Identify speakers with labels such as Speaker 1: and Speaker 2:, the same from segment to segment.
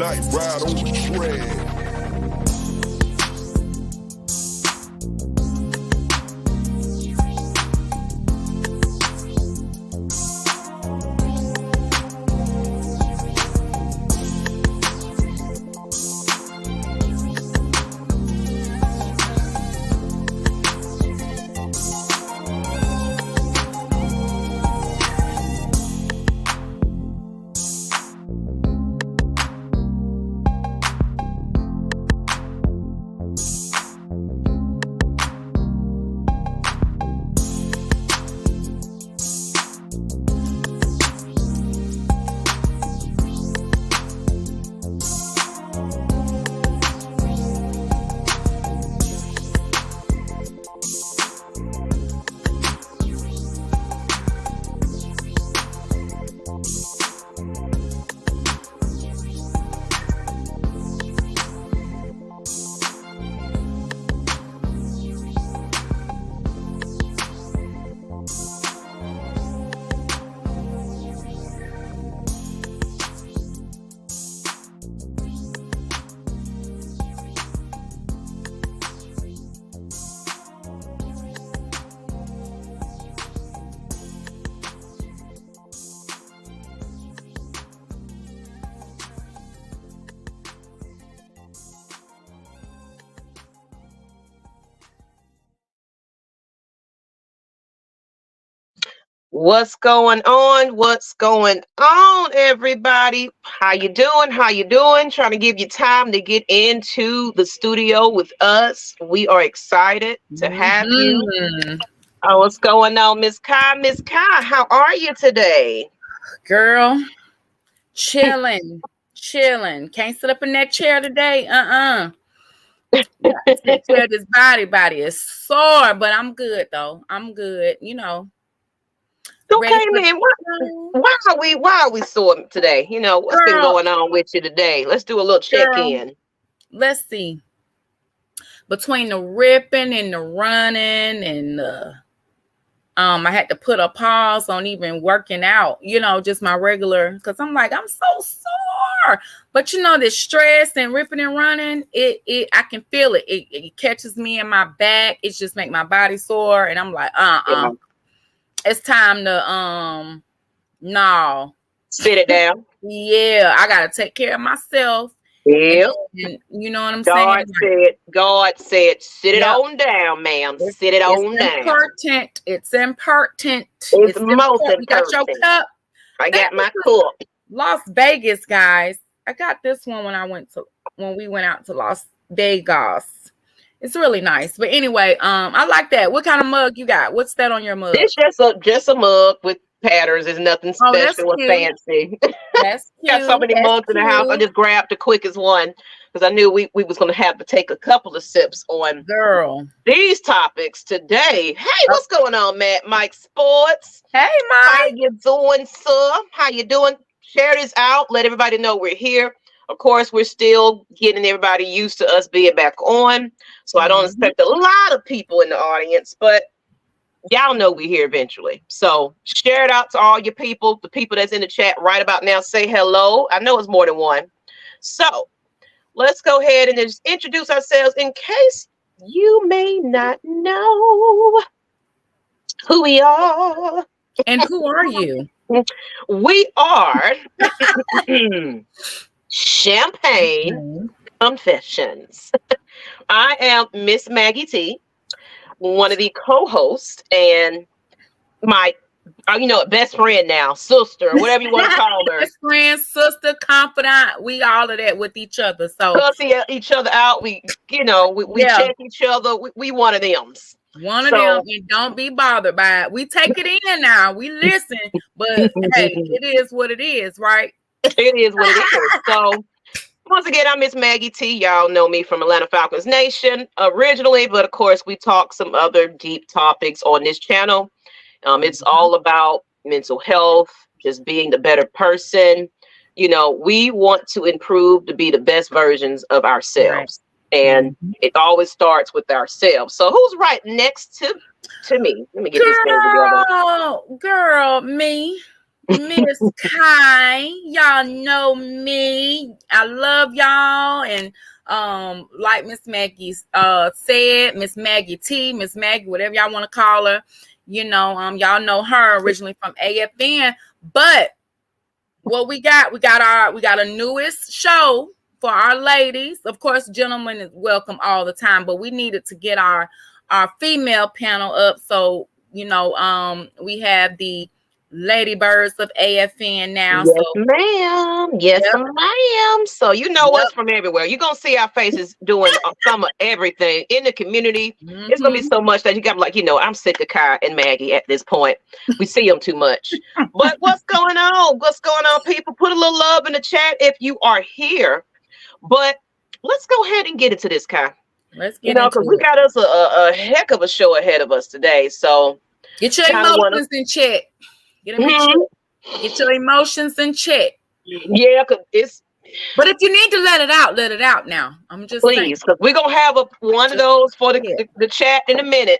Speaker 1: Nyght, ride on the track.
Speaker 2: What's going on? What's going on, everybody? How you doing? How you doing? Trying to give you time to get into the studio with us. We are excited to have you. Oh, what's going on, Miss Kai? Miss Kai, how are you today?
Speaker 3: Girl, chilling. Can't sit up in that chair today. This body is sore, but I'm good though. I'm good, you know.
Speaker 2: Okay, man. Why are we sore today? You know, what's been going on with you today? Let's do a little check-in.
Speaker 3: Let's see. Between the ripping and the running and I had to put a pause on even working out, you know, just my regular, because I'm like, I'm so sore. But you know, this stress and ripping and running, I can feel it. It catches me in my back. It just make my body sore. And I'm like,
Speaker 2: Yeah.
Speaker 3: It's time to no.
Speaker 2: Sit it down.
Speaker 3: Yeah, I gotta take care of myself.
Speaker 2: Yeah.
Speaker 3: You know what I'm saying?
Speaker 2: God said, sit it on down, ma'am. Sit it on down.
Speaker 3: It's important.
Speaker 2: It's most important.
Speaker 3: You got your cup.
Speaker 2: I got my cup.
Speaker 3: Las Vegas, guys. I got this one when we went out to Las Vegas. It's really nice. But anyway, I like that. What kind of mug you got? What's that on your mug?
Speaker 2: It's just a mug with patterns. It's nothing special or fancy.
Speaker 3: That's cute.
Speaker 2: Got so many mugs in the house. I just grabbed the quickest one because I knew we was going to have to take a couple of sips on these topics today. Hey, what's going on, Mike Sports?
Speaker 3: Hey, Mike.
Speaker 2: How you doing, sir? How you doing? Share this out. Let everybody know we're here. Of course, we're still getting everybody used to us being back on. So I don't expect a lot of people in the audience, but y'all know we're here eventually. So share it out to all your people, the people that's in the chat right about now. Say hello. I know it's more than one. So let's go ahead and just introduce ourselves in case you may not know who we are.
Speaker 3: And who are you?
Speaker 2: We are Champagne Confessions. I am Miss Maggie T, one of the co-hosts and my, best friend now, sister, whatever you want to call her.
Speaker 3: Best friend, sister, confidant, we all of that with each other. So
Speaker 2: cussing each other out. We check each other. We one of them.
Speaker 3: One of them, and don't be bothered by it. We take it in now. We listen, but hey, it is what it is, right?
Speaker 2: It is what it is. So once again, I'm Miss Maggie T. Y'all know me from Atlanta Falcons Nation originally, but of course we talk some other deep topics on this channel. It's all about mental health, just being the better person. You know, we want to improve to be the best versions of ourselves. And it always starts with ourselves. So who's right next to me? Let me get this thing together.
Speaker 3: Girl, me. Miss Kai. Y'all know me. I love y'all. And like Miss Maggie said, Miss Maggie T, Miss Maggie, whatever y'all want to call her. Y'all know her originally from AFN. But what we got a newest show for our ladies. Of course, gentlemen is welcome all the time, but we needed to get our female panel up. So, we have the Ladybirds of AFN now.
Speaker 2: Yes, ma'am. Yes, ma'am. So us from everywhere. You're gonna see our faces doing some of everything in the community. It's gonna be so much that you got like, I'm sick of Kai and Maggie at this point. We see them too much. But what's going on? What's going on, people? Put a little love in the chat if you are here. But let's go ahead and get into this, Kai.
Speaker 3: Let's get into it.
Speaker 2: Because we got us a heck of a show ahead of us today. So
Speaker 3: get your emotions in check. Get your emotions in check.
Speaker 2: Yeah, because it's.
Speaker 3: But if you need to let it out now. I'm just
Speaker 2: please, because we're gonna have one of those for the chat in a minute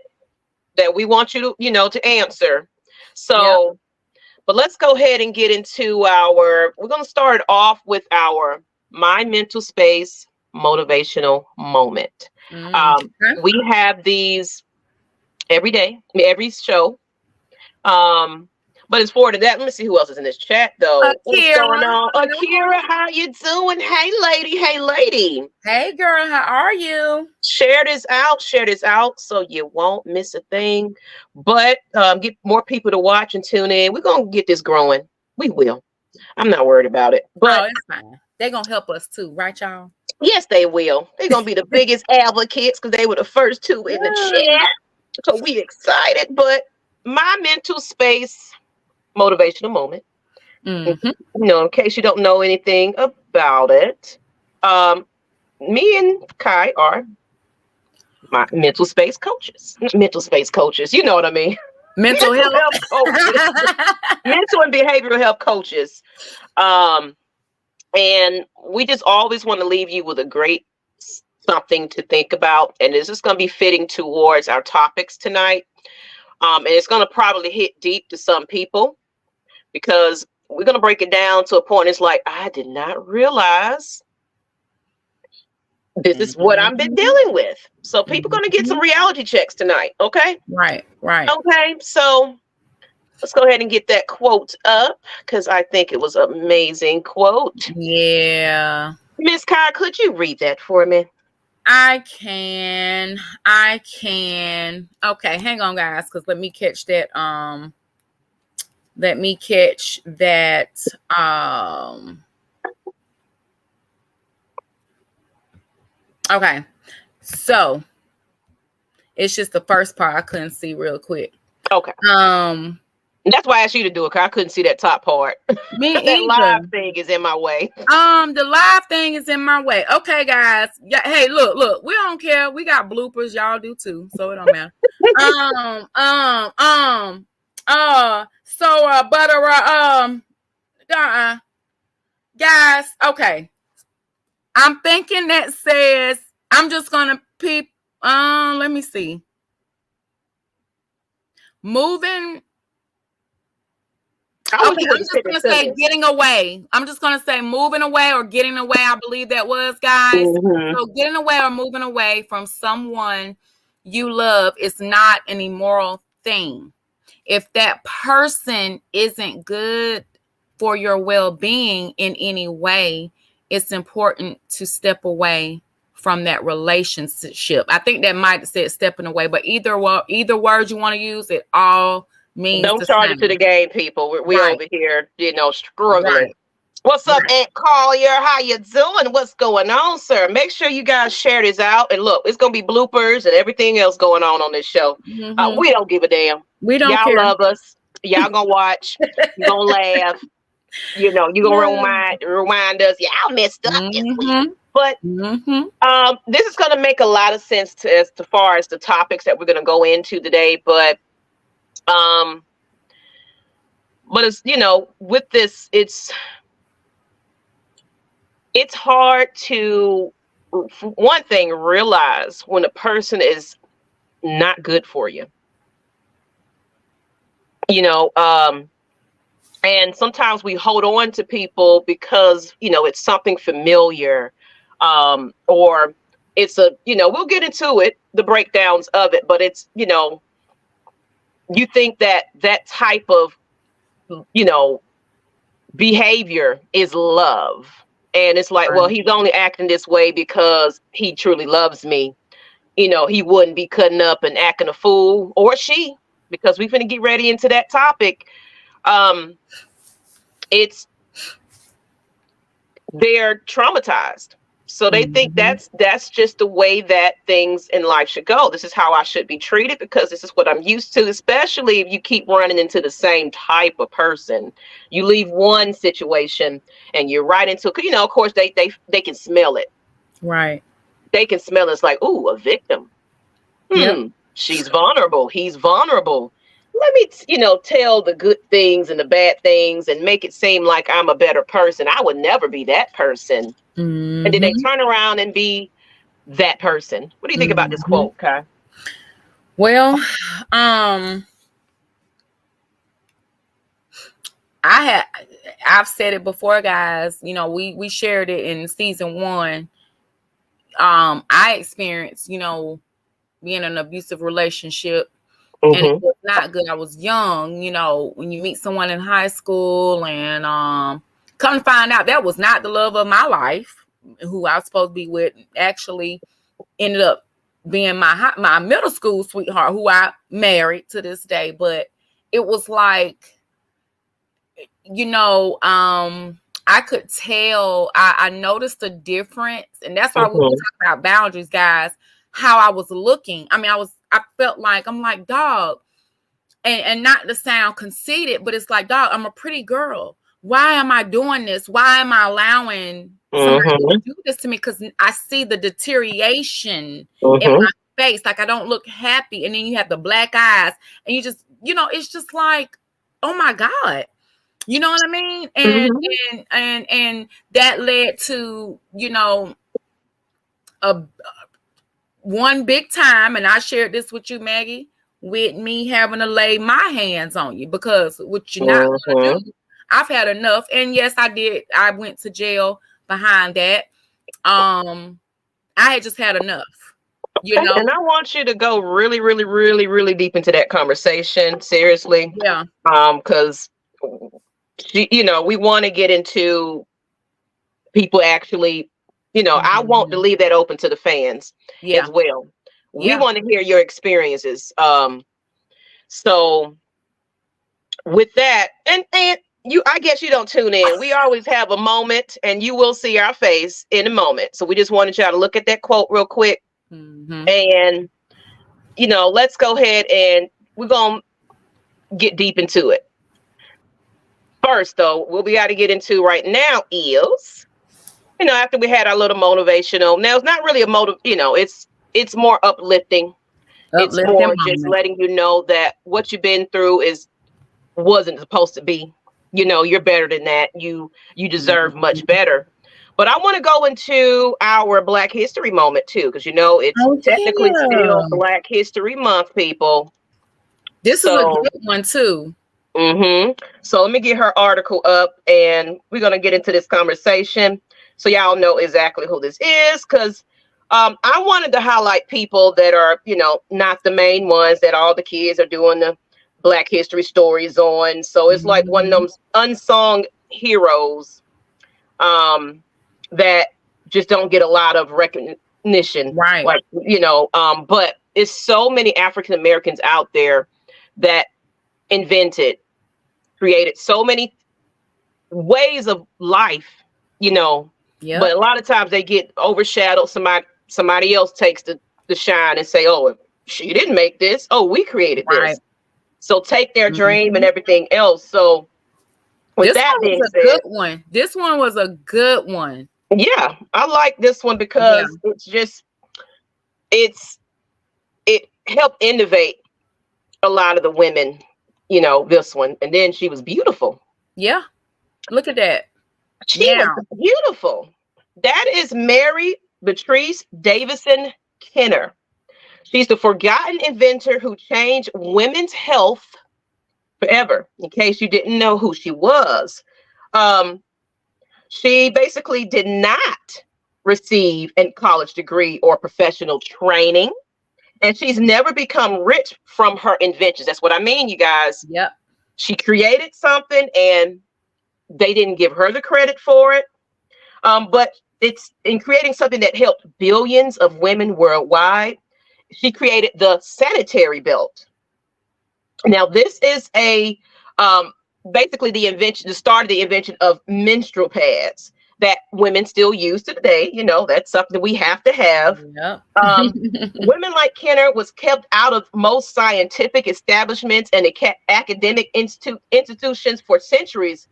Speaker 2: that we want you to to answer. So, but let's go ahead and get into we're gonna start off with our My Mental Space motivational moment. We have these every day, every show. But it's forward to that. Let me see who else is in this chat, though. What's going on? Akira, how you doing? Hey, lady. Hey, lady.
Speaker 3: Hey, girl. How are you?
Speaker 2: Share this out, so you won't miss a thing. But get more people to watch and tune in. We're going to get this growing. We will. I'm not worried about it. But
Speaker 3: it's fine. They're going to help us, too. Right, y'all?
Speaker 2: Yes, they will. They're going to be the biggest advocates because they were the first two in the chat. So we excited. But My Mental Space motivational moment. In case you don't know anything about it, me and Kai are my mental space coaches. Mental space coaches, you know what I mean.
Speaker 3: Mental health
Speaker 2: coaches. Mental and behavioral health coaches. And we just always want to leave you with a great something to think about. And this is going to be fitting towards our topics tonight. And it's going to probably hit deep to some people, because we're going to break it down to a point. It's like, I did not realize this is what I've been dealing with. So people are going to get some reality checks tonight. Okay.
Speaker 3: Right.
Speaker 2: Okay. So let's go ahead and get that quote up, because I think it was an amazing quote.
Speaker 3: Yeah.
Speaker 2: Miss Kai, could you read that for me?
Speaker 3: I can. Okay. Hang on, guys. Cause let me catch that. Okay, so it's just the first part I couldn't see real quick.
Speaker 2: Okay. That's why I asked you to do it, because I couldn't see that top part.
Speaker 3: Me
Speaker 2: that
Speaker 3: either.
Speaker 2: live thing is in my way.
Speaker 3: The live thing is in my way. Okay, guys. Yeah. Hey, look. We don't care. We got bloopers. Y'all do too, so it don't matter. Guys, okay. I'm thinking that says, I'm just gonna peep. Let me see. Moving. Okay, I'm just gonna say getting away. I'm just gonna say moving away or getting away. I believe that was, guys. So getting away or moving away from someone you love is not an immoral thing. If that person isn't good for your well-being in any way, it's important to step away from that relationship. I think that might have said stepping away, but either word you want to use, it all means
Speaker 2: don't charge it to the game, people. We over here, struggling.
Speaker 3: Right.
Speaker 2: What's up, Aunt Collier? How you doing? What's going on, sir? Make sure you guys share this out. And look, it's gonna be bloopers and everything else going on this show. We don't give a damn.
Speaker 3: We don't
Speaker 2: Y'all
Speaker 3: care.
Speaker 2: love us. Y'all gonna watch. You gonna laugh. You gonna remind us. Y'all messed up this week. But this is gonna make a lot of sense as far as the topics that we're gonna go into today. But it's with this, it's hard to, for one thing, realize when a person is not good for you. And sometimes we hold on to people because, it's something familiar, or it's we'll get into it, the breakdowns of it, but it's, you think that type of, behavior is love. And it's like, well, he's only acting this way because he truly loves me. He wouldn't be cutting up and acting a fool, or she, because we're going to get ready into that topic. They're traumatized. So they think that's just the way that things in life should go. This is how I should be treated because this is what I'm used to, especially if you keep running into the same type of person. You leave one situation and you're right into, of course they can smell it.
Speaker 3: Right.
Speaker 2: They can smell it. It's like, ooh, a victim.
Speaker 3: Yep.
Speaker 2: She's vulnerable. He's vulnerable. Let me, tell the good things and the bad things and make it seem like I'm a better person. I would never be that person. And then they turn around and be that person. What do you think about this quote, Kai?
Speaker 3: Well, I've said it before, guys. We shared it in season 1. I experienced, being in an abusive relationship. And it was not good. I was young, when you meet someone in high school and come to find out that was not the love of my life, who I was supposed to be with, actually ended up being my middle school sweetheart, who I married to this day. But it was like, I could tell, I noticed a difference. And that's why we were talking about boundaries, guys, how I was looking. I mean, I felt like, I'm like, dog, and not to sound conceited, but it's like, dog, I'm a pretty girl. Why am I doing this? Why am I allowing somebody to do this to me? Because I see the deterioration in my face. Like, I don't look happy. And then you have the black eyes and you just, it's just like, oh my God. You know what I mean? And that led to, one big time, and I shared this with you, Maggie, with me having to lay my hands on you, because what you're not going to do, I've had enough. And yes, I did. I went to jail behind that. I had just had enough, And
Speaker 2: I want you to go really, really, really, really deep into that conversation. Seriously.
Speaker 3: Yeah.
Speaker 2: Because, we want to get into people actually, I want to leave that open to the fans as well. We want to hear your experiences. So with that, and I guess you don't tune in. We always have a moment and you will see our face in a moment. So we just wanted y'all to look at that quote real quick. And, let's go ahead and we're going to get deep into it. First, though, what we got to get into right now is, after we had our little motivational, now it's not really a motive, it's more uplifting. It's more just letting you know that what you've been through wasn't supposed to be. You're better than that. You deserve much better. But I want to go into our Black History moment too, because it's technically still Black History Month, people.
Speaker 3: This is a good one too.
Speaker 2: So let me get her article up, and we're gonna get into this conversation so y'all know exactly who this is, because I wanted to highlight people that are, not the main ones that all the kids are doing the Black History stories on. So it's like one of those unsung heroes that just don't get a lot of recognition.
Speaker 3: Right.
Speaker 2: Like, but it's so many African Americans out there that created so many ways of life, but a lot of times they get overshadowed. Somebody else takes the shine and say, oh, she didn't make this. Oh, we created this. So take their dream and everything else. So with that being said,
Speaker 3: good one. This one was a good one.
Speaker 2: Yeah, I like this one because it helped innovate a lot of the women, this one. And then she was beautiful. Yeah.
Speaker 3: Look at that.
Speaker 2: She was beautiful. That is Mary Beatrice Davison Kenner. She's the forgotten inventor who changed women's health forever, in case you didn't know who she was. She basically did not receive a college degree or professional training, and she's never become rich from her inventions. That's what I mean, you guys.
Speaker 3: Yep.
Speaker 2: She created something and they didn't give her the credit for it. But it's in creating something that helped billions of women worldwide. She created the sanitary belt. Now, this is basically the start of the invention of menstrual pads that women still use today. You know, that's something we have to have.
Speaker 3: Yep.
Speaker 2: Women like Kenner was kept out of most scientific establishments and academic institutions for centuries,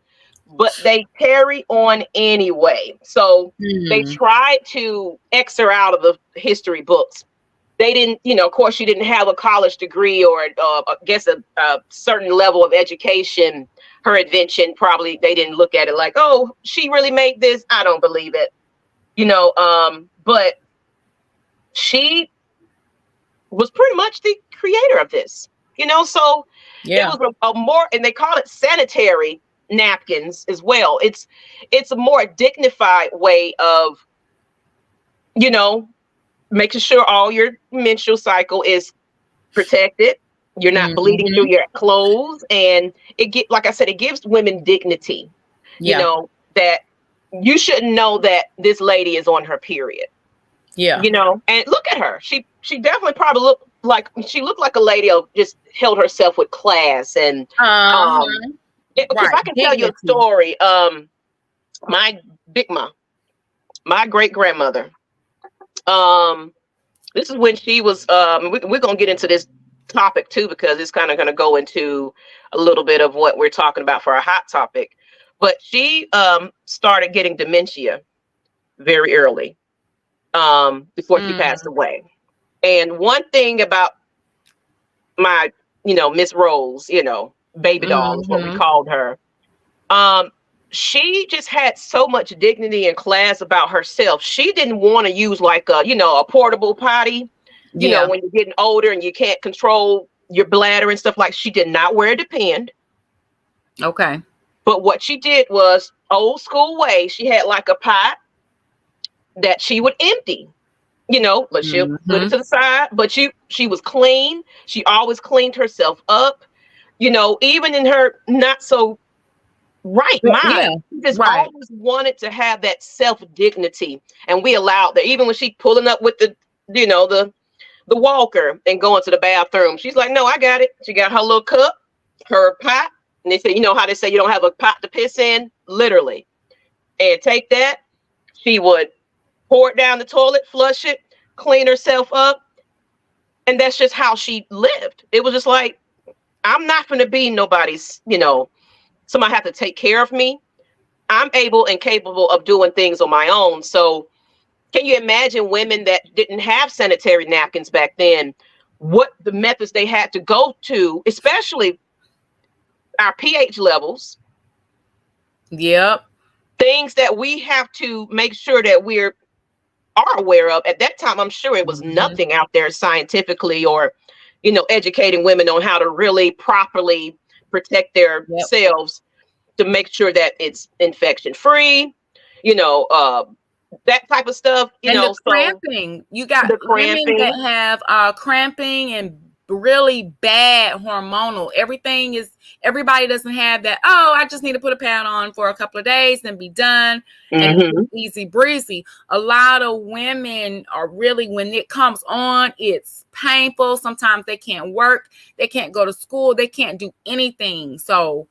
Speaker 2: but they carry on anyway. So they tried to X her out of the history books. They didn't, of course, she didn't have a college degree or I guess a certain level of education. Her invention, probably they didn't look at it like, oh, she really made this. I don't believe it, but she was pretty much the creator of this, so it was a more, and they call it sanitary napkins as well. It's a more dignified way of, making sure all your menstrual cycle is protected. You're not bleeding through your clothes, and like I said, it gives women dignity. That you shouldn't know that this lady is on her period. Yeah. And look at her. She definitely probably looked like a lady who just held herself with class and because I can tell you a story. My Big Ma, my great grandmother. This is when she was. We're gonna get into this topic too because it's kind of gonna go into a little bit of what we're talking about for our hot topic. But she started getting dementia very early before she passed away. And one thing about my, Miss Rose, baby doll is what we called her. She just had so much dignity and class about herself. She didn't want to use like a portable potty, when you're getting older and you can't control your bladder and stuff. Like, she did not wear a Depend.
Speaker 3: Okay. But
Speaker 2: what she did was old school way. She had like a pot that she would empty, but she'll put it to the side. But she was clean. She always cleaned herself up, even in her not so right mind. She just always wanted to have that self-dignity. And we allowed that. Even when she pulling up with the walker and going to the bathroom, she's like, no, I got it. She got her little cup, her pot. And they say, how they say you don't have a pot to piss in? Literally. And take that. She would pour it down the toilet, flush it, clean herself up. And that's just how she lived. It was just like, I'm not going to be nobody's, somebody have to take care of me. I'm able and capable of doing things on my own. So can you imagine women that didn't have sanitary napkins back then, what the methods they had to go to, especially our pH levels.
Speaker 3: Yep.
Speaker 2: Things that we have to make sure that we are aware of. At that time, I'm sure it was nothing out there scientifically or, educating women on how to really properly protect their selves to make sure that it's infection free, that type of stuff.
Speaker 3: The cramping. You got the women that have cramping and really bad hormonal. Everybody doesn't have that. Oh, I just need to put a pad on for a couple of days and be done. And it's easy breezy. A lot of women are really, when it comes on, it's painful. Sometimes they can't work. They can't go to school. They can't do anything. So,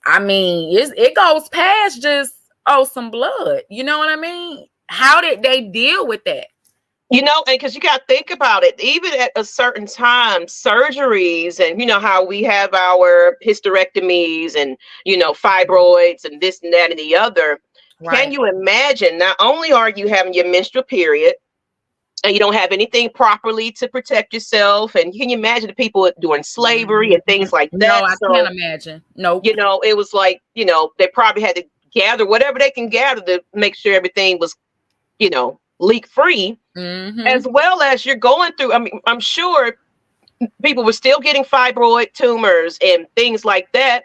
Speaker 3: I mean, it goes past just, some blood. You know what I mean? How did they deal with that?
Speaker 2: And because you got to think about it, even at a certain time, surgeries and, how we have our hysterectomies and, fibroids and this and that and the other. Right. Can you imagine? Not only are you having your menstrual period and you don't have anything properly to protect yourself. And can you imagine the people during slavery and things like that?
Speaker 3: No, I can't imagine. No.
Speaker 2: It was like, they probably had to gather whatever they can gather to make sure everything was, leak free, as well as you're going through. I mean, I'm sure people were still getting fibroid tumors and things like that.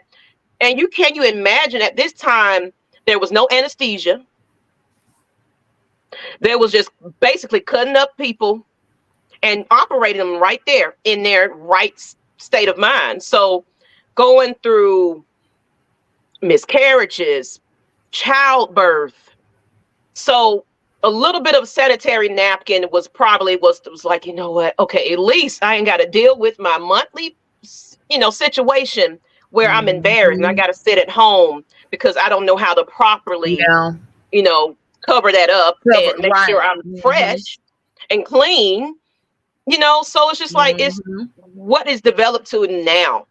Speaker 2: And can you imagine at this time, there was no anesthesia. There was just basically cutting up people and operating them right there in their right state of mind. So going through miscarriages, childbirth. So a little bit of sanitary napkin was like, you know what? Okay, at least I ain't got to deal with my monthly, situation where I'm embarrassed and I got to sit at home because I don't know how to properly, cover that up and make sure I'm fresh and clean, so it's just like, it's what is developed to now,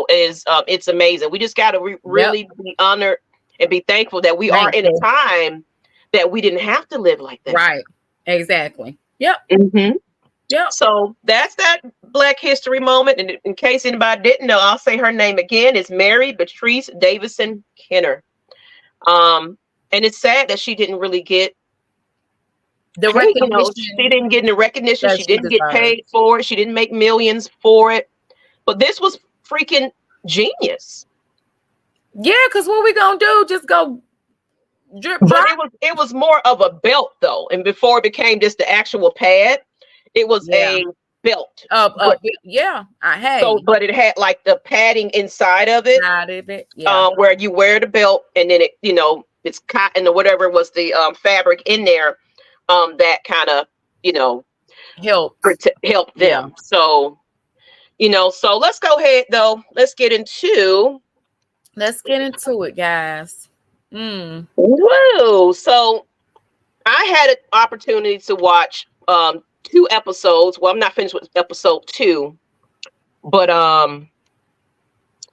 Speaker 2: is it's amazing. We just got to really be honored and be thankful that we are in a time that we didn't have to live like that.
Speaker 3: Right. Exactly. Yep. Yep.
Speaker 2: So that's that Black History moment. And in case anybody didn't know, I'll say her name again. It's Mary Beatrice Davison Kenner. And it's sad that she didn't really get
Speaker 3: the recognition.
Speaker 2: She didn't get the recognition. She didn't get paid for it. She didn't make millions for it. But this was freaking genius.
Speaker 3: Yeah, because what we gonna do? Just go drip drop?
Speaker 2: But it was more of a belt though. And before it became just the actual pad, it was a belt.
Speaker 3: I had.
Speaker 2: So, but it had like the padding inside of it. Where you wear the belt and then it, it's cotton or whatever was the fabric in there. That kind of, help them. Yeah. So, so let's go ahead though. Let's get into
Speaker 3: it, guys.
Speaker 2: Whoa. So I had an opportunity to watch 2 episodes. Well, I'm not finished with episode 2, but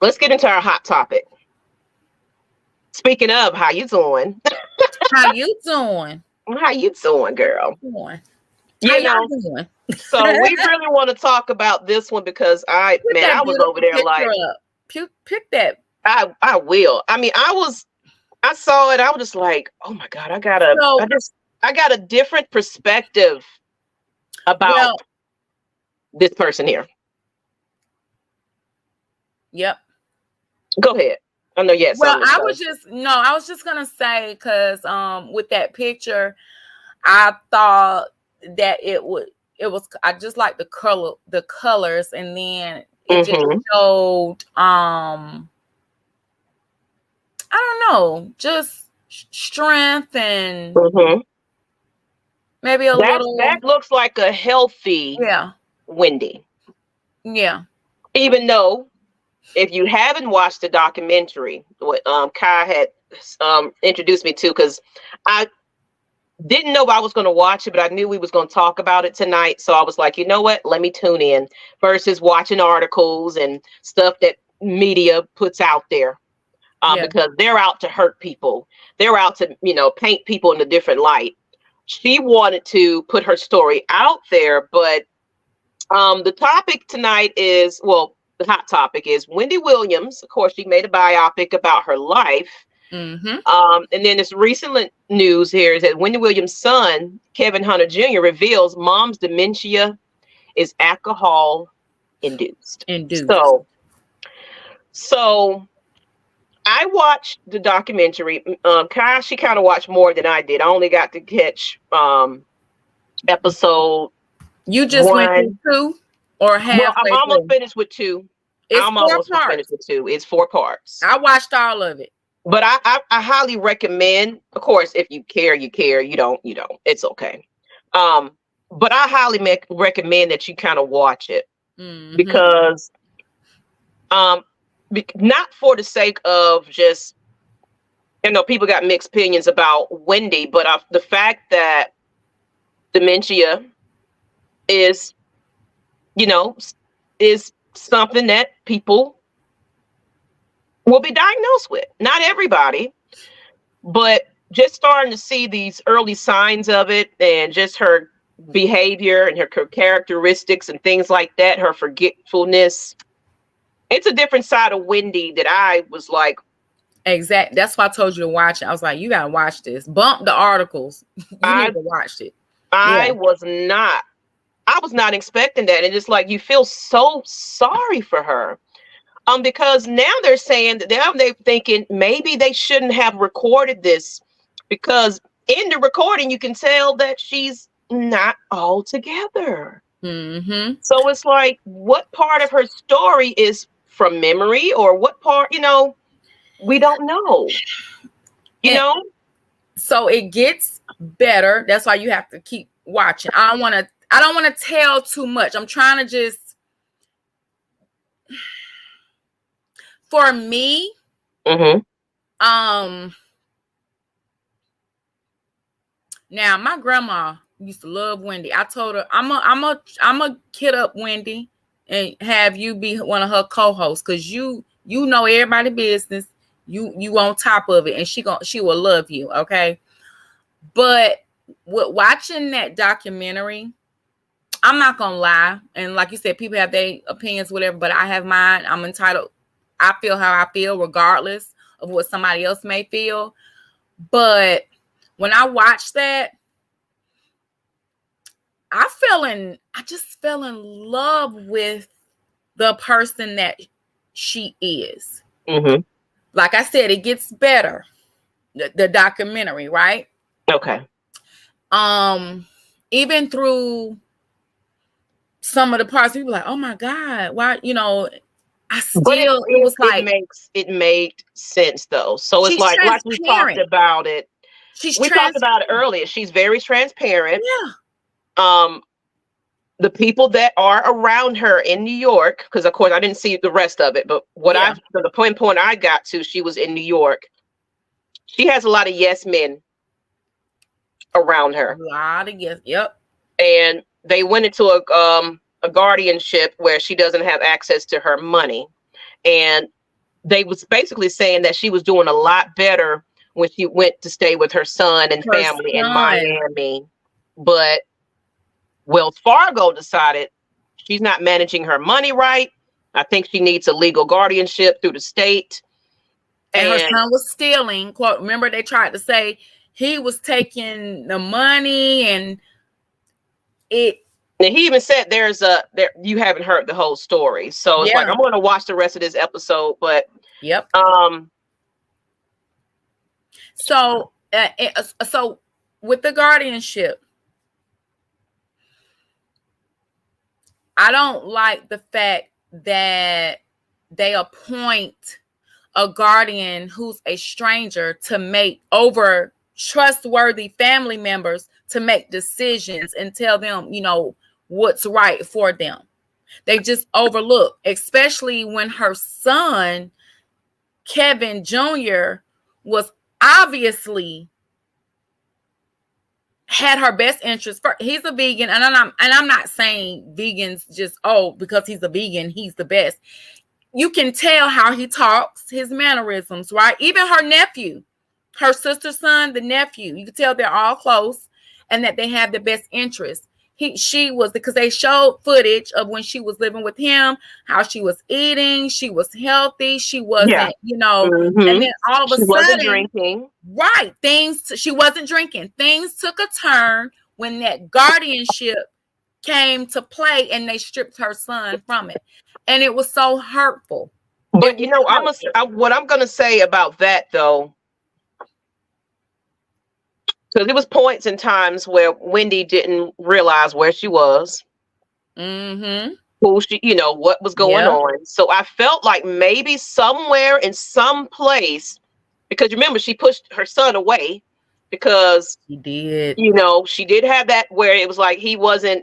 Speaker 2: let's get into our hot topic. Speaking of, how you doing?
Speaker 3: How you doing?
Speaker 2: How you doing, girl?
Speaker 3: Doing?
Speaker 2: So we really want to talk about this one because I was over there like
Speaker 3: pick that.
Speaker 2: I will. I mean, I saw it. I was just like, oh my God, I got a different perspective about this person here.
Speaker 3: Yep.
Speaker 2: Go ahead. I know. Yes.
Speaker 3: Well, I was just gonna say because with that picture, I thought that it was. I just like the colors, and then it just showed. I don't know, just strength and maybe a little.
Speaker 2: That looks like a healthy Wendy.
Speaker 3: Yeah.
Speaker 2: Even though, if you haven't watched the documentary, what Kai had introduced me to, because I didn't know if I was going to watch it, but I knew we was going to talk about it tonight. So I was like, you know what? Let me tune in versus watching articles and stuff that media puts out there. Because they're out to hurt people. They're out to, paint people in a different light. She wanted to put her story out there, but the topic tonight is, the hot topic is Wendy Williams. Of course, she made a biopic about her life. And then this recent news here is that Wendy Williams' son, Kevin Hunter Jr., reveals mom's dementia is alcohol induced. So I watched the documentary. She kind of watched more than I did. I only got to catch episode.
Speaker 3: You just went through 2 or half?
Speaker 2: Well, I'm almost finished with 2. I'm almost finished with 2. It's 4 parts.
Speaker 3: I watched all of it.
Speaker 2: But I highly recommend, of course, if you care, you care. You don't, it's okay. But I highly recommend that you kind of watch it because not for the sake of just, people got mixed opinions about Wendy, but the fact that dementia is, is something that people will be diagnosed with. Not everybody, but just starting to see these early signs of it and just her behavior and her characteristics and things like that, her forgetfulness. It's a different side of Wendy that I was like.
Speaker 3: Exactly. That's why I told you to watch it. I was like, you got to watch this. Bump the articles. You need to watch it.
Speaker 2: I was not I was not expecting that. And it's like you feel so sorry for her. Because now they're saying that now they're thinking maybe they shouldn't have recorded this, because in the recording you can tell that she's not all together.
Speaker 3: Mm-hmm.
Speaker 2: So it's like, what part of her story is from memory, or what part, we don't know.
Speaker 3: So it gets better. That's why you have to keep watching. I don't want to tell too much. I'm trying to just, for me, now my grandma used to love Wendy. I told her I'm a kid up Wendy and have you be one of her co-hosts, because you know everybody business. You on top of it, and she will love you, okay? But with watching that documentary, I'm not gonna lie, and like you said, people have their opinions, whatever, but I have mine. I'm entitled. I feel how I feel, regardless of what somebody else may feel. But when I watched that, I just fell in love with the person that she is. Like I said, it gets better. The documentary, right?
Speaker 2: Okay.
Speaker 3: Even through some of the parts, people were like, "Oh my God, why?" I still,
Speaker 2: it made sense though. So it's like we talked about it. We talked about it earlier. She's very transparent.
Speaker 3: Yeah.
Speaker 2: The people that are around her in New York, because of course I didn't see the rest of it, but the point I got to, she was in New York. She has a lot of yes men around her.
Speaker 3: A lot of yes. Yep.
Speaker 2: And they went into a guardianship where she doesn't have access to her money. And they was basically saying that she was doing a lot better when she went to stay with her son and family in Miami. But Wells Fargo decided she's not managing her money right. I think she needs a legal guardianship through the state.
Speaker 3: And her son was stealing. Quote, remember they tried to say he was taking the money, and he
Speaker 2: even said you haven't heard the whole story. So it's like, I'm going to watch the rest of this episode, but
Speaker 3: yep. So with the guardianship, I don't like the fact that they appoint a guardian who's a stranger to make over trustworthy family members to make decisions and tell them, what's right for them. They just overlook, especially when her son, Kevin Jr., was obviously had her best interest. He's a vegan, and I'm not saying vegans just because he's a vegan he's the best. You can tell how he talks, his mannerisms, right? Even her nephew, her sister's son, the nephew, you can tell they're all close and that they have the best interest. She was, because they showed footage of when she was living with him, how she was eating, she was healthy, she wasn't, and then all of a sudden,
Speaker 2: wasn't drinking.
Speaker 3: Right. She wasn't drinking. Things took a turn when that guardianship came to play and they stripped her son from it. And it was so hurtful.
Speaker 2: But what I'm going to say about that though, because there was points and times where Wendy didn't realize where she was, who she, what was going on. So I felt like maybe somewhere in some place, because remember she pushed her son away because
Speaker 3: she did,
Speaker 2: she did have that where it was like he wasn't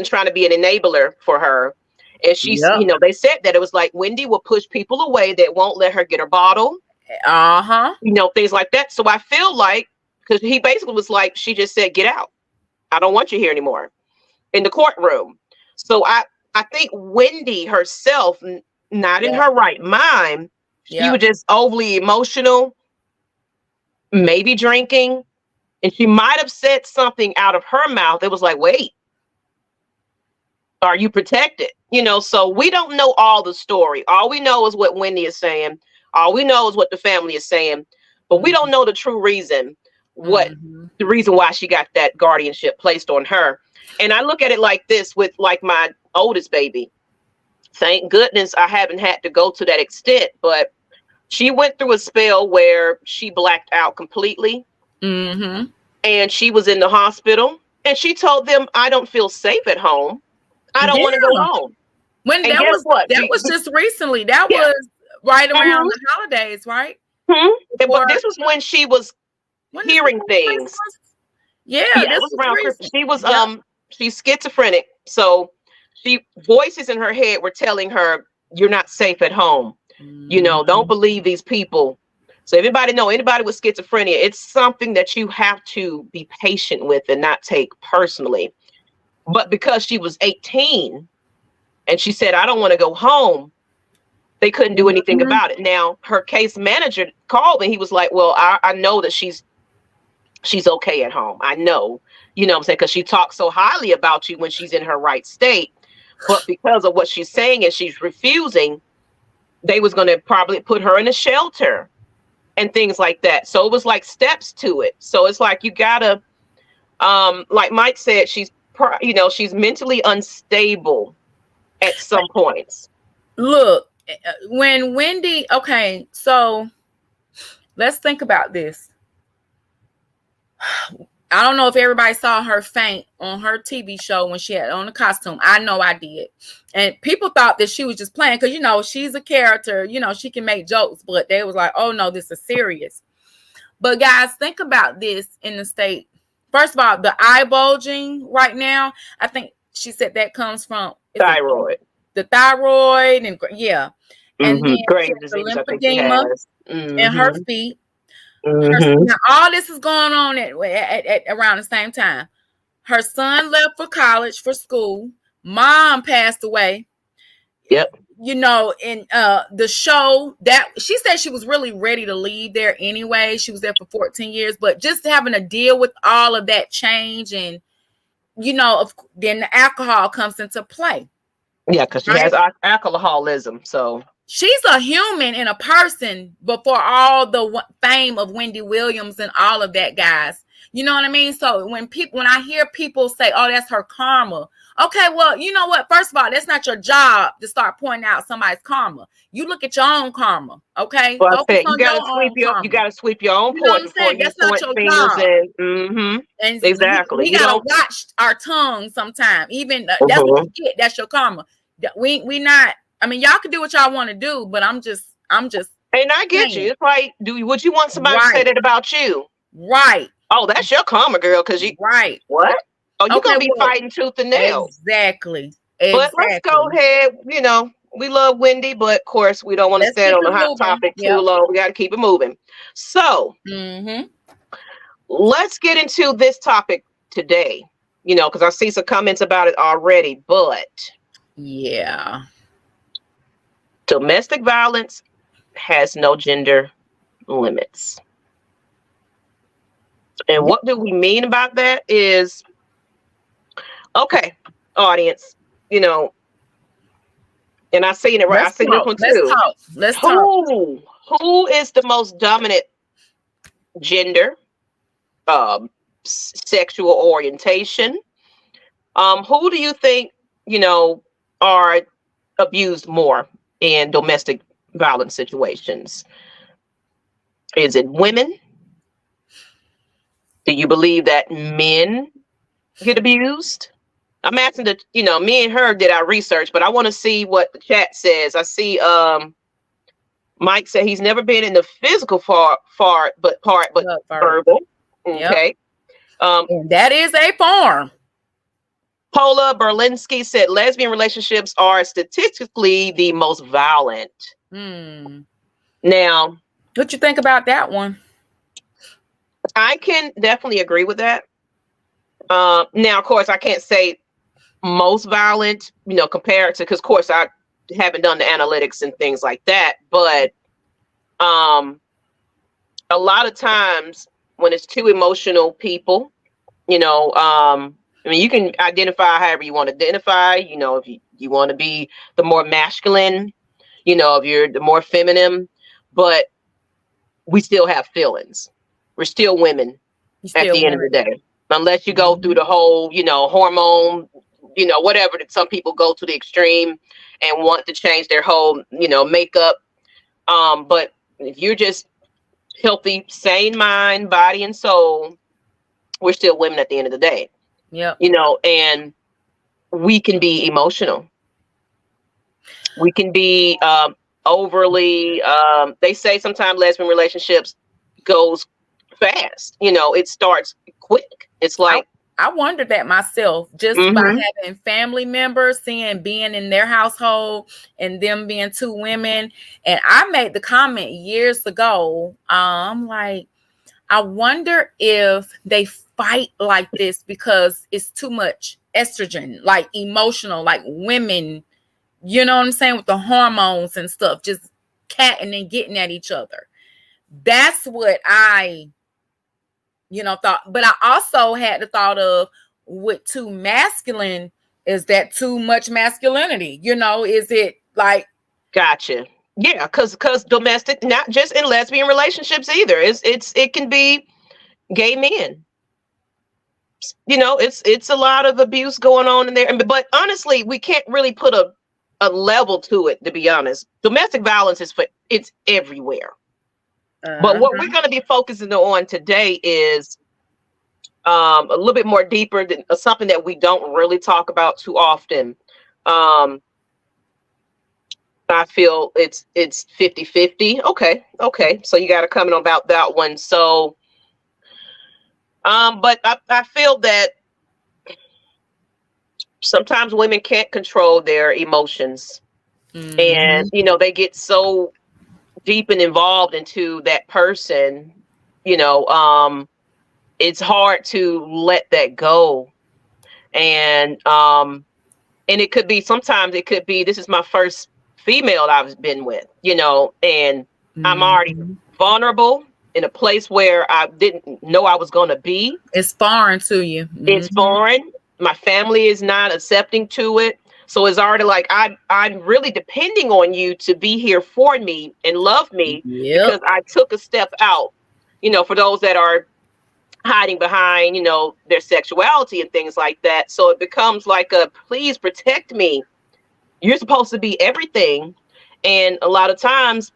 Speaker 2: trying to be an enabler for her. And she's, they said that it was like Wendy will push people away that won't let her get her bottle. Things like that. So I feel like, because he basically was like, she just said, get out. I don't want you here anymore in the courtroom. So I think Wendy herself, not in her right mind, she was just overly emotional, maybe drinking. And she might have said something out of her mouth. It was like, wait, are you protected? So we don't know all the story. All we know is what Wendy is saying. All we know is what the family is saying. But we don't know the true reason. The reason why she got that guardianship placed on her. And I look at it like this with like my oldest baby. Thank goodness I haven't had to go to that extent, but she went through a spell where she blacked out completely.
Speaker 3: Mm-hmm.
Speaker 2: And she was in the hospital and she told them, I don't feel safe at home. I don't want to go home.
Speaker 3: When
Speaker 2: and
Speaker 3: that
Speaker 2: guess
Speaker 3: was
Speaker 2: what?
Speaker 3: that was just recently. That was right around the holidays, right?
Speaker 2: But this was when she was hearing things.
Speaker 3: Yeah,
Speaker 2: it was around Christmas. She was she's schizophrenic. So voices in her head were telling her, you're not safe at home. You know, don't believe these people. So anybody with schizophrenia, it's something that you have to be patient with and not take personally. But because she was 18 and she said, I don't want to go home, they couldn't do anything about it. Now, her case manager called and he was like, well, I know that she's okay at home. I know, you know what I'm saying? Because she talks so highly about you when she's in her right state. But because of what she's saying and she's refusing, they was going to probably put her in a shelter and things like that. So it was like steps to it. So it's like you gotta, like Mike said, she's mentally unstable at some points.
Speaker 3: Look, when Wendy, okay, so let's think about this. I don't know if everybody saw her faint on her TV show when she had on the costume. I know I did. And people thought that she was just playing because, you know, she's a character. You know, she can make jokes. But they was like, oh, no, this is serious. But, guys, think about this in the state. First of all, the eye bulging right now, I think she said that comes from
Speaker 2: thyroid.
Speaker 3: The thyroid. And then
Speaker 2: Graves' disease,
Speaker 3: lymphedema in her feet. Now, all this is going on at around the same time. Her son left for college, for school. Mom passed away.
Speaker 2: Yep.
Speaker 3: You know, in the show that she said she was really ready to leave there anyway. She was there for 14 years, but just having to deal with all of that change and, you know, then the alcohol comes into play.
Speaker 2: Yeah, because she has alcoholism. So
Speaker 3: she's a human and a person before all the fame of Wendy Williams and all of that, guys. You know what I mean? So when I hear people say, oh, that's her karma. Okay, well, you know what? First of all, that's not your job to start pointing out somebody's karma. You look at your own karma, okay?
Speaker 2: Well, you gotta sweep your own point before you point fingers in.
Speaker 3: And
Speaker 2: exactly.
Speaker 3: We gotta watch our tongue sometime. Even that's what you get. That's your karma. We not. I mean, y'all can do what y'all want to do, but I'm just. And I get you. It's like, would you want somebody to say that about you? Right. Oh, that's your karma, girl. Because you. Right. What? Oh, you're going to be fighting tooth and nail. Exactly. But let's go ahead. You know, we love Wendy, but of course, we don't want to stand on the hot topic too long. We got to keep it moving. So, let's get into this topic today. You know, because I see some comments about it already, but. Yeah. Domestic violence has no gender limits. And what do we mean about that is, okay, audience, you know, and I seen it right. I seen this one too. Let's talk. Who is the most dominant gender, sexual orientation? Who do you think, you know, are abused more in domestic violence situations? Is it women? Do you believe that men get abused? I'm asking me and her did our research, but I want to see what the chat says. I see Mike said he's never been in the physical part, but verbal. Okay. And that is a form.
Speaker 2: Paula Berlinski said lesbian relationships are statistically the most violent. Now,
Speaker 3: what you think about that one?
Speaker 2: I can definitely agree with that. Now, of course, I can't say most violent, you know, compared to, because of course I haven't done the analytics and things like that. But a lot of times when it's two emotional people, you know, I mean, you can identify however you want to identify, you know, if you want to be the more masculine, you know, if you're the more feminine, but we still have feelings. We're still women at the end of the day. unless you go through the whole, hormone, whatever, that some people go to the extreme and want to change their whole, makeup. But if you're just healthy, sane mind, body, and soul, we're still women at the end of the day.
Speaker 3: Yep.
Speaker 2: And we can be emotional. We can be overly, they say sometimes lesbian relationships goes fast. It starts quick. It's like,
Speaker 3: I wondered that myself, just by having family members, being in their household and them being two women. And I made the comment years ago. I'm like, I wonder if they fight like this because it's too much estrogen, like emotional, like women, you know what I'm saying, with the hormones and stuff, just catting and getting at each other. That's what I thought. But I also had the thought of, with too masculine, is that too much masculinity? Is it like? Gotcha.
Speaker 2: Yeah, because domestic, not just in lesbian relationships either. It can be gay men. It's a lot of abuse going on in there. But honestly, we can't really put a level to it, to be honest. Domestic violence it's everywhere. But what we're going to be focusing on today is a little bit more deeper than something that we don't really talk about too often. I feel it's 50-50. Okay. So you got to comment about that one. So, but I feel that sometimes women can't control their emotions, and they get so deep and involved into that person, it's hard to let that go. And it could be, sometimes it could be, this is my first female I've been with, and I'm already vulnerable in a place where I didn't know I was going to be.
Speaker 3: It's foreign to you.
Speaker 2: It's foreign. My family is not accepting to it. So it's already like, I'm really depending on you to be here for me and love me, because I took a step out, for those that are hiding behind, their sexuality and things like that. So it becomes like please protect me. You're supposed to be everything. And a lot of times,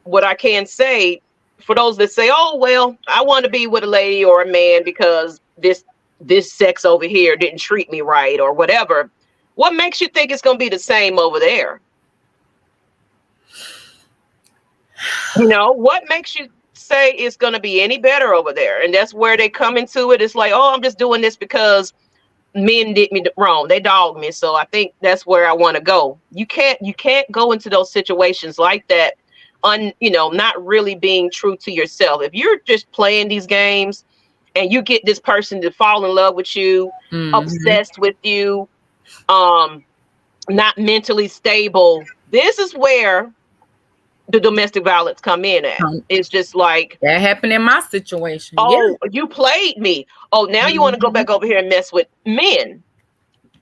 Speaker 2: what I can say, for those that say, oh, well, I want to be with a lady or a man because this sex over here didn't treat me right or whatever. What makes you think it's going to be the same over there? What makes you say it's going to be any better over there? And that's where they come into it. It's like, oh, I'm just doing this because men did me wrong. They dogged me. So I think that's where I want to go. You can't go into those situations like that, not really being true to yourself. If you're just playing these games and you get this person to fall in love with you, obsessed with you, not mentally stable, this is where the domestic violence come in at. It's just like,
Speaker 3: that happened in my situation.
Speaker 2: Oh, you played me. Oh, now you want to go back over here and mess with men.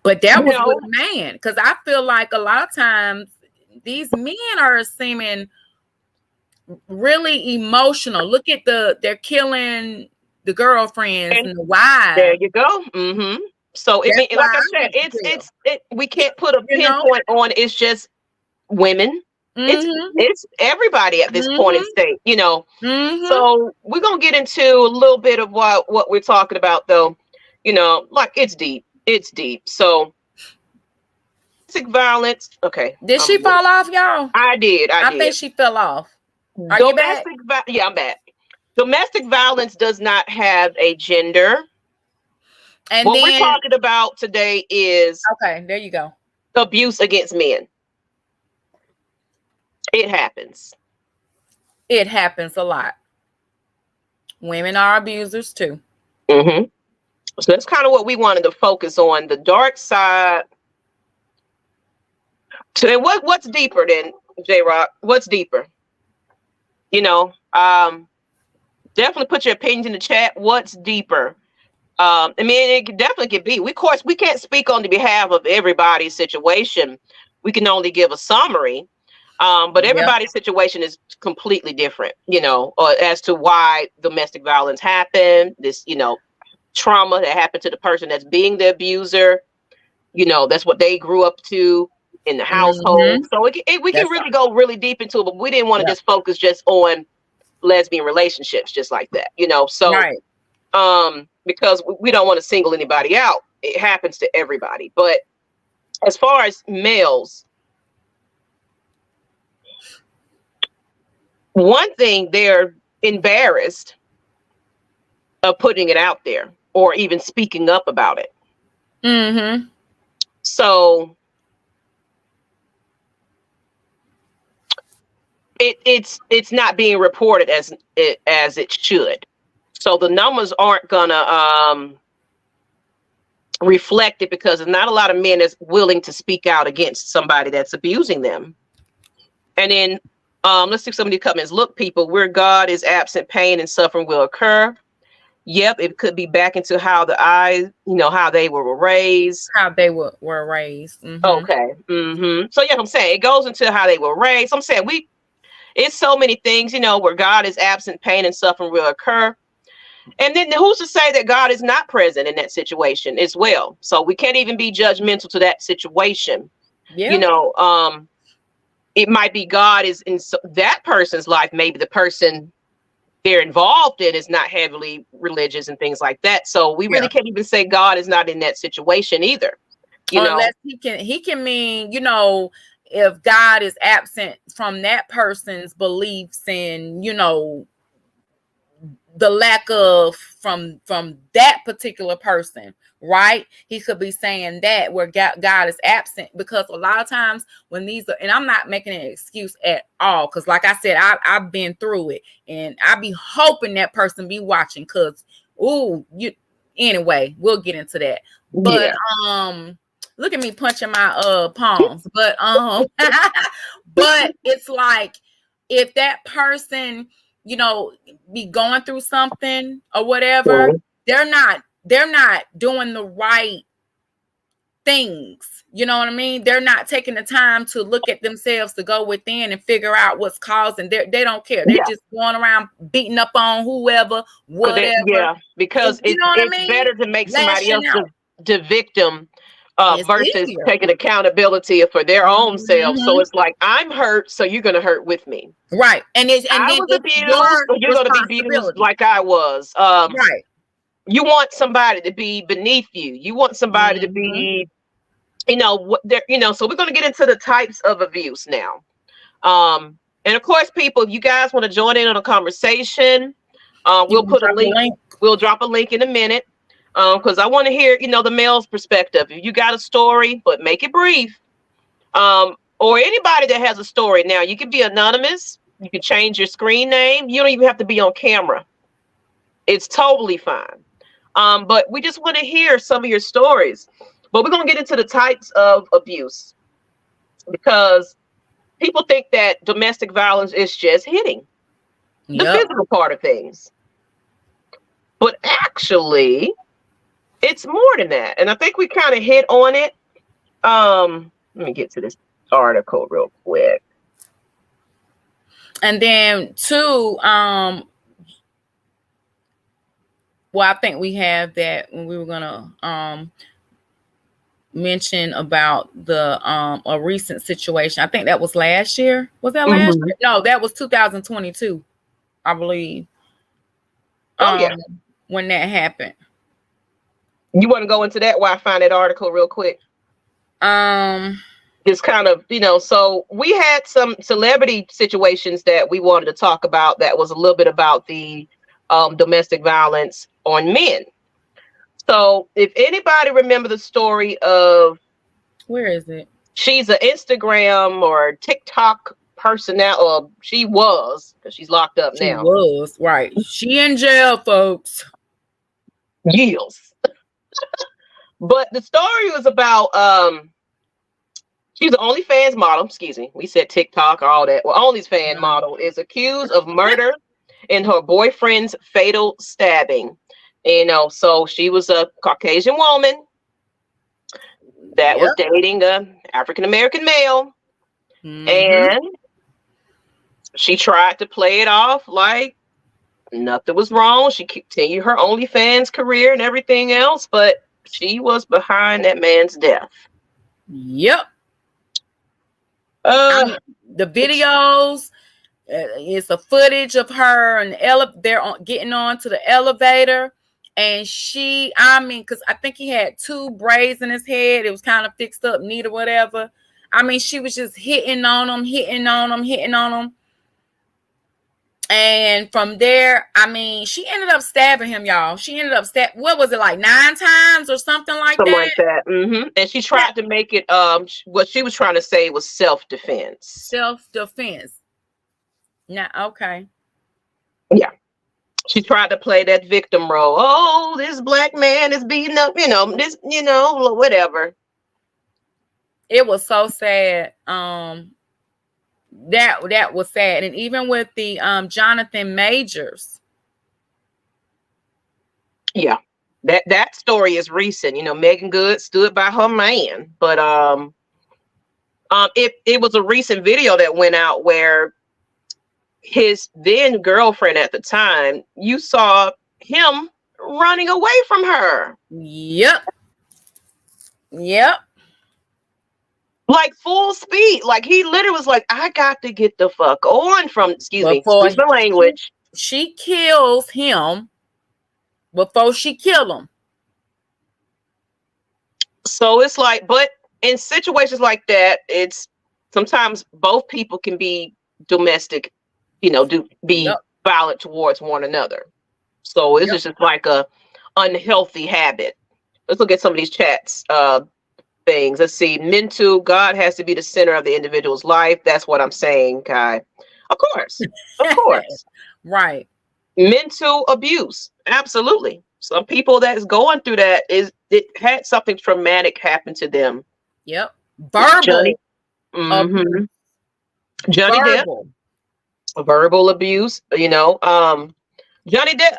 Speaker 3: But that was with a man, because I feel like a lot of times these men are seeming really emotional. Look at they're killing the girlfriends and the wives.
Speaker 2: There you go. So like I said, we can't put a pinpoint on. It's just women. It's everybody at this point in state, So we're gonna get into a little bit of what we're talking about, though. Like it's deep. So domestic violence. Okay.
Speaker 3: Did she fall off, y'all?
Speaker 2: I did.
Speaker 3: I think she fell off. Are
Speaker 2: domestic you back? Yeah, I'm back. Domestic violence does not have a gender. And what we're talking about today is,
Speaker 3: okay, there you go,
Speaker 2: abuse against men. It happens.
Speaker 3: It happens a lot. Women are abusers too.
Speaker 2: So that's kind of what we wanted to focus on, the dark side. So what's deeper than J-Rock? What's deeper? Definitely put your opinions in the chat. What's deeper? I mean, it definitely could be. Of course, we can't speak on the behalf of everybody's situation. We can only give a summary. But everybody's situation is completely different, as to why domestic violence happened. This, trauma that happened to the person that's being the abuser. You know, that's what they grew up to in the household. So we can really go really deep into it, but we didn't want to just focus just on lesbian relationships just like that, you know. So because we don't want to single anybody out. It happens to everybody. But as far as males, one thing, they're embarrassed of putting it out there or even speaking up about it. So it's not being reported as it should. So the numbers aren't gonna reflect it because there's not a lot of men that's willing to speak out against somebody that's abusing them. And then let's see some of the comments. Look, people, where God is absent, pain and suffering will occur. Yep, it could be back into how the eyes, you know, how they were raised.
Speaker 3: How they were raised.
Speaker 2: Okay. So yeah, I'm saying it goes into how they were raised. I'm saying it's so many things, you know, where God is absent, pain and suffering will occur. And then who's to say that God is not present in that situation as well? So we can't even be judgmental to that situation. Yeah. You know, it might be God is in that person's life. Maybe the person they're involved in is not heavily religious and things like that. So we really can't even say God is not in that situation either. Unless
Speaker 3: he can mean, you know, if God is absent from that person's beliefs and, you know, the lack of from that particular person, right? He could be saying that where God is absent, because a lot of times when these are, and I'm not making an excuse at all, because like I said, I've been through it, and I be hoping that person be watching, because anyway, we'll get into that. But look at me punching my palms. But but it's like, if that person, you know, be going through something or whatever, they're not doing the right things. You know what I mean? They're not taking the time to look at themselves, to go within and figure out what's causing. They don't care. They're just going around beating up on whoever, whatever.
Speaker 2: Because it's better to make somebody else the victim versus taking accountability for their own selves. So it's like, I'm hurt, so you're going to hurt with me.
Speaker 3: Right. And
Speaker 2: I was abused, so you're going to be abused like I was. Right. You want somebody to be beneath you. You want somebody to be, you know, what they're, you know, so we're going to get into the types of abuse now. And of course, people, if you guys want to join in on a conversation, we'll put a link. We'll drop a link in a minute. Because I want to hear, you know, the male's perspective. If you got a story, but make it brief. Or anybody that has a story. Now, you can be anonymous. You can change your screen name. You don't even have to be on camera. It's totally fine. But we just want to hear some of your stories. But we're going to get into the types of abuse, because people think that domestic violence is just hitting the physical part of things. But actually, it's more than that. And I think we kind of hit on it. Let me get to this article real quick.
Speaker 3: And then two, well, I think we have that when we were gonna mention about the a recent situation. I think that was last year. Was that last year? No, that was 2022, I believe. When that happened.
Speaker 2: You want to go into that while I find that article real quick? It's kind of, you know, so we had some celebrity situations that we wanted to talk about that was a little bit about the domestic violence on men. So if anybody remember the story of,
Speaker 3: where is it?
Speaker 2: She's an Instagram or TikTok personnel, or she was, because she's locked up now.
Speaker 3: She was, right. She in jail, folks.
Speaker 2: Years. But the story was about she's an OnlyFans model. Excuse me, we said TikTok or all that. Well, OnlyFans model is accused of murder in her boyfriend's fatal stabbing. You know, so she was a Caucasian woman that was dating an African American male, and she tried to play it off like nothing was wrong. She continued her OnlyFans career and everything else, but she was behind that man's death.
Speaker 3: Yep. The videos, it's a footage of her and they're getting on to the elevator, and because I think he had 2 braids in his head. It was kind of fixed up neat or whatever. I mean, she was just hitting on him. And from there, I mean, she ended up stabbing him, y'all. She ended up what was it, like 9 times or something like that?
Speaker 2: Mm-hmm. And she tried to make it, what she was trying to say was self-defense.
Speaker 3: Self-defense. Now, okay.
Speaker 2: Yeah. She tried to play that victim role. Oh, this black man is beating up, whatever.
Speaker 3: It was so sad. That was sad. And even with the Jonathan Majors.
Speaker 2: Yeah. That story is recent. Megan Good stood by her man. But it was a recent video that went out where his then girlfriend at the time, you saw him running away from her.
Speaker 3: Yep. Like
Speaker 2: full speed. Like he literally was like, I got to get the fuck on from, excuse the language.
Speaker 3: She kills him before she killed him.
Speaker 2: So it's like, but in situations like that, it's sometimes both people can be domestic, violent towards one another. So it's just like a unhealthy habit. Let's look at some of these chats. Things. Let's see. Mental, God has to be the center of the individual's life. That's what I'm saying, Kai. Of course.
Speaker 3: Right.
Speaker 2: Mental abuse. Absolutely. Some people that's going through that it had something traumatic happen to them.
Speaker 3: Yep. Verbal.
Speaker 2: Johnny Depp. Verbal abuse. Johnny Depp.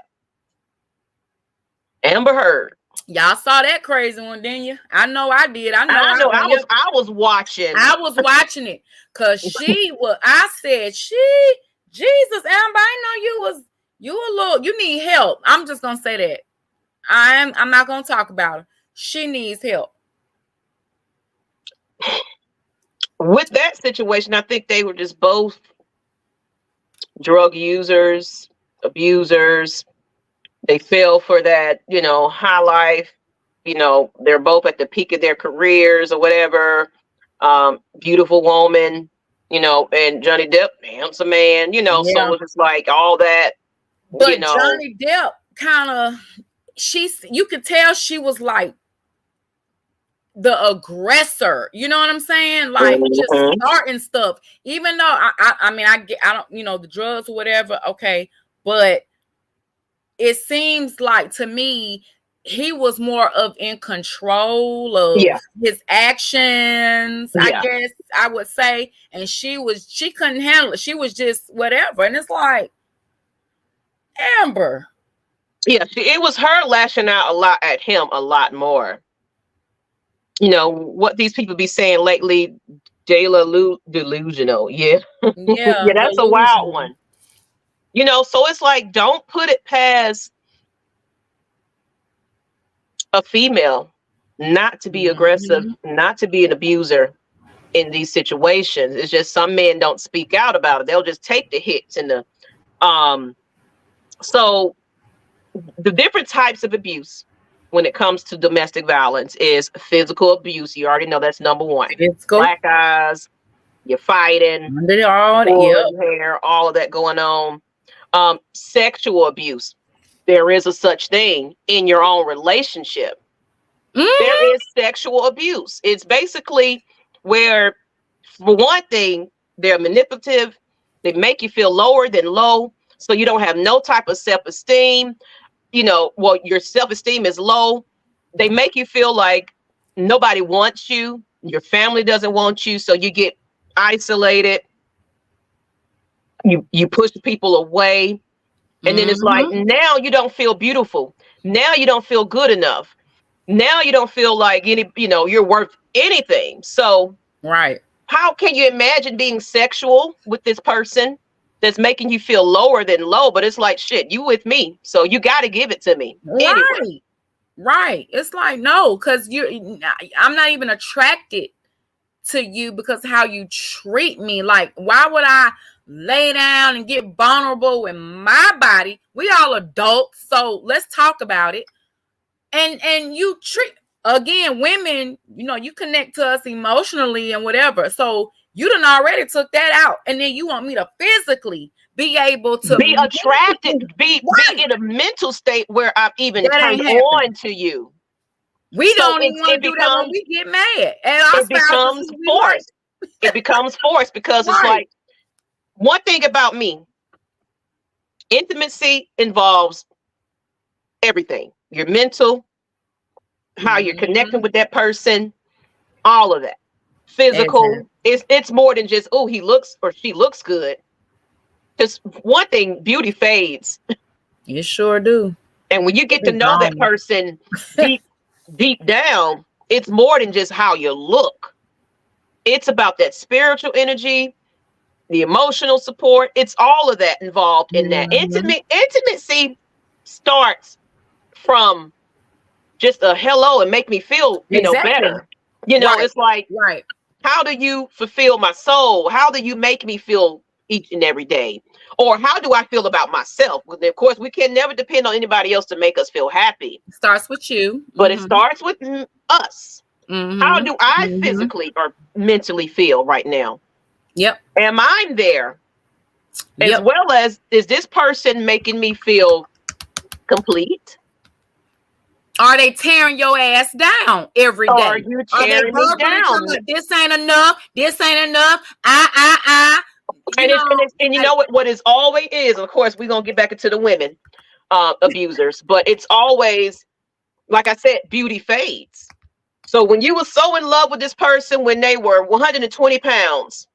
Speaker 2: Amber Heard.
Speaker 3: Y'all saw that crazy one, didn't you? I know I did. I
Speaker 2: was watching.
Speaker 3: I was watching it because I said, Jesus, Amber, I know you need help. I'm just gonna say that. I'm not gonna talk about her. She needs help.
Speaker 2: With that situation, I think they were just both drug users, abusers. They fell for that, high life. They're both at the peak of their careers or whatever. Beautiful woman, and Johnny Depp, handsome man, so it's just like all that.
Speaker 3: But Johnny Depp kind of, you could tell she was like the aggressor. You know what I'm saying? Like just starting stuff. Even though I don't, the drugs or whatever. Okay, but it seems like to me he was more of in control of his actions, I guess I would say. And she couldn't handle it. She was just whatever. And it's like, Amber.
Speaker 2: Yeah, it was her lashing out a lot at him, a lot more. What these people be saying lately, delusional. Yeah. Yeah, that's a wild one. So it's like, don't put it past a female not to be aggressive, not to be an abuser in these situations. It's just some men don't speak out about it. They'll just take the hits and so the different types of abuse when it comes to domestic violence is physical abuse. You already know that's number one. Black eyes, you're fighting, hair, all of that going on. Sexual abuse. There is a such thing in your own relationship. There is sexual abuse. It's basically where, for one thing, they're manipulative. They make you feel lower than low, so you don't have no type of self-esteem. Your self-esteem is low. They make you feel like nobody wants you. Your family doesn't want you, so you get isolated. You push people away. And then it's like, now you don't feel beautiful. Now you don't feel good enough. Now you don't feel like you're worth anything. So
Speaker 3: right.
Speaker 2: How can you imagine being sexual with this person that's making you feel lower than low, but it's like, shit, you with me, so you got to give it to me. Anyway.
Speaker 3: Right. It's like, no, because I'm not even attracted to you because how you treat me. Like, why would I lay down and get vulnerable in my body? We all adults, so let's talk about it. And you treat, again, women, you connect to us emotionally and whatever. So you done already took that out, and then you want me to physically be able to
Speaker 2: be attracted, be in a mental state where I'm even turned on to you.
Speaker 3: We don't even want to do that when we get mad. And
Speaker 2: it becomes forced. It becomes forced because it's like, one thing about me, intimacy involves everything. Your mental, how you're connecting with that person, all of that. Physical. It's more than just, oh, he looks or she looks good. Because one thing, beauty fades.
Speaker 3: You sure do.
Speaker 2: And when you get to know that person deep down, it's more than just how you look. It's about that spiritual energy, the emotional support. It's all of that involved in that. Intimacy starts from just a hello and make me feel, better. It's like, how do you fulfill my soul? How do you make me feel each and every day? Or how do I feel about myself? Of course, we can never depend on anybody else to make us feel happy.
Speaker 3: It starts with you.
Speaker 2: But it starts with us. How do I physically or mentally feel right now?
Speaker 3: Yep.
Speaker 2: Am I there? As well as, is this person making me feel complete?
Speaker 3: Are they tearing your ass down every day?
Speaker 2: Are you tearing me down?
Speaker 3: This ain't enough. This ain't enough.
Speaker 2: And you know what is always is, of course, we're gonna get back into the women abusers, but it's always, like I said, beauty fades. So when you were so in love with this person when they were 120 pounds,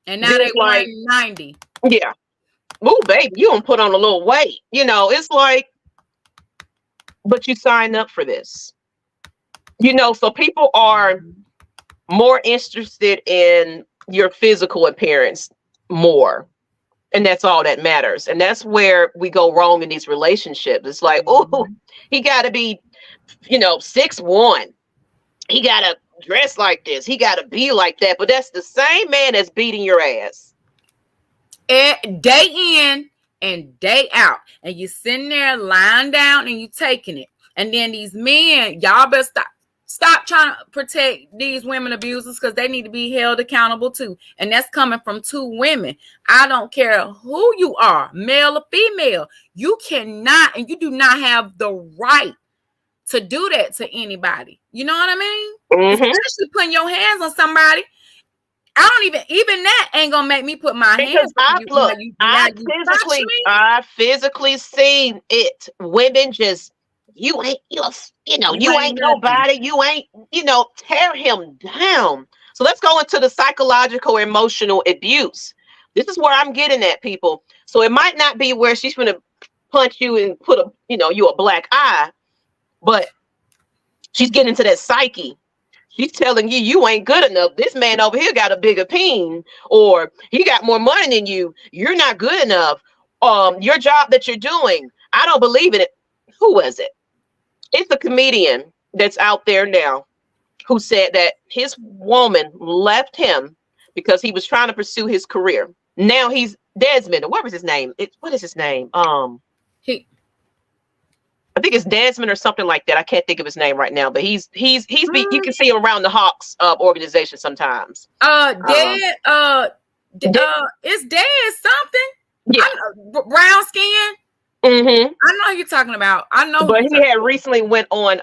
Speaker 3: and now they're like 90.
Speaker 2: Yeah. Ooh, baby, you don't put on a little weight. It's like, but you signed up for this. So people are more interested in your physical appearance more. And that's all that matters. And that's where we go wrong in these relationships. It's like, oh, he got to be, 6'1". He got to dress like this. He got to be like that. But that's the same man that's beating your ass.
Speaker 3: Day in and day out. And you sitting there lying down and you taking it. And then these men, y'all better stop trying to protect these women abusers, because they need to be held accountable too. And that's coming from two women. I don't care who you are, male or female. You cannot, and you do not have the right to do that to anybody. You know what I mean? Especially putting your hands on somebody. I don't even that ain't gonna make me put my hands on you.
Speaker 2: I physically seen it. Women just, you ain't nobody. You ain't, tear him down. So let's go into the psychological, emotional abuse. This is where I'm getting at, people. So it might not be where she's gonna punch you and put you a black eye, but she's getting into that psyche. She's telling you, you ain't good enough. This man over here got a bigger peen, or he got more money than you. You're not good enough. Your job that you're doing, I don't believe in it. Who was it? It's a comedian that's out there now who said that his woman left him because he was trying to pursue his career. Now he's Desmond. What was his name? What is his name? I think it's Desmond or something like that. I can't think of his name right now, but you can see him around the Hawks organization sometimes.
Speaker 3: It's Dez something.
Speaker 2: Yeah,
Speaker 3: brown skin. I know who you're talking about. I know,
Speaker 2: but he had recently went on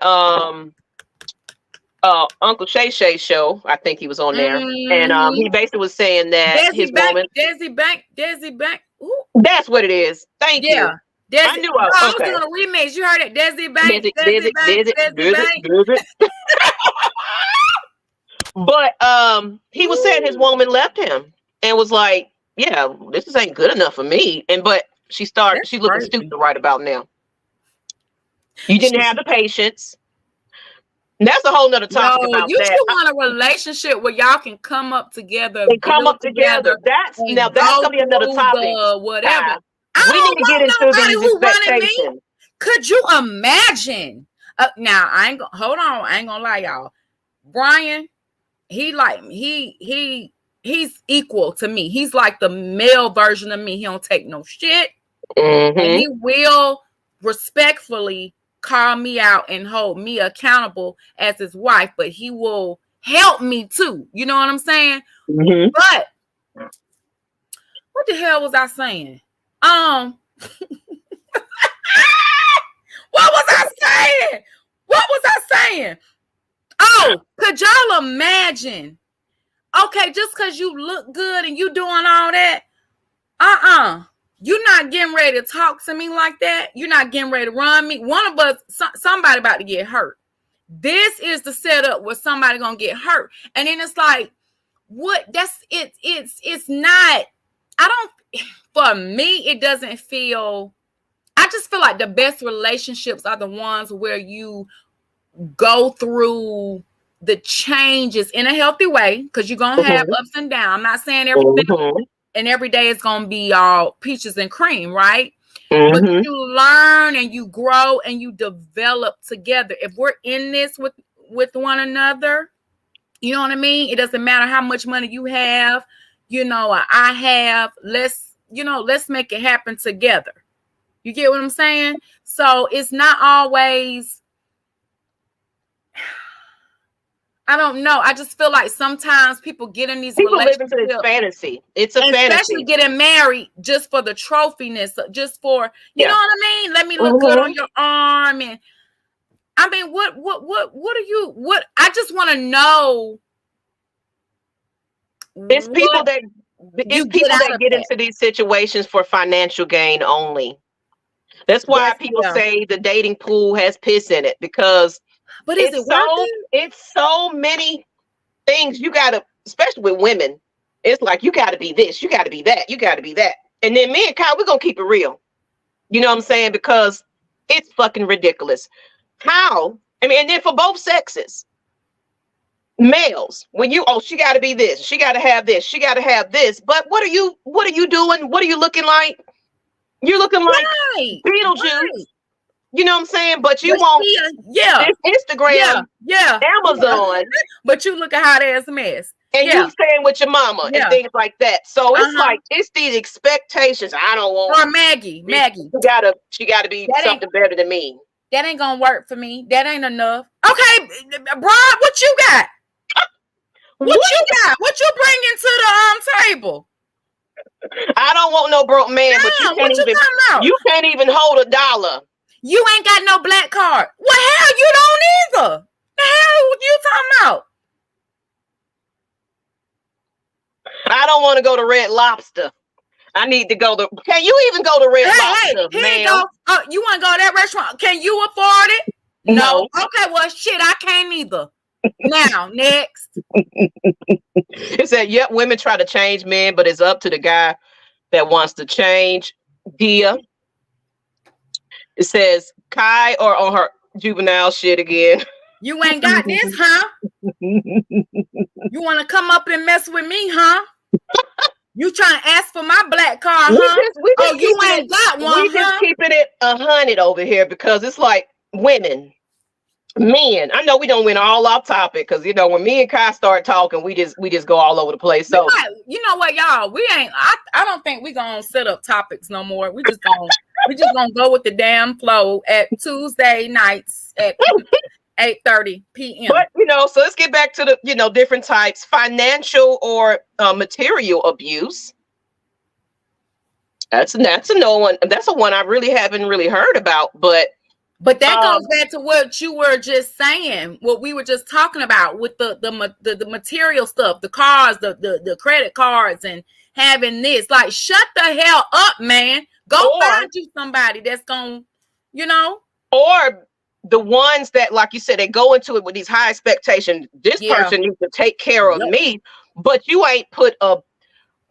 Speaker 2: Uncle Shay Shay's show. I think he was on there, and he basically was saying that
Speaker 3: Desi Bank. Ooh.
Speaker 2: That's what it is. Thank you.
Speaker 3: I knew I was doing a remix. You heard it, Desi Bank.
Speaker 2: But he was saying his woman left him and was like, "Yeah, this ain't good enough for me." But she's looking stupid right about now. You didn't have the patience. That's a whole nother topic
Speaker 3: No,
Speaker 2: about
Speaker 3: you
Speaker 2: that.
Speaker 3: should want a relationship where y'all can come up together.
Speaker 2: They come up together. That's gonna be another topic.
Speaker 3: Whatever.
Speaker 2: We need to get into these expectations.
Speaker 3: Could you imagine? Now I ain't hold on. I ain't gonna lie, y'all. Brian, he like he's equal to me. He's like the male version of me. He don't take no shit, and he will respectfully call me out and hold me accountable as his wife. But he will help me too. You know what I'm saying? But what the hell was I saying? What was I saying? What was I saying? Oh, could y'all imagine? Okay, just because you look good and you doing all that, you're not getting ready to talk to me like that. You're not getting ready to run me. One of us, somebody about to get hurt. This is the setup where somebody gonna get hurt, and then it's like, what? That's it. It's not. I don't. For me, it doesn't feel. I just feel like the best relationships are the ones where you go through the changes in a healthy way, because you're gonna have ups and downs. I'm not saying everything and every day is gonna be all peaches and cream, right? But you learn and you grow and you develop together. If we're in this with one another, you know what I mean? It doesn't matter how much money you have, you know, or I have. Let's make it happen together. You get what I'm saying? So it's not always, I don't know. I just feel like sometimes people get in these relationships.
Speaker 2: Live into this fantasy. It's a fantasy.
Speaker 3: Especially getting married just for the trophiness, just for, you know what I mean? Let me look good on your arm. And I mean, what I just want to know.
Speaker 2: It's people that get into these situations for financial gain only. That's why people say the dating pool has piss in it, because
Speaker 3: but is it worth it?
Speaker 2: It's so many things you gotta, especially with women. It's like you gotta be this, you gotta be that, you gotta be that. And then me and Kyle, we're gonna keep it real. You know what I'm saying? Because it's fucking ridiculous. How? I mean, and then for both sexes. Males, when she gotta be this, she gotta have this, she gotta have this. But what are you doing? What are you looking like? You're looking like Beetlejuice. Right. You know what I'm saying? But you won't this Instagram, Amazon.
Speaker 3: But you look a hot ass mess.
Speaker 2: And you staying with your mama and things like that. So it's like, it's these expectations. I don't want.
Speaker 3: Or Maggie.
Speaker 2: She gotta be something better than me.
Speaker 3: That ain't gonna work for me. That ain't enough. Okay, Brian, what you got? What you got? What you bringing to the table?
Speaker 2: I don't want no broke man, but you can't even hold $1.
Speaker 3: You ain't got no black card. Well, hell, you don't either. The hell you talking about?
Speaker 2: I don't want to go to Red Lobster. I need to go to. Can you even go to Red Lobster, man?
Speaker 3: You want to go to that restaurant? Can you afford it? No. Okay, well, shit, I can't either. Now, next.
Speaker 2: It said, yep, women try to change men, but it's up to the guy that wants to change. Dia. It says, Kai or on her juvenile shit again.
Speaker 3: You ain't got this, huh? You want to come up and mess with me, huh? You trying to ask for my black card, huh? You ain't got one,
Speaker 2: We just keeping it 100 over here, because it's like women. Men, I know we don't win all off topic, because you know when me and Kai start talking, we just go all over the place. So
Speaker 3: you know what, y'all, we ain't. I don't think we gonna set up topics no more. We just gonna go with the damn flow at Tuesday nights at 8:30 p.m.
Speaker 2: But so let's get back to the different types: financial or material abuse. That's a no one. That's a one I really haven't heard about,
Speaker 3: But that goes back to what you were just saying, what we were just talking about with the material stuff, the cars, the credit cards, and having this. Like, shut the hell up, man. Go find you somebody that's going,
Speaker 2: Or the ones that, like you said, they go into it with these high expectations. This person needs to take care of me, but you ain't put a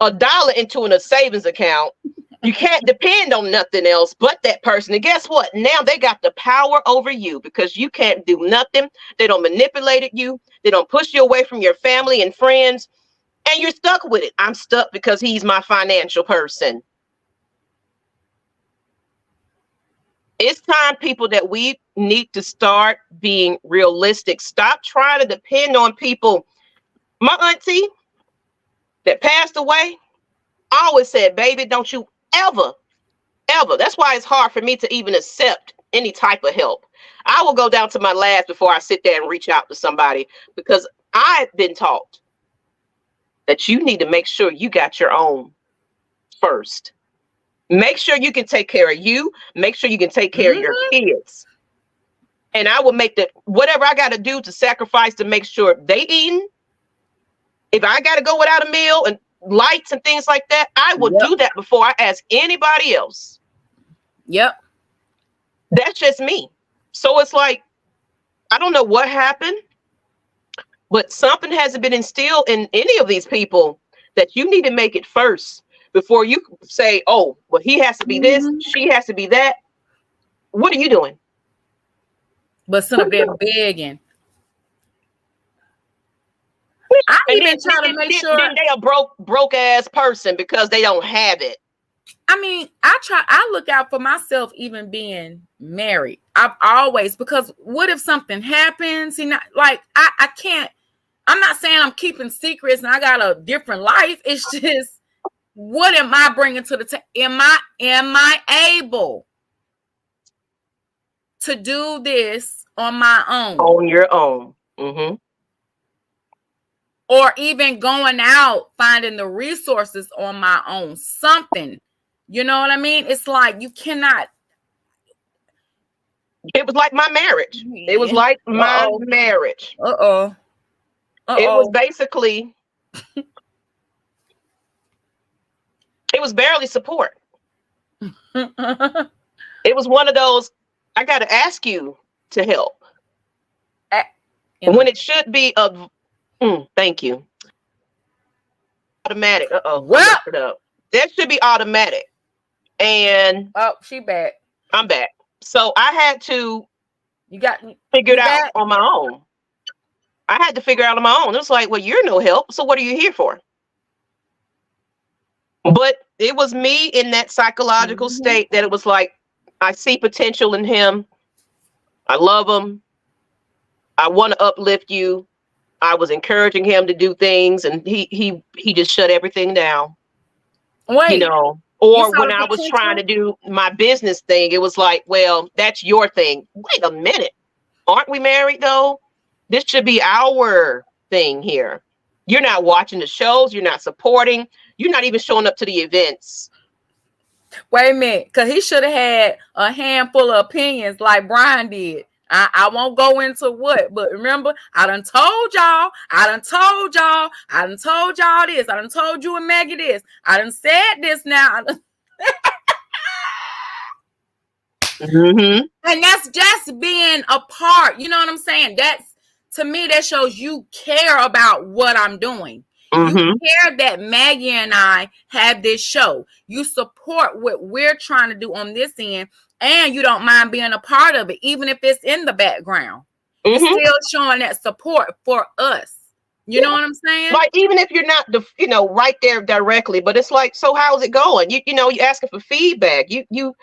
Speaker 2: $1 into a savings account. You can't depend on nothing else but that person. And guess what? Now they got the power over you because you can't do nothing. They don't manipulate you. They don't push you away from your family and friends. And you're stuck with it. I'm stuck because he's my financial person. It's time, people, that we need to start being realistic. Stop trying to depend on people. My auntie that passed away always said, baby, don't you ever. That's why it's hard for me to even accept any type of help. I will go down to my last before I sit there and reach out to somebody, because I've been taught that you need to make sure you got your own first. Make sure you can take care of you. Make sure you can take care of your kids. And I will make whatever I got to do to sacrifice to make sure they eating. If I got to go without a meal and lights and things like that, I will do that before I ask anybody else.
Speaker 3: Yep.
Speaker 2: That's just me. So it's like, I don't know what happened, but something hasn't been instilled in any of these people that you need to make it first before you say, oh, well, he has to be this, she has to be that. What are you doing?
Speaker 3: But some of them begging. I even try to make sure
Speaker 2: they a broke ass person because they don't have it.
Speaker 3: I mean, I look out for myself even being married. I've always, because what if something happens? I can't, I'm not saying I'm keeping secrets and I got a different life. It's just, what am I bringing to the table? Am I able to do this on my own?
Speaker 2: On your own. Mm-hmm.
Speaker 3: Or even going out, finding the resources on my own, something. You know what I mean? It's like you cannot.
Speaker 2: It was like my marriage. It was like my marriage.
Speaker 3: It was
Speaker 2: basically, it was barely support. It was one of those, I got to ask you to help. When it should be thank you. Automatic.
Speaker 3: Well,
Speaker 2: that should be automatic. And
Speaker 3: she back.
Speaker 2: I'm back. So I had to
Speaker 3: figure
Speaker 2: it out on my own. I had to figure out on my own. It was like, well, you're no help. So what are you here for? But it was me in that psychological state that it was like, I see potential in him. I love him. I want to uplift you. I was encouraging him to do things, and he just shut everything down.
Speaker 3: Wait,
Speaker 2: or when I was trying to do my business thing, it was like, well, that's your thing. Wait a minute. Aren't we married though? This should be our thing here. You're not watching the shows. You're not supporting. You're not even showing up to the events.
Speaker 3: Wait a minute, because he should have had a handful of opinions like Brian did. I won't go into what, but remember, I done told y'all this. I done told you and Maggie this. I done said this now.
Speaker 2: And
Speaker 3: that's just being a part. You know what I'm saying? That's, to me, that shows you care about what I'm doing. You care that Maggie and I have this show. You support what we're trying to do on this end. And you don't mind being a part of it, even if it's in the background. It's still showing that support for us. You know what I'm saying?
Speaker 2: Like, even if you're not, right there directly, but it's like, so how's it going? You asking for feedback. You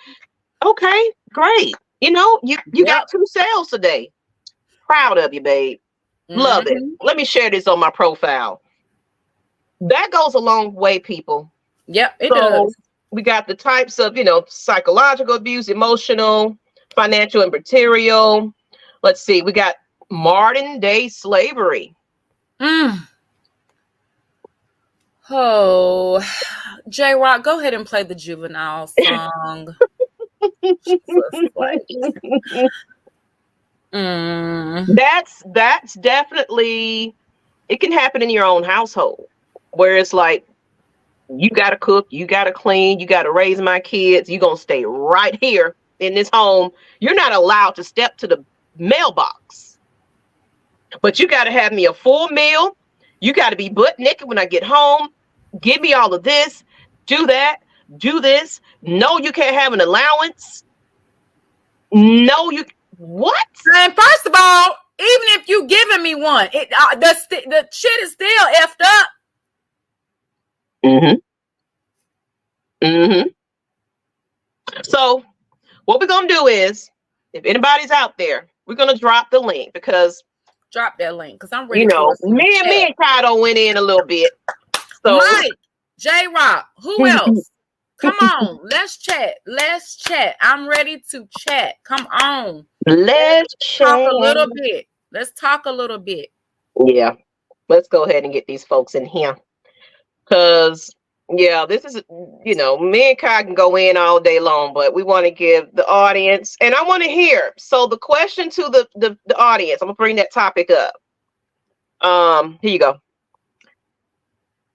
Speaker 2: okay, great. You got 2 sales today. Proud of you, babe. Love it. Let me share this on my profile. That goes a long way, people.
Speaker 3: Yep, it does.
Speaker 2: We got the types of, psychological abuse, emotional, financial, and material. Let's see. We got modern day slavery.
Speaker 3: Oh, J-Rock, go ahead and play the juvenile song.
Speaker 2: That's definitely, it can happen in your own household where it's like, you got to cook, you got to clean, you got to raise my kids. You're going to stay right here in this home. You're not allowed to step to the mailbox, but you got to have me a full meal. You got to be butt naked when I get home. Give me all of this, do that. do this. No, you can't have an allowance. No, you what?
Speaker 3: And first of all, even if you giving me one, the shit is still effed up.
Speaker 2: So what we're gonna do is, if anybody's out there, we're gonna drop the link because
Speaker 3: drop that link because I'm ready.
Speaker 2: You know, me and Kyle went in a little bit. So
Speaker 3: Mike, J-Rock, who else? Come on, let's chat. Let's chat. I'm ready to chat. Come on.
Speaker 2: Let's
Speaker 3: talk a little bit. Let's talk a little bit.
Speaker 2: Yeah. Let's go ahead and get these folks in here. Because, yeah, this is, you know, me and Kai can go in all day long, but we want to give the audience, and I want to hear. So the question to the audience, I'm going to bring that topic up. Here you go.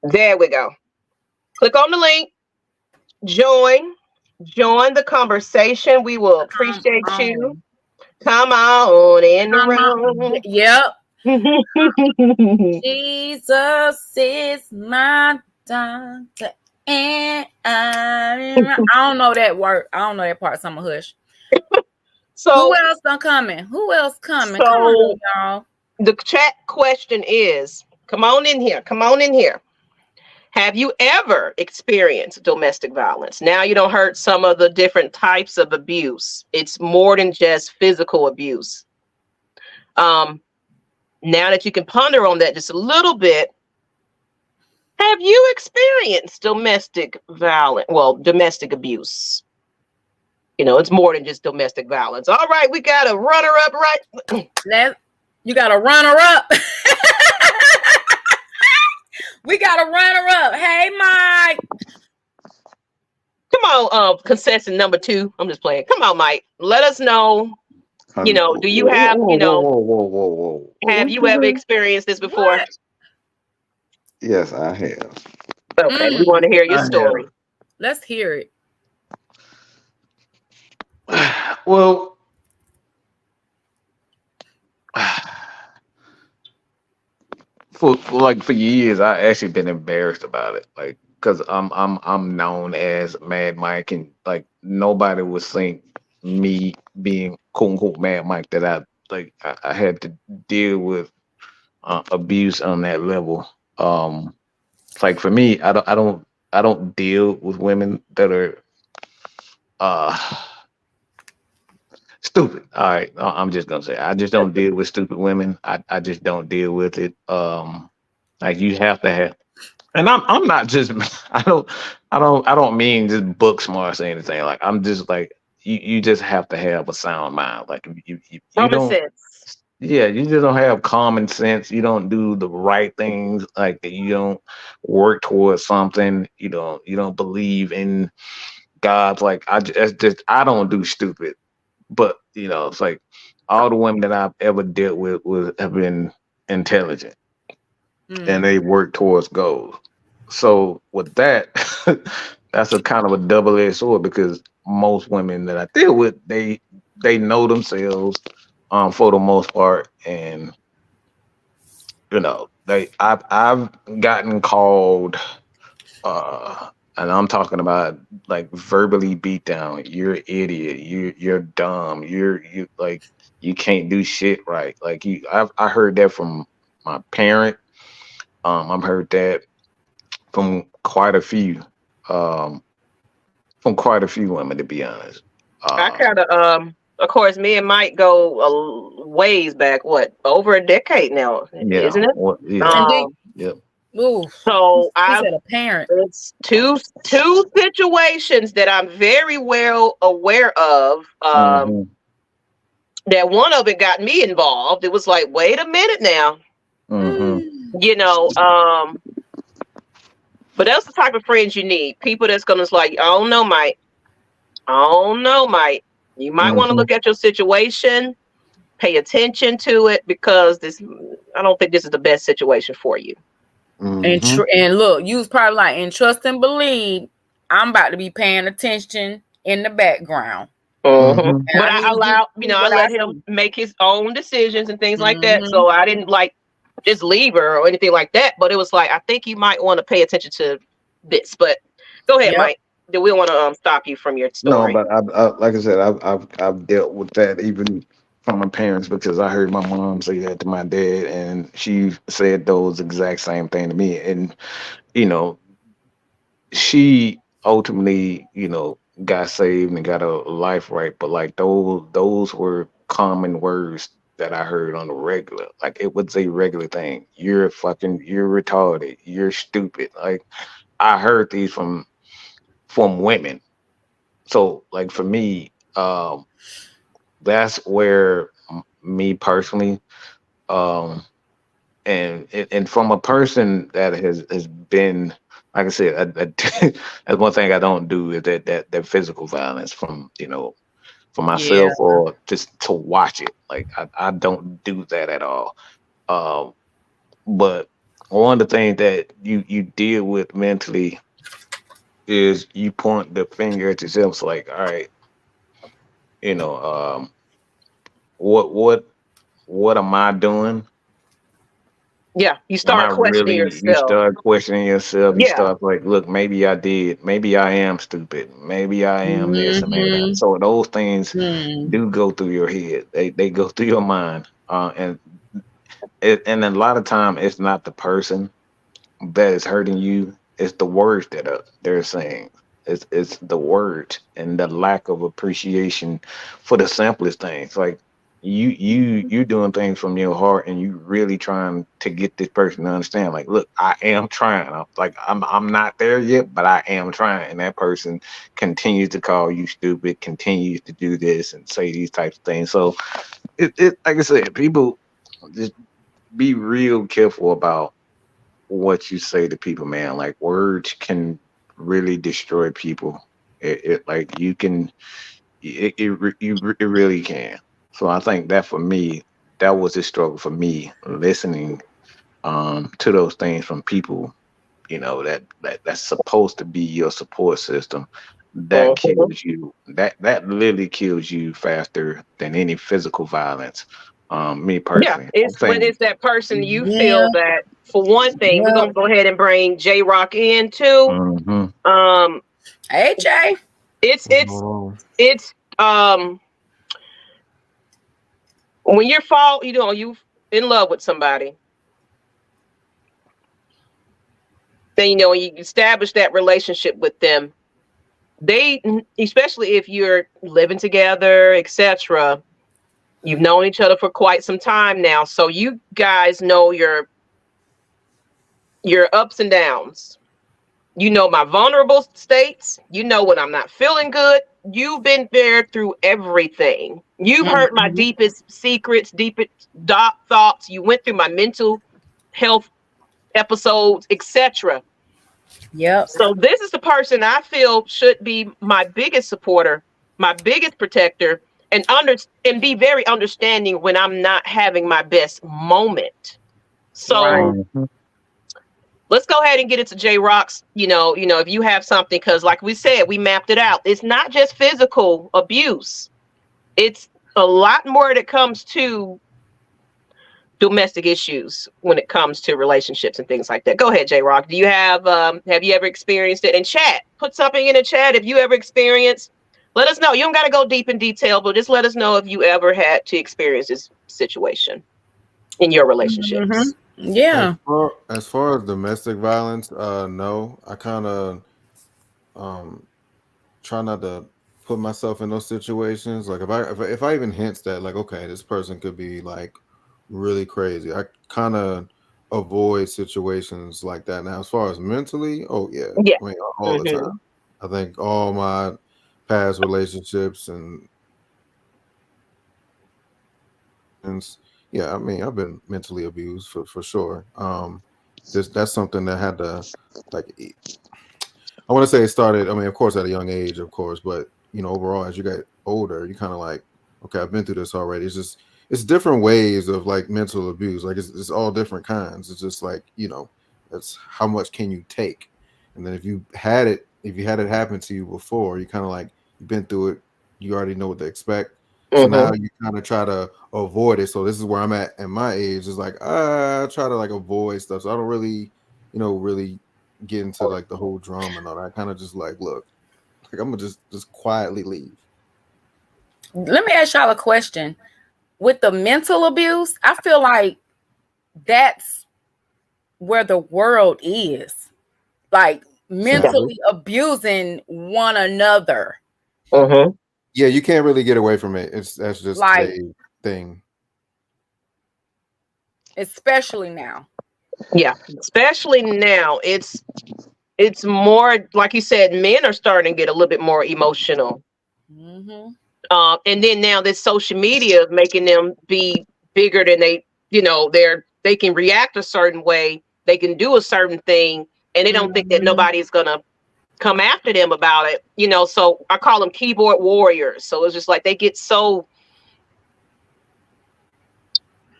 Speaker 2: There we go. Click on the link. Join the conversation. We will appreciate you. Come on in the room.
Speaker 3: Yep. Jesus is my doctor, and I don't know that word. I don't know that part. So I'm a hush. So who else done coming? Who else coming?
Speaker 2: So,
Speaker 3: come on, y'all.
Speaker 2: The chat question is: come on in here. Come on in here. Have you ever experienced domestic violence? Now you don't heard some of the different types of abuse. It's more than just physical abuse. Now that you can ponder on that just a little bit, have you experienced domestic violence? Well, domestic abuse. You know, it's more than just domestic violence. All right, we got a runner-up, right?
Speaker 3: You got a runner-up. We got a runner-up. Hey, Mike.
Speaker 2: Come on, contestant number 2. I'm just playing. Come on, Mike. Let us know. You know, do you have, you know,
Speaker 4: whoa.
Speaker 2: Have you ever experienced this before?
Speaker 3: What?
Speaker 4: Yes, I have.
Speaker 2: Okay, we want to hear your story.
Speaker 3: Let's hear it.
Speaker 4: Well, for years, I actually been embarrassed about it, like, because I'm known as Mad Mike, and like nobody would think me being quote unquote Mad Mike that I had to deal with abuse on that level. Like for me, I don't deal with women that are stupid. All right, I'm just gonna say I just don't deal with stupid women. I just don't deal with it. Like you have to have, and I'm not just I don't mean just book smarts or anything. Like I'm just like you just have to have a sound mind. Like you
Speaker 2: Common sense.
Speaker 4: Yeah, you just don't have common sense. You don't do the right things. Like you don't work towards something. You don't believe in God's. Like I don't do stupid. But you know, it's like all the women that I've ever dealt with have been intelligent, and they work towards goals. So with that, that's a kind of a double-edged sword because most women that I deal with, they know themselves for the most part, and you know, I've gotten called. And I'm talking about like verbally beat down. You're an idiot. You're dumb. You like you can't do shit right. Like I heard that from my parent. I've heard that from quite a few women, to be honest.
Speaker 2: I kind of course, me and Mike go a ways back. What, over a decade now, isn't it?
Speaker 4: Well, yeah. Yep.
Speaker 3: Ooh,
Speaker 2: so
Speaker 3: I said a parent.
Speaker 2: It's two situations that I'm very well aware of. That one of it got me involved. It was like, wait a minute now. You know, but that's the type of friends you need. People that's gonna like, I don't know, Mike. You might want to look at your situation, pay attention to it, because I don't think this is the best situation for you.
Speaker 3: And look, you was probably like, and trust and believe, I'm about to be paying attention in the background.
Speaker 2: But I let him make his own decisions and things like that. So I didn't like just leave her or anything like that. But it was like, I think you might want to pay attention to this. But go ahead, Mike. Do we want to stop you from your
Speaker 4: No,
Speaker 2: story?
Speaker 4: but like I said, I've dealt with that even from my parents because I heard my mom say that to my dad, and she said those exact same thing to me. And you know, she ultimately, got saved and got a life right. But like those were common words that I heard on the regular. Like it was a regular thing. You're retarded. You're stupid. Like I heard these from women. So like for me, that's where me personally, um, and from a person that has been, like I said, that's one thing I don't do is that physical violence from for
Speaker 3: Yeah.
Speaker 4: myself or just to watch it. Like I don't do that at all. Um, but one of the things that you deal with mentally is you point the finger at yourself. It's like, all right, you know, what what what am I doing?
Speaker 2: Yeah, you
Speaker 4: Am I
Speaker 2: start questioning
Speaker 4: really? You
Speaker 2: yourself.
Speaker 4: start questioning yourself. You
Speaker 2: Yeah.
Speaker 4: start like, look, maybe I did. Maybe I am stupid. Maybe I am this and maybe that.
Speaker 3: Mm-hmm.
Speaker 4: So those things
Speaker 3: Hmm.
Speaker 4: do go through your head. They go through your mind. And a lot of time it's not the person that is hurting you. It's the words that they're saying. It's the words and the lack of appreciation for the simplest things. Like you doing things from your heart and you really trying to get this person to understand. Like, look, I am trying. I'm not there yet, but I am trying. And that person continues to call you stupid, continues to do this and say these types of things. So it like I said, people just be real careful about what you say to people, man. Like words can really destroy people. It like you can it really can. So I think that for me, that was a struggle for me listening to those things from people, that's supposed to be your support system. That
Speaker 2: Mhm.
Speaker 4: kills you. That literally kills you faster than any physical violence. Me
Speaker 2: Yeah,
Speaker 4: personally, I
Speaker 2: it's when
Speaker 4: think.
Speaker 2: it's that person you
Speaker 3: Yeah.
Speaker 2: feel that for one thing, we're
Speaker 3: Yeah.
Speaker 2: gonna go ahead and bring J Rock in too.
Speaker 4: Hmm.
Speaker 2: Um,
Speaker 3: AJ.
Speaker 2: it's
Speaker 5: What's
Speaker 2: it's
Speaker 5: going on?
Speaker 2: it's when you're you in love with somebody, then when you establish that relationship with them, they especially if you're living together, etc. You've known each other for quite some time now, so you guys know your ups and downs. You know my vulnerable states. You know when I'm not feeling good. You've been there through everything. You've heard my
Speaker 3: Mhm.
Speaker 2: deepest secrets, deepest dark thoughts. You went through my mental health episodes, etc.
Speaker 3: Yep.
Speaker 2: So this is the person I feel should be my biggest supporter, my biggest protector, and be very understanding when I'm not having my best moment.
Speaker 3: Right.
Speaker 2: So let's go ahead and get into J Rock's, if you have something, because like we said, we mapped it out. It's not just physical abuse. It's a lot more that comes to domestic issues when it comes to relationships and things like that. Go ahead, J Rock. Have you ever experienced it? In chat, put something in the chat if you ever experienced. Let us know. You don't got to go deep in detail, but just let us know if you ever had to experience this situation in your
Speaker 3: Hmm.
Speaker 2: relationships.
Speaker 3: Yeah.
Speaker 5: As far as domestic violence, no. I kind of um try not to put myself in those situations. Like if I even hints that like okay, this person could be like really crazy, I kind of avoid situations like that. Now, as far as mentally, oh yeah,
Speaker 2: Yeah.
Speaker 5: I mean all the
Speaker 2: Hmm.
Speaker 5: time. I think all my past relationships and yeah, I mean I've been mentally abused for sure. That's something that had to like I want to say it started. I mean, of course, at a young age, of course, but overall, as you get older, you kind of like, okay, I've been through this already. It's different ways of like mental abuse. Like it's all different kinds. It's just like that's how much can you take, and then if you had it happen to you before, you kind of like you've been through it. You already know what to expect. So
Speaker 2: Hmm.
Speaker 5: now you kind of try to avoid it. So this is where I'm at my age. Is like I try to like avoid stuff. So I don't really, really get into like the whole drama and all that. I kind of just like, look, Like I'm gonna just quietly leave.
Speaker 3: Let me ask y'all a question. With the mental abuse, I feel like that's where the world is. Like mentally abusing one another.
Speaker 2: Mm-hmm.
Speaker 5: Yeah, you can't really get away from it. That's just
Speaker 3: Like,
Speaker 5: a thing.
Speaker 3: Especially now.
Speaker 2: Yeah, especially now. It's more like you said. Men are starting to get a little bit more emotional.
Speaker 3: Mm-hmm.
Speaker 2: And then now this social media is making them be bigger than they, they can react a certain way, they can do a certain thing, and they don't think that nobody's gonna come after them about it, so I call them keyboard warriors. So it's just like they get so,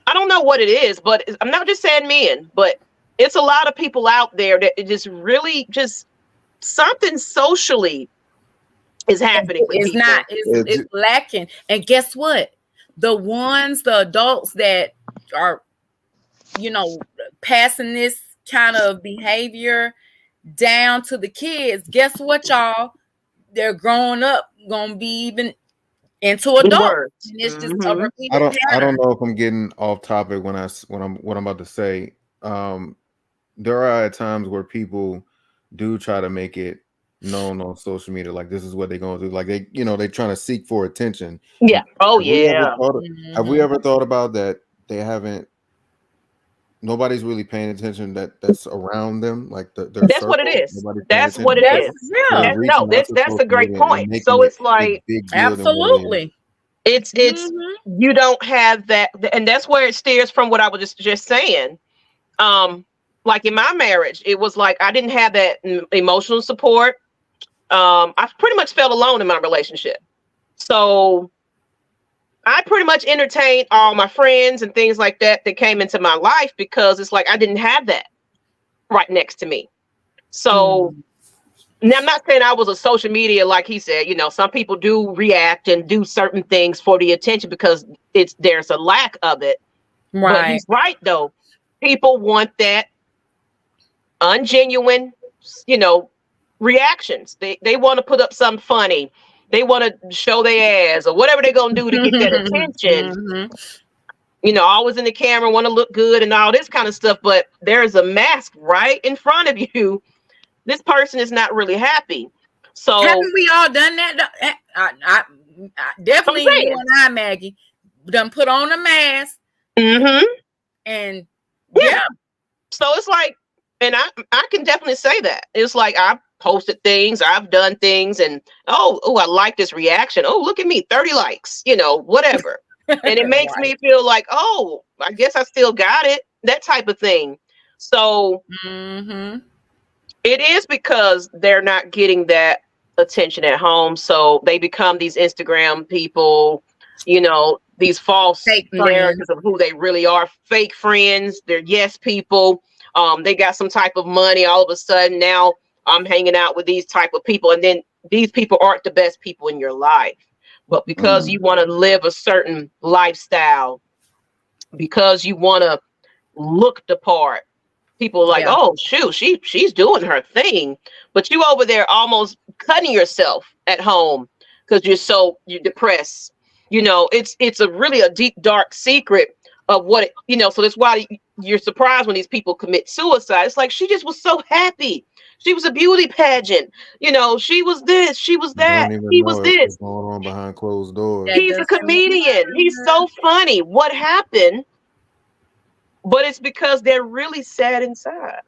Speaker 2: I don't know what it is, but I'm not just saying men, but it's a lot of people out there that it just really just something socially is happening with
Speaker 3: It's
Speaker 2: people.
Speaker 3: not, it's lacking. And guess what? The adults that are, passing this kind of behavior down to the kids, guess what, y'all? They're growing up, gonna be even into adults. And it's just a repeated pattern.
Speaker 5: I don't know if I'm getting off topic when what I'm about to say. There are times where people do try to make it known on social media, like this is what they're going to do. Like they're trying to seek for attention.
Speaker 2: Yeah. Oh,
Speaker 5: Have we ever thought about that? Nobody's really paying attention that's around them, like that's
Speaker 2: circle, what it is. That's what it is.
Speaker 3: Yeah.
Speaker 2: No, that's a great point. So it's like
Speaker 3: absolutely.
Speaker 2: It's you don't have that, and that's where it steers from what I was just saying. Like in my marriage, it was like I didn't have that emotional support. I pretty much felt alone in my relationship. So I pretty much entertained all my friends and things like that came into my life because it's like I didn't have that right next to me. So now I'm not saying I was a social media, like he said, some people do react and do certain things for the attention because there's a lack of it.
Speaker 3: Right.
Speaker 2: But he's right though. People want that ungenuine, reactions. They want to put up something funny. They want to show their ass or whatever they're going to do to get that attention. Always in the camera, want to look good and all this kind of stuff. But there's a mask right in front of you. This person is not really happy. So
Speaker 3: haven't we all done that? I definitely you and I, Maggie, done put on a mask. And yeah.
Speaker 2: So it's like, and I can definitely say that. It's like I've posted things, I've done things, and oh, I like this reaction. Oh, look at me, 30 likes, whatever. And it makes me feel like, oh, I guess I still got it, that type of thing. So it is because they're not getting that attention at home. So they become these Instagram people, these false narratives of who they really are, fake friends, they're yes people. They got some type of money. All of a sudden now I'm hanging out with these type of people. And then these people aren't the best people in your life. But because you want to live a certain lifestyle, because you want to look the part, people are like, oh, shoot, she's doing her thing. But you over there almost cutting yourself at home because you're depressed. It's a really a deep, dark secret of what, so that's why you're surprised when these people commit suicide. It's like, she just was so happy. She was a beauty pageant. She was this, she was that. He was this.
Speaker 5: Going on behind closed doors.
Speaker 2: He's a comedian. He's so funny. What happened? But it's because they're really sad inside.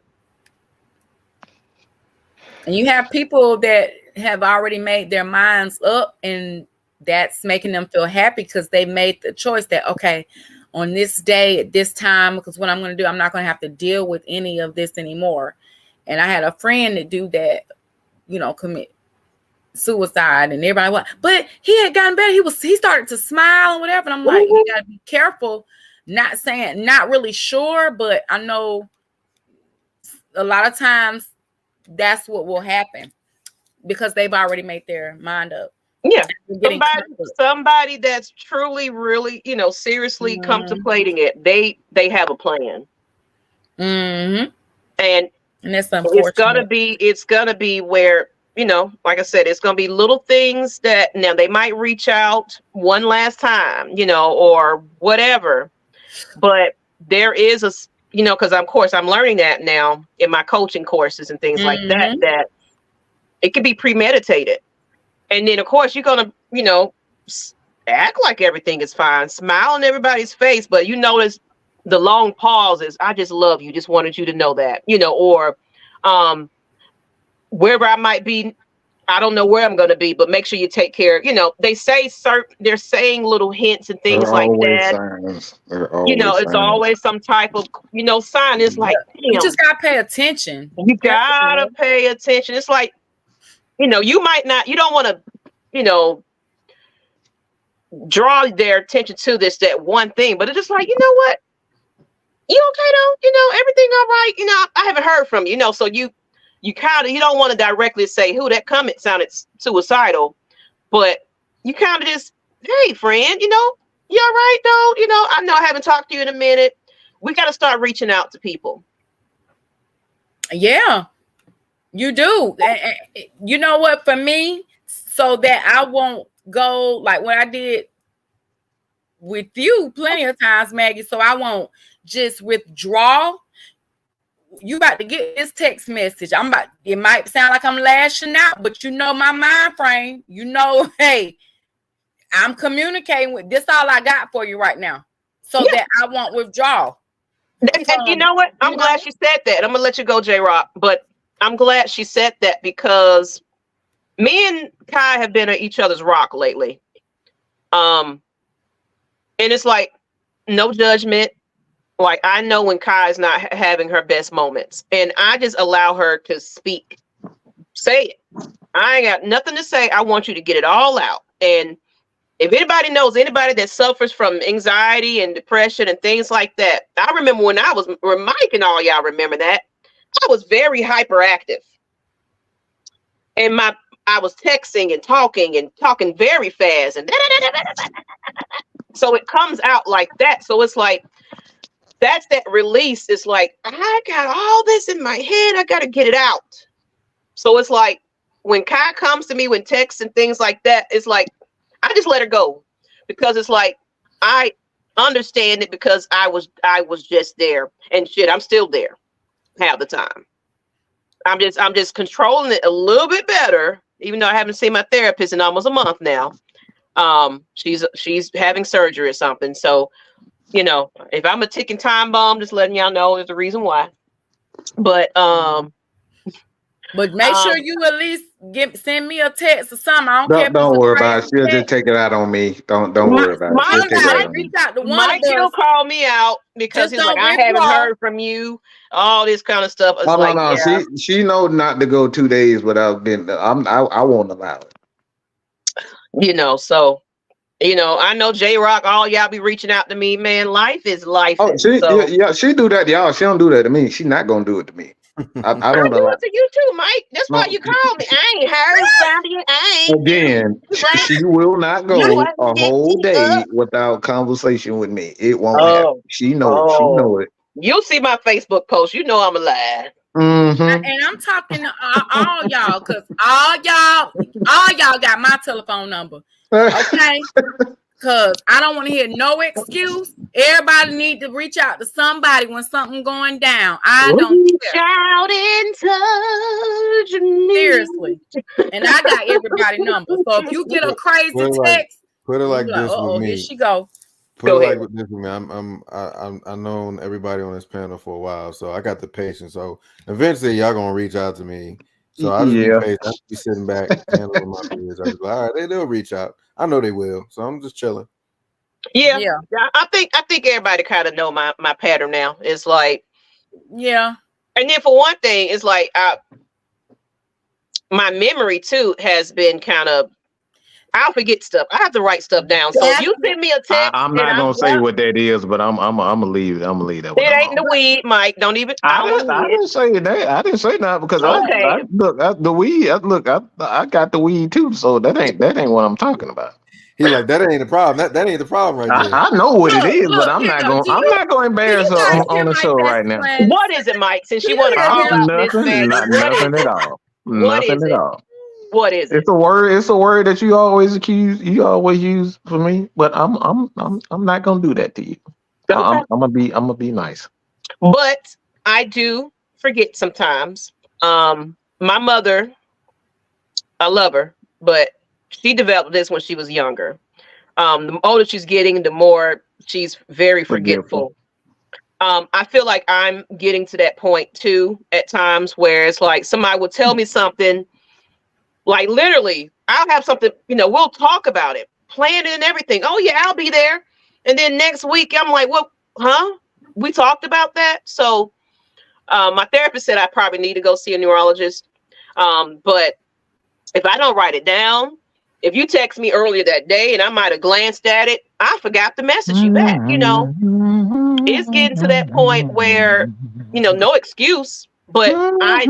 Speaker 3: And you have people that have already made their minds up, and that's making them feel happy because they made the choice that, okay, on this day at this time, because what I'm going to do, I'm not going to have to deal with any of this anymore. And I had a friend that do that, commit suicide, and everybody went, but he had gotten better. He started to smile and whatever. And I'm like, you got to be careful. Not really sure, but I know a lot of times that's what will happen because they've already made their mind up.
Speaker 2: Yeah, somebody that's truly, really, seriously contemplating it. They have a plan, and
Speaker 3: that's unfortunate.
Speaker 2: It's gonna be where you know, like I said, it's going to be little things that now they might reach out one last time, you know, or whatever. But there is a, you know, because of course I'm learning that now in my coaching courses and things like that, that it can be premeditated. And then of course you're going to, you know, act like everything is fine, smile on everybody's face, but you notice the long pauses. I just love you. Just wanted you to know that, you know, or wherever I might be, I don't know where I'm going to be, but make sure you take care. You know, they say they're saying little hints and things like that. You know, it's always some type of, you know, sign. It's like,
Speaker 3: you just got to pay attention.
Speaker 2: You got to pay attention. It's like, you know, you don't want to, you know, draw their attention to that one thing, but it's just like, you know what? You okay though? You know, everything all right? You know, I haven't heard from you, you know, so you kind of, you don't want to directly say, who that comment sounded suicidal, but you kind of just, hey friend, you know, you all right though? You know, I know I haven't talked to you in a minute. We got to start reaching out to people.
Speaker 3: Yeah, you do. You know what, for me, so that I won't go like what I did with you plenty of times, Maggie, so I won't just withdraw. You about to get this text message. It might sound like I'm lashing out, but you know my mind frame. You know, hey, I'm communicating with this. All I got for you right now, so that I won't withdraw.
Speaker 2: And you know what? I'm glad she said that. I'm gonna let you go, J-Rock, but I'm glad she said that because me and Kai have been at each other's rock lately. And it's like no judgment. Like, I know when Kai is not having her best moments, and I just allow her to speak. Say it. I ain't got nothing to say. I want you to get it all out. And if anybody knows anybody that suffers from anxiety and depression and things like that, I remember when Mike and all y'all remember that, I was very hyperactive. And I was texting and talking very fast. And so it comes out like that. So it's like, that's that release. It's like, I got all this in my head. I got to get it out. So it's like when Kai comes to me with texts and things like that, it's like, I just let her go because it's like, I understand it because I was just there and shit. I'm still there half the time. I'm just controlling it a little bit better, even though I haven't seen my therapist in almost a month now. She's having surgery or something. So, you know, if I'm a ticking time bomb, just letting y'all know there's a reason why. But
Speaker 3: make sure you at least send me a text or something. I don't care.
Speaker 4: Don't worry about it. She'll just take it out on me. Don't worry about it.
Speaker 2: Mike still call me out because he's like, I haven't heard from you. All this kind of stuff.
Speaker 4: Oh, like, no. Yeah. She knows not to go 2 days without being. I won't allow it.
Speaker 2: You know, so. You know, I know J-Rock, all y'all be reaching out to me, man. Life is life.
Speaker 4: Oh, she do that, y'all. She don't do that to me. She's not gonna do it to me. I don't
Speaker 2: do it to you too, Mike. That's why you call me. I ain't heard from you. I ain't.
Speaker 4: Again, she will not go a whole day without conversation with me. It won't happen. She knows. She know it.
Speaker 2: You'll see my Facebook post. You know I'm alive.
Speaker 3: Mm-hmm. And I'm talking to all y'all because all y'all got my telephone number. Okay, because I don't want to hear no excuse. Everybody need to reach out to somebody when something going down. I don't
Speaker 2: reach out and touch me.
Speaker 3: Seriously, and I got everybody's number. So if you get a crazy text,
Speaker 5: put it like this with me.
Speaker 3: Here she go.
Speaker 5: Put it like this with me. I've known everybody on this panel for a while, so I got the patience. So eventually, y'all gonna reach out to me. So I just be patient. I just be sitting back, handling my business. I just go, all right, they'll reach out. I know they will. So I'm just chilling.
Speaker 2: Yeah. I think everybody kind of know my pattern now. It's like,
Speaker 3: yeah.
Speaker 2: And then for one thing, it's like my memory too has been kind of. I'll forget stuff. I have to write stuff down. So if you send me a text,
Speaker 4: I'm not gonna say what that is, but I'm gonna leave. I'm gonna leave that.
Speaker 2: It ain't the weed, Mike. Don't even.
Speaker 4: I didn't say that. I didn't say that because the weed. I got the weed too. So that ain't what I'm talking about.
Speaker 5: He's like, that ain't the problem. That ain't the problem right there.
Speaker 4: I know what it is, but I'm not gonna embarrass her on the show right now.
Speaker 2: What is it, Mike? Since you want to
Speaker 4: nothing at all. Nothing at all.
Speaker 2: What is it?
Speaker 4: It's a word. It's a word that you always use for me. But I'm not gonna do that to you.
Speaker 2: Okay.
Speaker 4: I'm gonna be nice.
Speaker 2: But I do forget sometimes. My mother, I love her, but she developed this when she was younger. The older she's getting, the more she's very forgetful. I feel like I'm getting to that point too at times where it's like somebody will tell me something, like literally, I'll have something, we'll talk about it, plan it and everything. Oh yeah, I'll be there. And then next week I'm like, what, huh? We talked about that. So my therapist said I probably need to go see a neurologist. But if I don't write it down, if you text me earlier that day and I might have glanced at it, I forgot to message you back. It's getting to that point where, no excuse, but I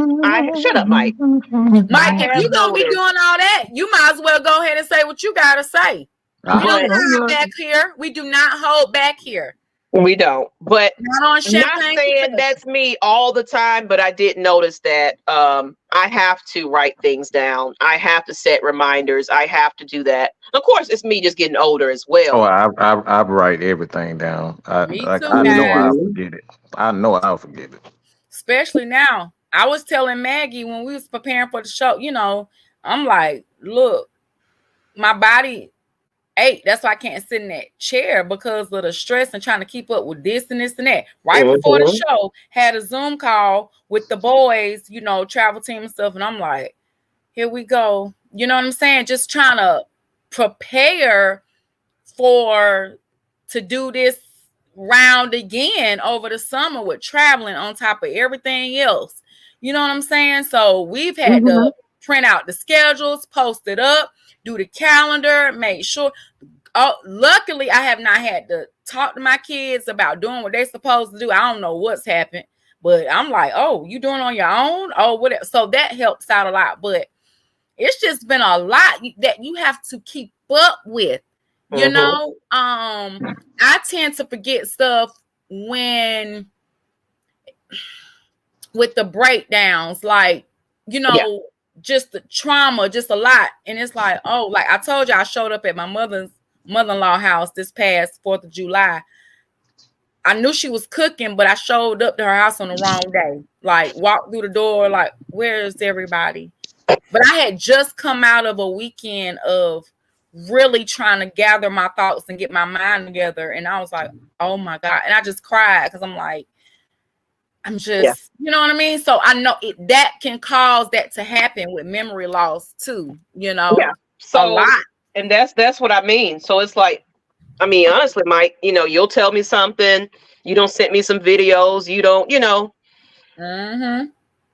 Speaker 2: shut up, Mike.
Speaker 3: Mike, if you're going to be doing all that, you might as well go ahead and say what you got to say. We don't hold back here. We do not hold back here.
Speaker 2: We don't, but
Speaker 3: not
Speaker 2: saying that's me all the time, but I did notice that I have to write things down. I have to set reminders. I have to do that. Of course, it's me just getting older as well.
Speaker 4: Oh, I write everything down. I know I'll forget it. I know I'll forget it.
Speaker 3: Especially now. I was telling Maggie when we was preparing for the show, I'm like, look, my body ache. That's why I can't sit in that chair because of the stress and trying to keep up with this and this and that. Right before the show, had a Zoom call with the boys, travel team and stuff. And I'm like, here we go. You know what I'm saying? Just trying to prepare to do this round again over the summer with traveling on top of everything else. You know what I'm saying? So we've had to print out the schedules, post it up, do the calendar, make sure. Oh, luckily, I have not had to talk to my kids about doing what they're supposed to do. I don't know what's happened, but I'm like, oh, you doing on your own? Oh, whatever. So that helps out a lot. But it's just been a lot that you have to keep up with. I tend to forget stuff with the breakdowns, like, just the trauma, just a lot. And it's like, oh, like I told you, I showed up at my mother-in-law house this past 4th of July. I knew she was cooking, but I showed up to her house on the wrong day. Like, walked through the door, like, where's everybody? But I had just come out of a weekend of really trying to gather my thoughts and get my mind together. And I was like, oh my God. And I just cried because I'm like, I'm just, you know what I mean? So I know that can cause that to happen with memory loss too, Yeah.
Speaker 2: So
Speaker 3: a lot.
Speaker 2: And that's what I mean. So it's like, I mean, honestly, Mike, you'll tell me something. You don't send me some videos. You don't,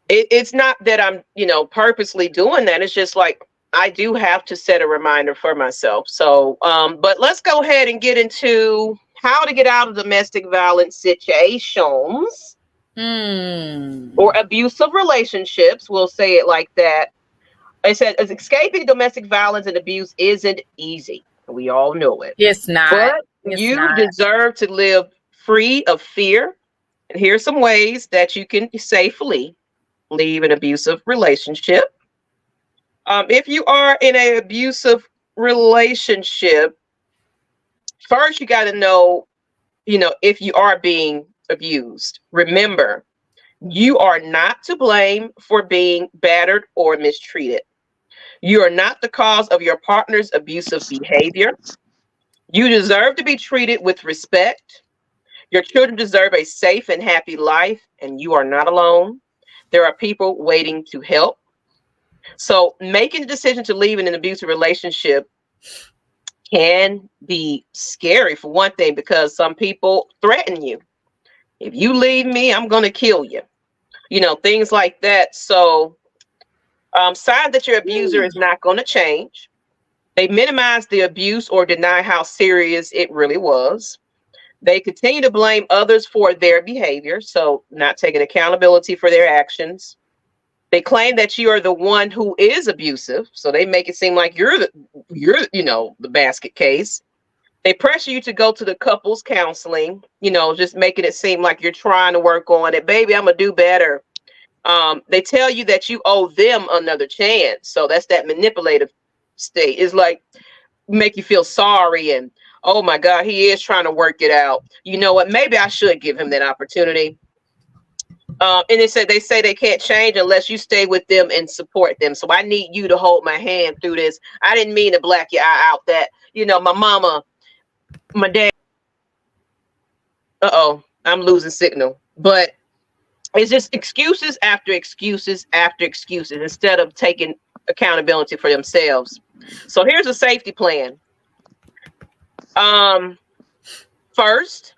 Speaker 2: It's not that I'm, purposely doing that. It's just like, I do have to set a reminder for myself. So, but let's go ahead and get into how to get out of domestic violence situations or abusive relationships. We'll say it like that. I said, escaping domestic violence and abuse isn't easy. We all know it.
Speaker 3: It's not.
Speaker 2: But you deserve to live free of fear. And here's some ways that you can safely leave an abusive relationship. If you are in an abusive relationship, first you got to know, if you are being abused. Remember, you are not to blame for being battered or mistreated. You are not the cause of your partner's abusive behavior. You deserve to be treated with respect. Your children deserve a safe and happy life, and you are not alone. There are people waiting to help. So making the decision to leave in an abusive relationship can be scary, for one thing, because some people threaten you. If you leave me, I'm going to kill you. Things like that. So sign that your abuser is not going to change. They minimize the abuse or deny how serious it really was. They continue to blame others for their behavior, so not taking accountability for their actions. They claim that you are the one who is abusive, so they make it seem like you're the basket case. They pressure you to go to the couples counseling, just making it seem like you're trying to work on it. Baby, I'm gonna do better. They tell you that you owe them another chance. So that's that manipulative state. It's like make you feel sorry and oh my God, he is trying to work it out. You know what? Maybe I should give him that opportunity. And they say they can't change unless you stay with them and support them. So I need you to hold my hand through this. I didn't mean to black your eye out that, you know, my mama, my dad. I'm losing signal. But it's just excuses after excuses after excuses instead of taking accountability for themselves. So here's a safety plan. First,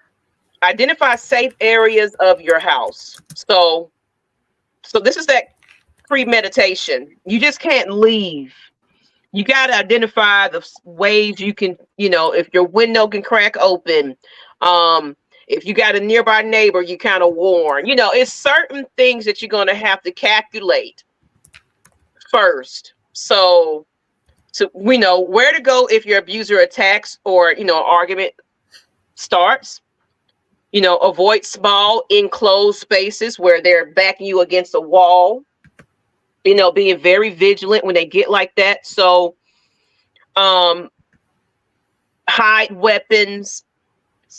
Speaker 2: identify safe areas of your house. So this is that premeditation. You just can't leave. You got to identify the ways you can, you know, if your window can crack open, if you got a nearby neighbor, you kind of warn, you know, it's certain things that you're going to have to calculate first. So we know where to go if your abuser attacks or, you know, an argument starts. You know, avoid small enclosed spaces where they're backing you against a wall. You know, being very vigilant when they get like that. So hide weapons,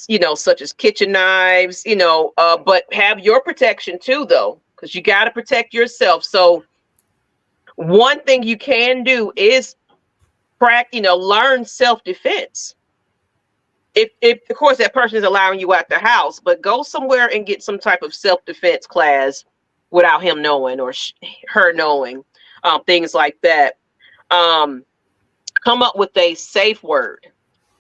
Speaker 2: you know, such as kitchen knives, you know, but have your protection too, though, because you got to protect yourself. So one thing you can do is learn self-defense. If of course that person is allowing you out the house, but go somewhere and get some type of self-defense class without him knowing or her knowing, things like that. Come up with a safe word.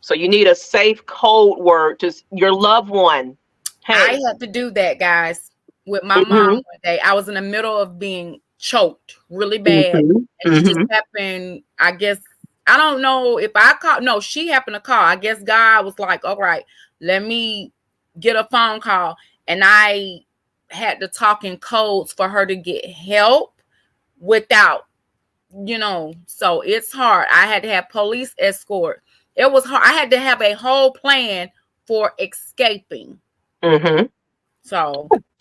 Speaker 2: So you need a safe code word to your loved one. Hey.
Speaker 3: I had to do that, guys, with my mom one day. I was in the middle of being choked really bad. And it just happened, I guess, I don't know if I called. No, she happened to call. I guess God was like, all right, let me get a phone call. And I had to talk in codes for her to get help without, you know, so it's hard. I had to have police escort. It was hard. I had to have a whole plan for escaping.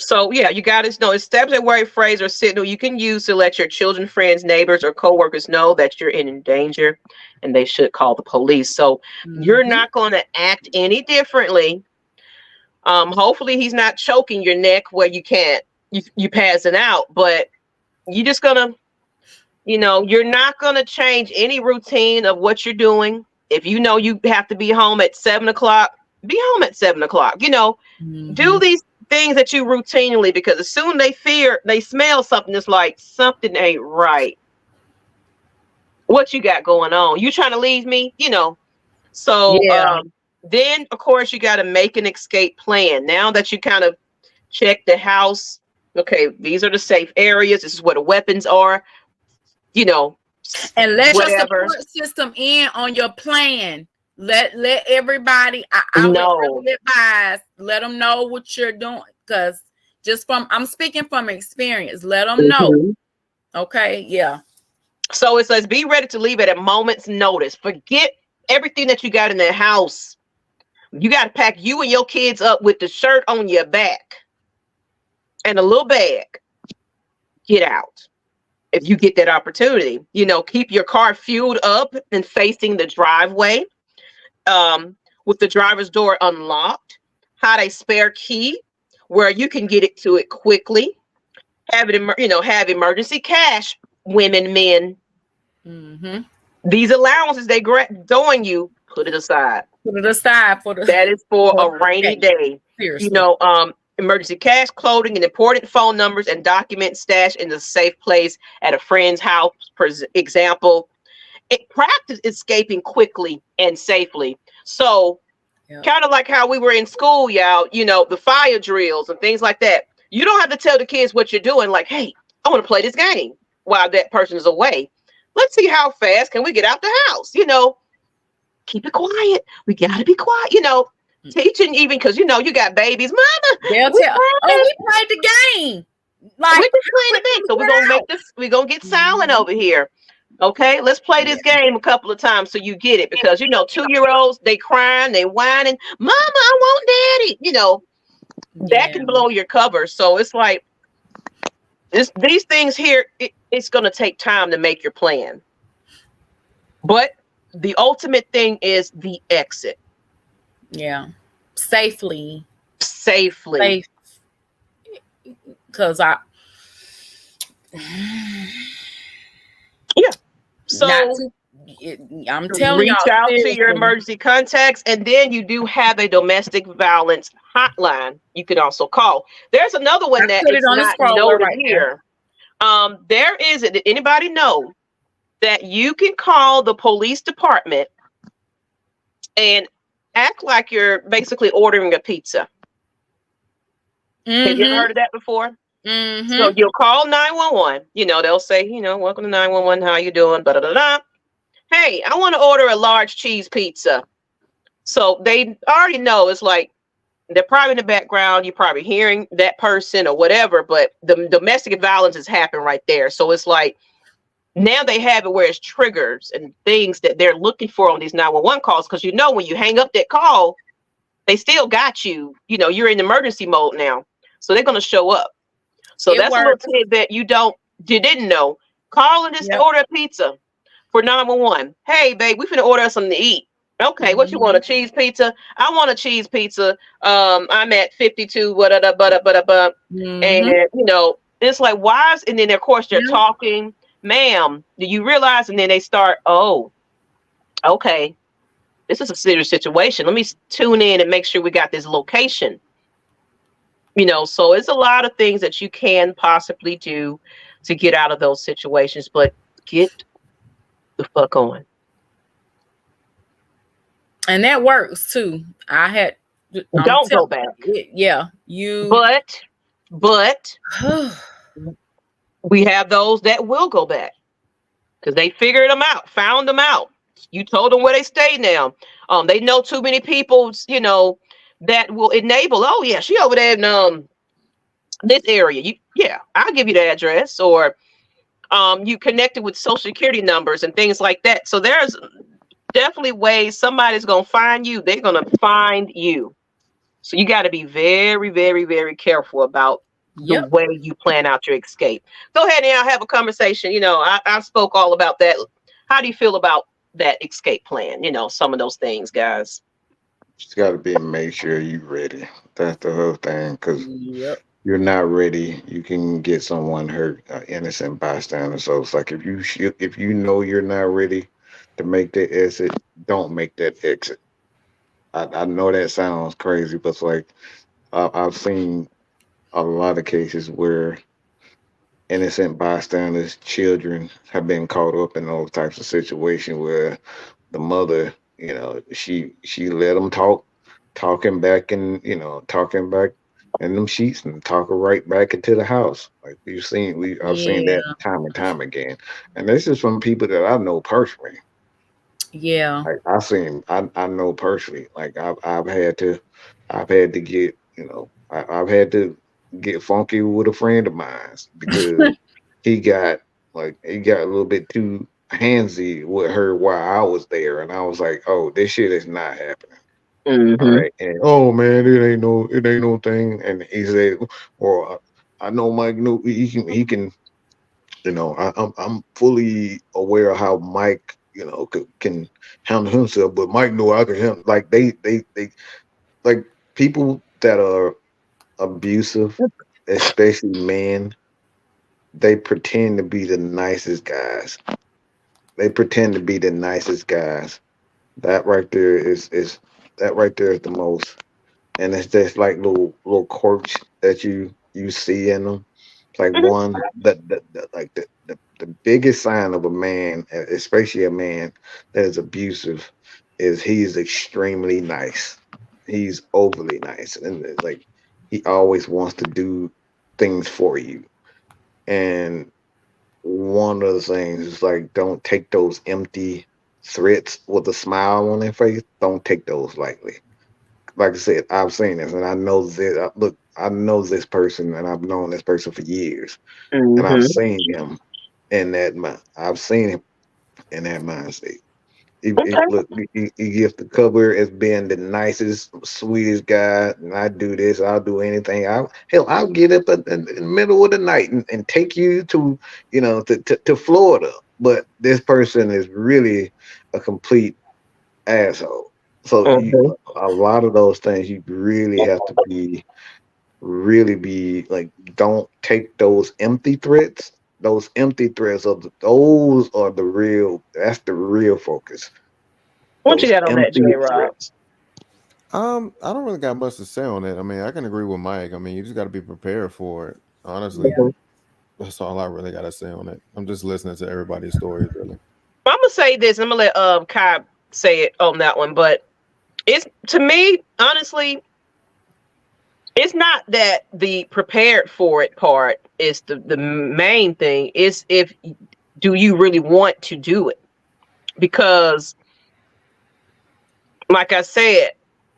Speaker 3: So yeah, you got to know establish a word, phrase, or signal you can use to let your children, friends, neighbors, or coworkers know that you're in danger and they should call the police. So you're not going to act any differently. Hopefully he's not choking your neck where you can't, you passing out, but you just gonna, you know, you're not going to change any routine of what you're doing. If you know you have to be home at 7 o'clock, be home at 7 o'clock, you know, do these things that you routinely, because as soon they smell something, it's like something ain't right. What you got going on? You trying to leave me? You know. So then of course you got to make an escape plan. Now that you kind of check the house, okay, these are the safe areas. This is where the weapons are. You know, and let your support system in on your plan. Let everybody, I would advise, let them know what you're doing, because I'm speaking from experience. Let them know. Okay, yeah. So
Speaker 2: it says be ready to leave at a moment's notice. Forget everything that you got in the house. You got to pack you and your kids up with the shirt on your back and a little bag. Get out. If you get that opportunity, you know, keep your car fueled up and facing the driveway. With the driver's door unlocked, hide a spare key where you can get it to it quickly. Have emergency cash, women, men. These allowances they throwing you, put it aside.
Speaker 3: Put it aside
Speaker 2: that is for a rainy day. Seriously. You know, emergency cash, clothing, and important phone numbers and documents stashed in a safe place at a friend's house, for example. Practice escaping quickly and safely. So kind of like how we were in school, y'all, you know, the fire drills and things like that. You don't have to tell the kids what you're doing. Like, hey, I want to play this game while that person is away. Let's see how fast can we get out the house? You know, keep it quiet. We got to be quiet, you know, teaching even because, you know, you got babies. Mama, we played
Speaker 3: the game. Like,
Speaker 2: we just playing the game. So we're going to get silent over here. Okay, let's play this game a couple of times so you get it, because you know 2-year-olds, they crying, they whining, Mama, I want daddy. You know, that can blow your cover. So it's like these things here, it's going to take time to make your plan. But the ultimate thing is the exit.
Speaker 3: Yeah. Safely.
Speaker 2: Safely.
Speaker 3: Because
Speaker 2: yeah. So
Speaker 3: I'm telling
Speaker 2: reach
Speaker 3: y'all,
Speaker 2: out to
Speaker 3: seriously.
Speaker 2: your emergency contacts, and then you do have a domestic violence hotline you can also call. There's another one that is not noted here. There is it. Did anybody know that you can call the police department and act like you're basically ordering a pizza? Have you ever heard of that before? So you'll call 911. You know, they'll say, you know, welcome to 911. How you doing? Blah, blah, blah. Hey, I want to order a large cheese pizza. So they already know it's like they're probably in the background. You're probably hearing that person or whatever, but the domestic violence has happened right there. So it's like now they have it where it's triggers and things that they're looking for on these 911 calls. Because, you know, when you hang up that call, they still got you. You know, you're in emergency mode now. So they're going to show up. So that's a little tidbit you didn't know. Call and just order a pizza for 911. Hey, babe, we finna order something to eat. Okay, what you want? A cheese pizza? I want a cheese pizza. I'm at 52. And you know, it's like, why is? And then of course they're talking, ma'am. Do you realize? And then they start. Oh, okay, this is a serious situation. Let me tune in and make sure we got this location. You know, so it's a lot of things that you can possibly do to get out of those situations, but get the fuck on.
Speaker 3: And that works too.
Speaker 2: Don't go back. But we have those that will go back because they figured them out, found them out. You told them where they stay now. They know too many people, you know, that will enable. Oh yeah, she over there in this area. I'll give you the address, or you connected with social security numbers and things like that. So there's definitely ways somebody's gonna find you. They're gonna find you. So you got to be very, very, very careful about the way you plan out your escape. Go ahead and I'll have a conversation. You know, I spoke all about that. How do you feel about that escape plan? You know, some of those things, guys.
Speaker 4: Just got to be make sure you're ready. That's the whole thing. Because you're not ready, you can get someone hurt, innocent bystander. So it's like if you know you're not ready to make that exit, don't make that exit. I know that sounds crazy, but it's like I've seen a lot of cases where innocent bystanders, children, have been caught up in those types of situations where the mother, you know, she let them talking back in them sheets and talking right back into the house. Like I've seen that time and time again. And this is from people that I know personally.
Speaker 3: Yeah.
Speaker 4: Like I know personally. Like I've had to get, you know, I've had to get funky with a friend of mine because he got a little bit too handsy with her while I was there, and I was like, oh, this shit is not happening. All right, and oh man, it ain't no thing. And he said, or I know Mike, he can, you know, I'm fully aware of how Mike, you know, can handle himself, but Mike know I can handle. Like they like people that are abusive, especially men, they pretend to be the nicest guys. They pretend to be the nicest guys. That right there is the most, and it's just like little quirks that you see in them. It's like one the biggest sign of a man, especially a man that is abusive, is he's extremely nice. He's overly nice, and it's like he always wants to do things for you. And one of the things is like, don't take those empty threats with a smile on their face. Don't take those lightly. Like I said, I've seen this, and I know that. Look, I know this person, and I've known this person for years, and I've seen him in that mind. I've seen him in that mind state,
Speaker 2: Okay.
Speaker 4: Look, he gets the cover as being the nicest, sweetest guy. And I do this, I'll do anything. I'll get up in the middle of the night and take you to, to Florida. But this person is really a complete asshole. So
Speaker 2: Mhm.
Speaker 4: a lot of those things you really have to really be like, don't take those empty threats. Those empty threats those are the real. That's the real focus.
Speaker 2: What you
Speaker 4: Those
Speaker 2: got on that, J.
Speaker 4: empty
Speaker 2: Rob?
Speaker 4: threats.
Speaker 5: I don't really got much to say on it. I mean, I can agree with Mike. I mean, you just got to be prepared for it. Honestly,
Speaker 3: Yeah.
Speaker 2: Mhm.
Speaker 5: that's all I really got to say on it. I'm just listening to everybody's stories, really.
Speaker 2: I'm gonna say this. I'm gonna let Kai say it on that one, but it's to me, honestly, it's not that the prepared for it part is the main thing. It's if do you really want to do it? Because, like I said,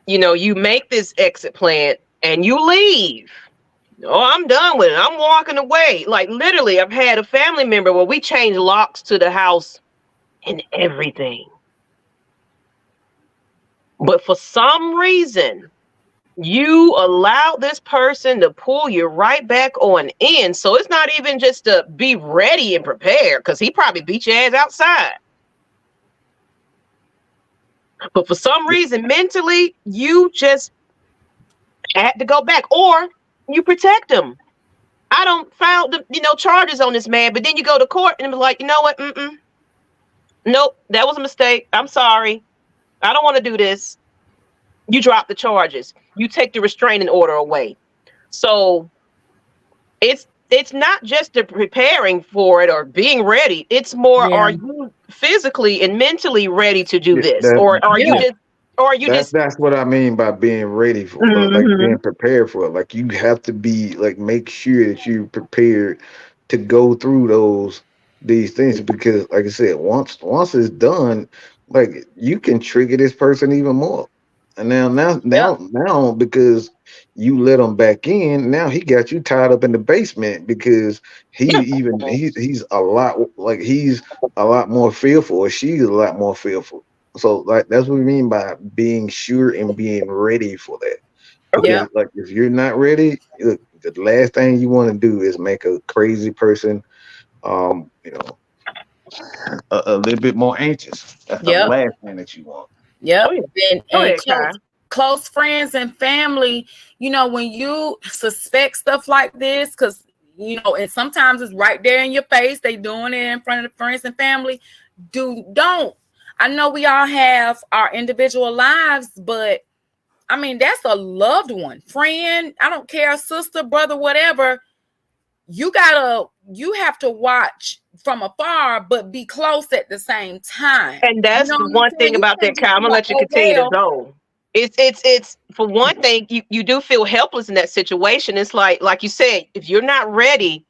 Speaker 2: you make this exit plan and you leave. Oh, I'm done with it. I'm walking away. Like literally, I've had a family member where we changed locks to the house and everything. But for some reason, you allow this person to pull you right back on in. So it's not even just to be ready and prepared, because he probably beat your ass outside. But for some reason, mentally, you just had to go back, or you protect him. I don't file the charges on this man, but then you go to court and be like, you know what? Nope, that was a mistake. I'm sorry. I don't want to do this. You drop the charges. You take the restraining order away. So it's not just the preparing for it or being ready. It's more,
Speaker 3: Yeah.
Speaker 2: are you physically and mentally ready to do
Speaker 4: Yeah,
Speaker 2: this, or are you
Speaker 3: Yeah.
Speaker 2: just, or are you just?
Speaker 4: that's what I mean by being ready for, like
Speaker 2: Mhm.
Speaker 4: being prepared for it. Like you have to be like, make sure that you're prepared to go through these things, because like I said, once it's done, like you can trigger this person even more. And
Speaker 2: Yeah.
Speaker 4: now because you let him back in, now he got you tied up in the basement, because
Speaker 2: Yeah.
Speaker 4: he's a lot more fearful, or she's a lot more fearful. So like that's what we mean by being sure and being ready for that.
Speaker 2: Okay.
Speaker 3: Yeah.
Speaker 4: Because like if you're not ready, look, the last thing you want to do is make a crazy person um, you know, a little bit more anxious. That's the
Speaker 3: Yep.
Speaker 4: last thing that you want.
Speaker 2: Oh
Speaker 3: Yep.
Speaker 2: yeah. Go
Speaker 3: And
Speaker 2: ahead, Kai.
Speaker 3: close friends and family, when you suspect stuff like this, because and sometimes it's right there in your face, they doing it in front of the friends and family. Don't. I know we all have our individual lives, but I mean, that's a loved one, friend. I don't care, sister, brother, whatever. You have to watch from afar, but be close at the same time.
Speaker 2: And
Speaker 3: You
Speaker 2: that's
Speaker 3: know
Speaker 2: the
Speaker 3: what I'm
Speaker 2: one
Speaker 3: saying?
Speaker 2: thing
Speaker 3: You
Speaker 2: about
Speaker 3: can't
Speaker 2: that,
Speaker 3: just
Speaker 2: Kai. I'm
Speaker 3: be
Speaker 2: gonna
Speaker 3: like,
Speaker 2: let you
Speaker 3: oh
Speaker 2: continue to
Speaker 3: well,
Speaker 2: go. It's for one thing, you do feel helpless in that situation. It's like you said, if you're not ready,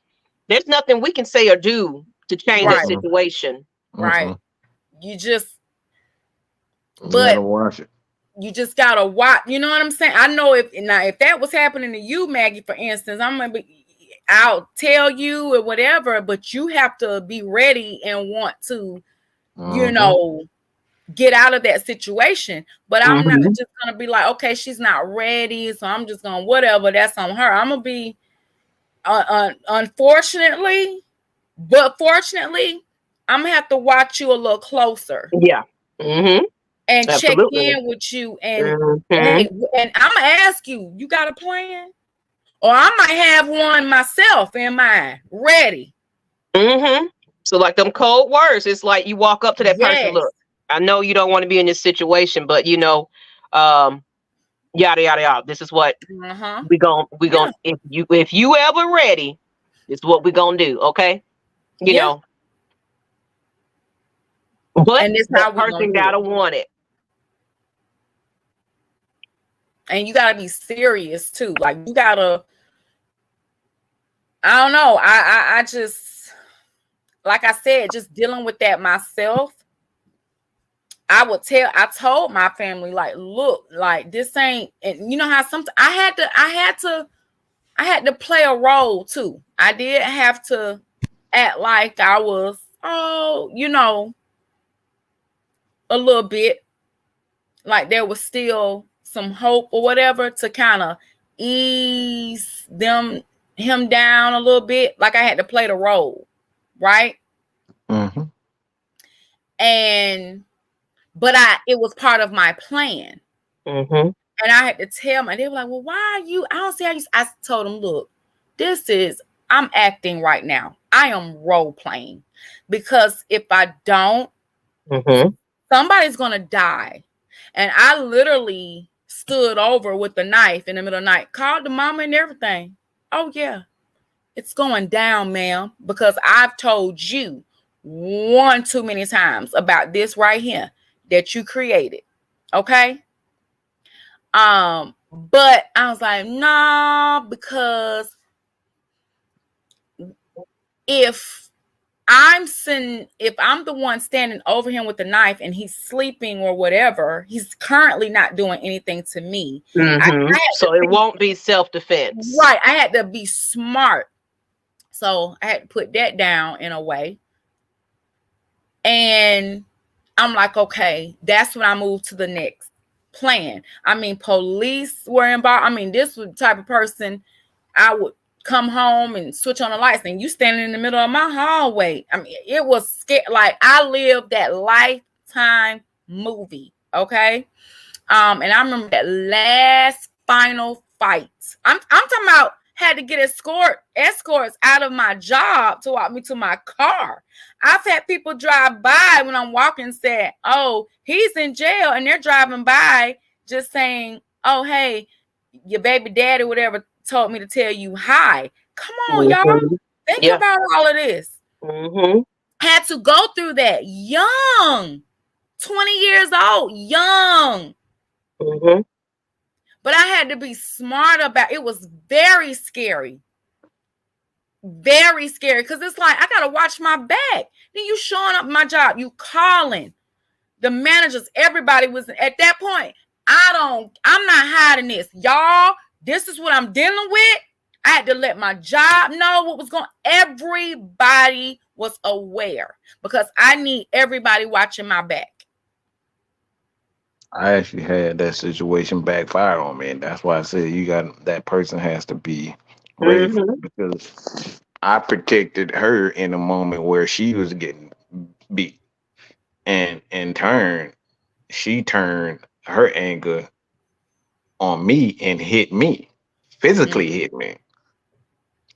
Speaker 2: there's nothing we can say or do to change that
Speaker 3: right,
Speaker 4: Mm-mm,
Speaker 2: situation.
Speaker 3: right.
Speaker 4: mm-mm.
Speaker 3: You just,
Speaker 4: You gotta
Speaker 3: but
Speaker 4: watch it.
Speaker 3: you just gotta watch. You know what I'm saying? I know if that was happening to you, Maggie, for instance, I'll tell you or whatever, but you have to be ready and want to, you
Speaker 4: Mm-hmm.
Speaker 3: know, get out of that situation. But I'm not
Speaker 2: Mm-hmm.
Speaker 3: just gonna be like, okay, she's not ready, so I'm just gonna whatever. That's on her. I'm gonna be, unfortunately, but fortunately, I'm gonna have to watch you a little closer
Speaker 2: Yeah. Mm-hmm.
Speaker 3: and check
Speaker 2: Absolutely.
Speaker 3: in with you. And
Speaker 2: Mm-hmm.
Speaker 3: hey, and I'm gonna ask you, you got a plan? Or I might have one myself in mind, ready.
Speaker 2: Mm-hmm. So like them cold words, it's like you walk up to that person,
Speaker 3: Yes.
Speaker 2: look, I know you don't want to be in this situation, but um, yada yada yada. This is what
Speaker 3: Uh-huh.
Speaker 2: we gon'
Speaker 3: Yeah.
Speaker 2: if you ever ready, this is what we gonna do, okay? You
Speaker 3: Yeah.
Speaker 2: know, but
Speaker 3: And this
Speaker 2: that
Speaker 3: how we gonna
Speaker 2: person
Speaker 3: do it.
Speaker 2: gotta want it.
Speaker 3: And you gotta be serious too. Like you gotta, I don't know. I just, like I said, just dealing with that myself. I told my family, like, look, like this ain't, and you know how sometimes I had to play a role too. I did have to act like I was, a little bit, like there was still some hope or whatever to kind of ease him down a little bit. Like I had to play the role, right?
Speaker 4: Mm-hmm.
Speaker 3: But it was part of my plan.
Speaker 2: Mm-hmm.
Speaker 3: And I had to tell them, and they were like, well, why are you? I don't see how you. I told them, look, I'm acting right now. I am role playing, because if I don't, somebody's going to die. And I literally stood over with the knife in the middle of the night, called the mama and everything. Oh, yeah, it's going down, ma'am, because I've told you one too many times about this right here that you created. Okay. But I was like, no, because if I'm the one standing over him with the knife and he's sleeping or whatever, he's currently not doing anything to me.
Speaker 2: So it won't be self-defense.
Speaker 3: Right. I had to be smart. So I had to put that down in a way. And I'm like, okay, that's when I moved to the next plan. I mean, police were involved. I mean, this was the type of person I would come home and switch on the lights and you standing in the middle of my hallway. I mean, it was scary. Like I lived that Lifetime movie. Okay. And I remember that last final fight. I'm talking about had to get escorts out of my job to walk me to my car. I've had people drive by when I'm walking and say, oh, he's in jail. And they're driving by just saying, oh, hey, your baby daddy, whatever, told me to tell you hi. Come on, y'all. Think about all of this. Had to go through that young, 20 years old, young. But I had to be smart about it. It was very scary. Very scary. Because it's like, I got to watch my back. Then you showing up my job. You calling. The managers, everybody was at that point. I'm not hiding this. Y'all, this is what I'm dealing with. I had to let my job know what was going on. Everybody was aware. Because I need everybody watching my back.
Speaker 4: I actually had that situation backfire on me, and that's why I said that person has to be ready for it, because I protected her in a moment where she was getting beat, and in turn, she turned her anger on me and hit me, physically hit me,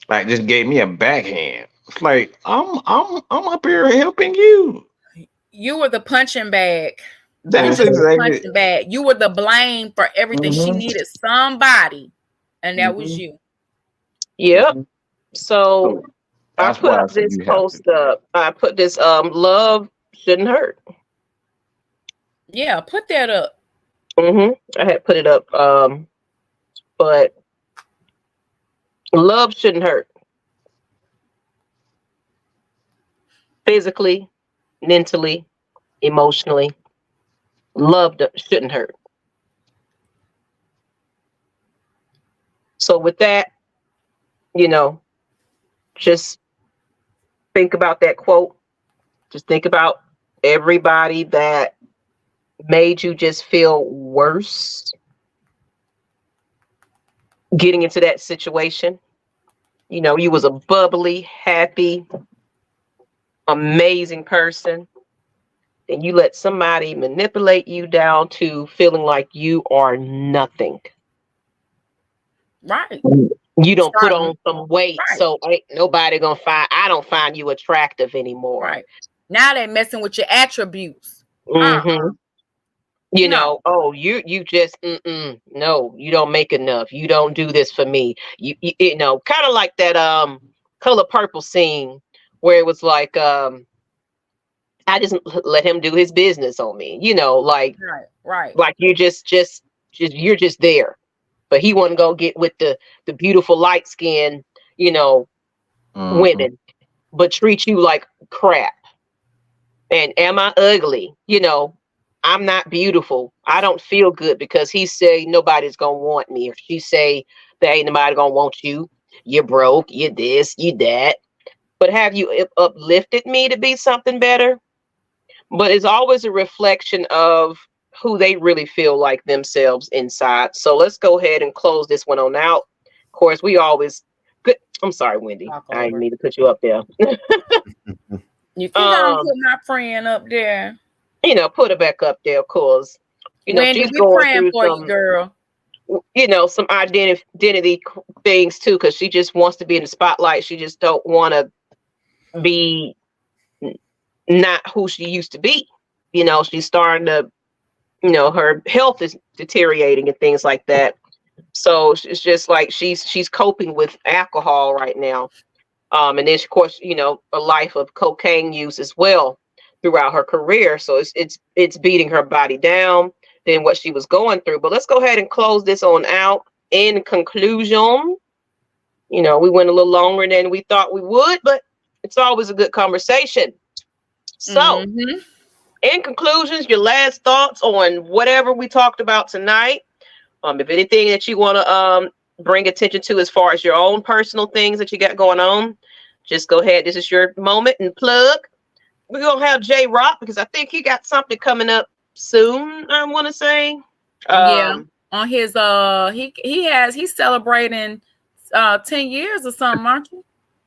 Speaker 4: like just gave me a backhand. It's like I'm up here helping you.
Speaker 3: You were the punching bag.
Speaker 4: That's exactly
Speaker 3: bad. You were the blame for everything. She needed somebody, and that was you.
Speaker 2: Yep. So I put this post up. I put this love shouldn't hurt.
Speaker 3: Yeah, put that up.
Speaker 2: I had put it up. But love shouldn't hurt. Physically, mentally, emotionally. Love shouldn't hurt. So with that, just think about that quote. Just think about everybody that made you just feel worse getting into that situation. You was a bubbly, happy, amazing person. And you let somebody manipulate you down to feeling like you are nothing.
Speaker 3: Right.
Speaker 2: You don't put on some weight, so ain't nobody gonna I don't find you attractive anymore.
Speaker 3: Right. Now they're messing with your attributes.
Speaker 2: Oh, you just no, you don't make enough. You don't do this for me. You kind of like that Color Purple scene where it was like I just let him do his business on me, like
Speaker 3: right.
Speaker 2: Like you just you're just there, but he wouldn't go get with the beautiful light skin, women, but treat you like crap. And am I ugly? I'm not beautiful. I don't feel good because he say nobody's gonna want me, or she say there ain't nobody gonna want you. You're broke. You're this. You that. But have you uplifted me to be something better? but it's always a reflection of who they really feel like themselves inside. So let's go ahead and close this one on out. Of course, we always good. I'm sorry, Wendy. I didn't need to put you up there.
Speaker 3: You think I'm putting my friend up there?
Speaker 2: You know, put her back up there, of course. You know,
Speaker 3: Wendy,
Speaker 2: she's
Speaker 3: we
Speaker 2: going
Speaker 3: praying
Speaker 2: through
Speaker 3: for
Speaker 2: some,
Speaker 3: you, girl.
Speaker 2: you know, some identity things too, because she just wants to be in the spotlight. She just don't want to be not who she used to be. You know, she's starting to, you know, her health is deteriorating and things like that. So it's just like she's coping with alcohol right now. And then of course, you know, a life of cocaine use as well throughout her career. So it's beating her body down than what she was going through. But let's go ahead and close this on out. In conclusion, you know, we went a little longer than we thought we would, but it's always a good conversation. So in conclusions, your last thoughts on whatever we talked about tonight. If anything that you want to bring attention to as far as your own personal things that you got going on, just go ahead. This is your moment and plug. We're gonna have J Rock because I think he got something coming up soon. I want to say,
Speaker 3: on his he's celebrating 10 years or something, aren't you?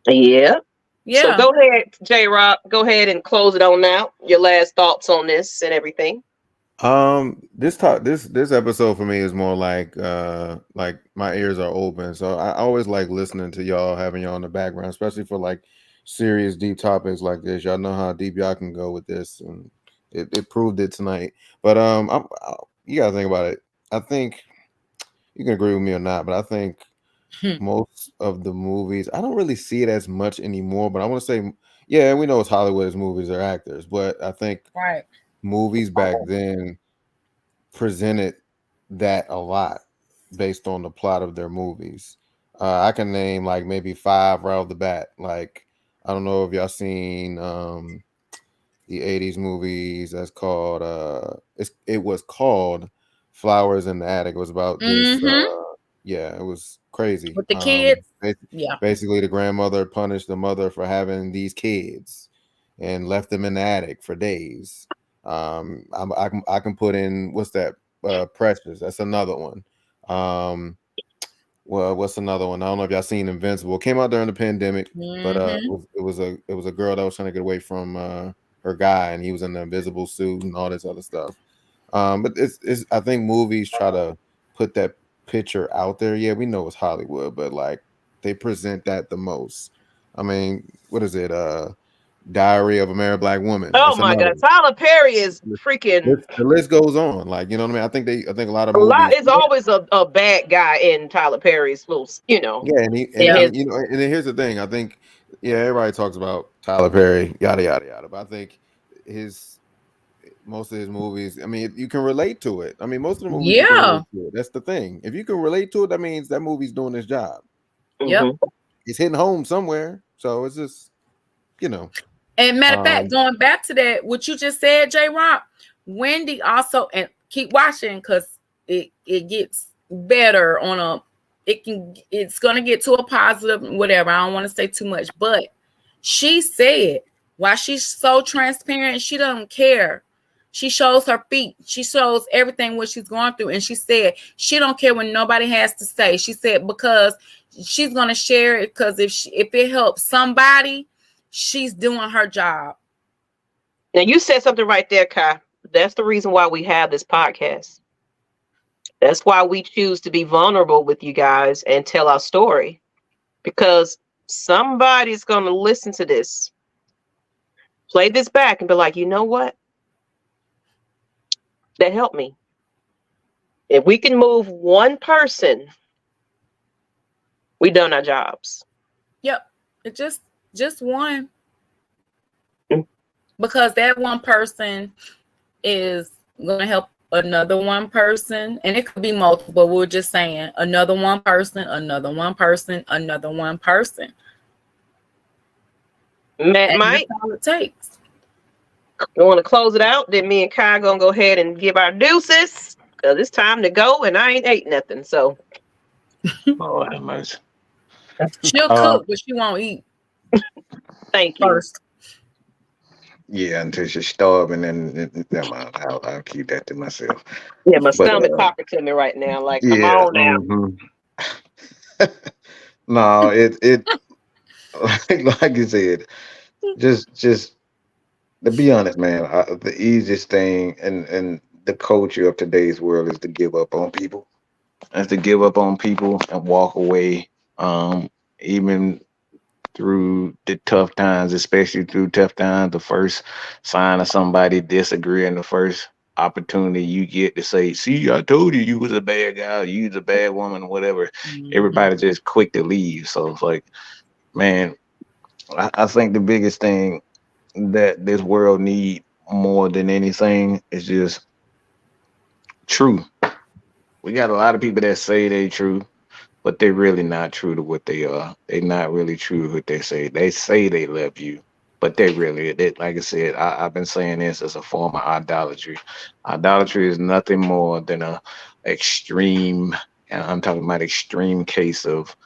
Speaker 2: Yeah.
Speaker 3: Yeah.
Speaker 2: So go ahead, J Rock. Go ahead and close it on out. Your last thoughts on this and everything.
Speaker 5: This episode for me is more like my ears are open. So I always like listening to y'all, having y'all in the background, especially for like serious, deep topics like this. Y'all know how deep y'all can go with this, and it proved it tonight. But you gotta think about it. I think you can agree with me or not, but I think most of the movies, I don't really see it as much anymore. But I want to say, yeah, we know it's Hollywood, it's movies, they're actors, but I think movies back then presented that a lot based on the plot of their movies. I can name like maybe 5 right off the bat. Like, I don't know if y'all seen the 80s movies that's called it was called Flowers in the Attic. It was about this it was crazy.
Speaker 3: With the kids.
Speaker 5: Basically the grandmother punished the mother for having these kids and left them in the attic for days. I can put in what's that? Precious. That's another one. Well, what's another one? I don't know if y'all seen Invincible. It came out during the pandemic, but it was a girl that was trying to get away from her guy, and he was in the invisible suit and all this other stuff. But it's I think movies try to put that picture out there. Yeah, we know it's Hollywood, but like they present that the most. I mean, what is it? Diary of a Married Black Woman.
Speaker 2: Oh my God, Tyler Perry is freaking.
Speaker 5: The list goes on. Like, you know what I mean? I think a lot of movies.
Speaker 2: It's always a bad guy in Tyler Perry's little, you know.
Speaker 5: Yeah, and you know, and then here's the thing. I think, everybody talks about Tyler Perry, yada yada yada. But I think most of his movies, I mean, you can relate to it. I mean, most of the movies, you can relate to it. That's the thing. If you can relate to it, that means that movie's doing its job.
Speaker 3: Yep,
Speaker 5: it's hitting home somewhere. So it's just, you know.
Speaker 3: And matter of fact, going back to that, what you just said, J Rock, Wendy also, and keep watching because it gets better it's gonna get to a positive, whatever. I don't want to say too much, but she said why she's so transparent, she doesn't care. She shows her feet, she shows everything what she's going through, and she said she don't care when nobody has to say. She said because she's gonna share it because if it helps somebody, she's doing her job.
Speaker 2: Now you said something right there, Kai. That's the reason why we have this podcast. That's why we choose to be vulnerable with you guys and tell our story, because somebody's going to listen to this, play this back and be like, you know what? That helped me. If we can move one person, we done our jobs.
Speaker 3: Yep. It just one. Because that one person is going to help another one person, and it could be multiple. We're just saying another one person, another one person, another one person.
Speaker 2: Matt, Mike,
Speaker 3: that's all it takes.
Speaker 2: You want to close it out? Then me and Kai gonna go ahead and give our deuces because it's time to go, and I ain't ate nothing. So,
Speaker 4: oh, that much.
Speaker 3: She'll cook, but she won't eat.
Speaker 2: Thank you.
Speaker 3: First.
Speaker 4: Yeah, until she's starving, and never mind. I'll keep that to myself.
Speaker 2: Yeah, my
Speaker 4: But
Speaker 2: stomach talking to me right now. Like, come
Speaker 4: yeah,
Speaker 2: on now.
Speaker 4: no, it like you said, just to be honest, man. The easiest thing and the culture of today's world is to give up on people. Is to give up on people and walk away. Even through the tough times, especially through tough times, the first sign of somebody disagreeing, the first opportunity you get to say, see, I told you you was a bad guy, you was a bad woman, whatever, everybody just quick to leave. So it's like, man, I think the biggest thing that this world need more than anything is just truth. We got a lot of people that say they true, but they're really not true to what they are. They're not really true to what they say. They say they love you, but like I said, I've been saying this as a form of idolatry. Idolatry is nothing more than a extreme, and I'm talking about extreme case of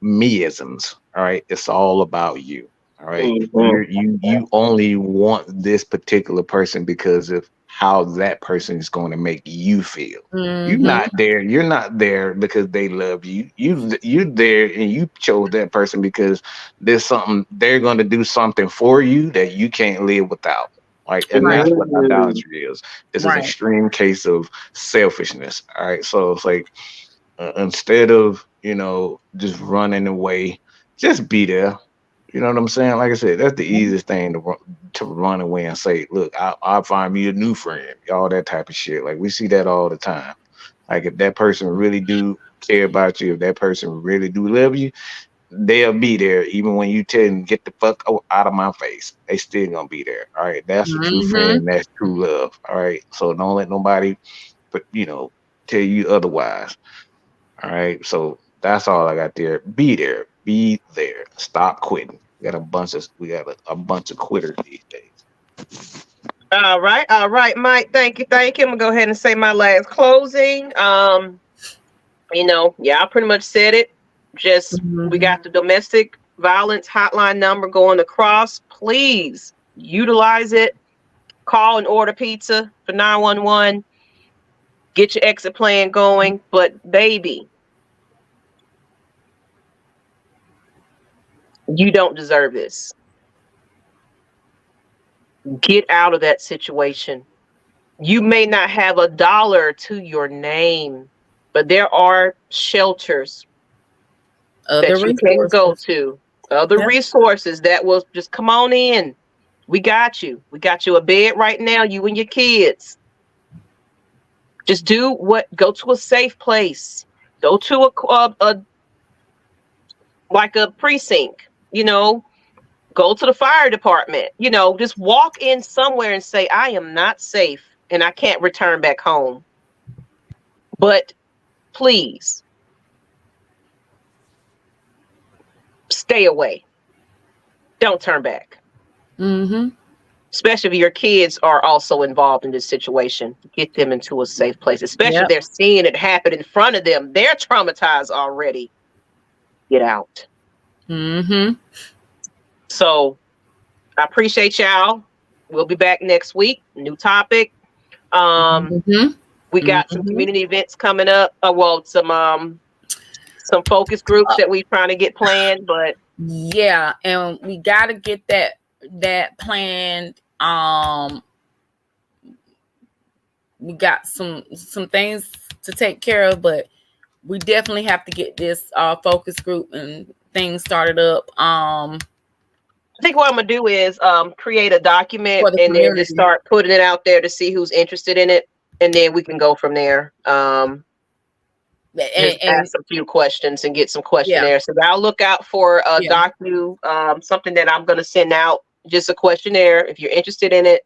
Speaker 4: meisms. All right, it's all about you. All right, you only want this particular person because of how that person is going to make you feel. You're not there. You're not there because they love you. You're there, and you chose that person because there's something they're going to do something for you that you can't live without. Like, and that's what idolatry is. It's an extreme case of selfishness. All right, so it's like instead of just running away, just be there. You know what I'm saying? Like I said, that's the easiest thing to run away and say, look, I'll find me a new friend, all that type of shit. Like, we see that all the time. Like, if that person really do care about you, if that person really do love you, they'll be there. Even when you tell them, get the fuck out of my face, they still gonna be there. All right. That's a true friend. That's true love. All right. So don't let nobody, tell you otherwise. All right. So that's all I got there. Be there. Be there. Stop quitting. We got a bunch of quitters these days.
Speaker 2: All right, Mike. Thank you. I'm gonna go ahead and say my last closing. I pretty much said it. Just we got the domestic violence hotline number going across. Please utilize it. Call and order pizza for 911. Get your exit plan going. But baby, you don't deserve this. Get out of that situation. You may not have a dollar to your name, but there are shelters that you can go to, other resources that will just come on in. We got you. We got you a bed right now, you and your kids. Just go to a safe place. Go to a precinct, go to the fire department, just walk in somewhere and say, I am not safe and I can't return back home. But please stay away. Don't turn back. Especially if your kids are also involved in this situation. Get them into a safe place, especially if they're seeing it happen in front of them. They're traumatized already. Get out. So I appreciate y'all. We'll be back next week. New topic. We got some community events coming up. Some focus groups that we're trying to get planned, but
Speaker 3: yeah, and we got to get that planned. We got some things to take care of, but we definitely have to get this focus group and things started up. I
Speaker 2: think what I'm gonna do is create a document and then just start putting it out there to see who's interested in it, and then we can go from there. And ask a few questions and get some questionnaires. So I'll look out for a something that I'm gonna send out, just a questionnaire. If you're interested in it,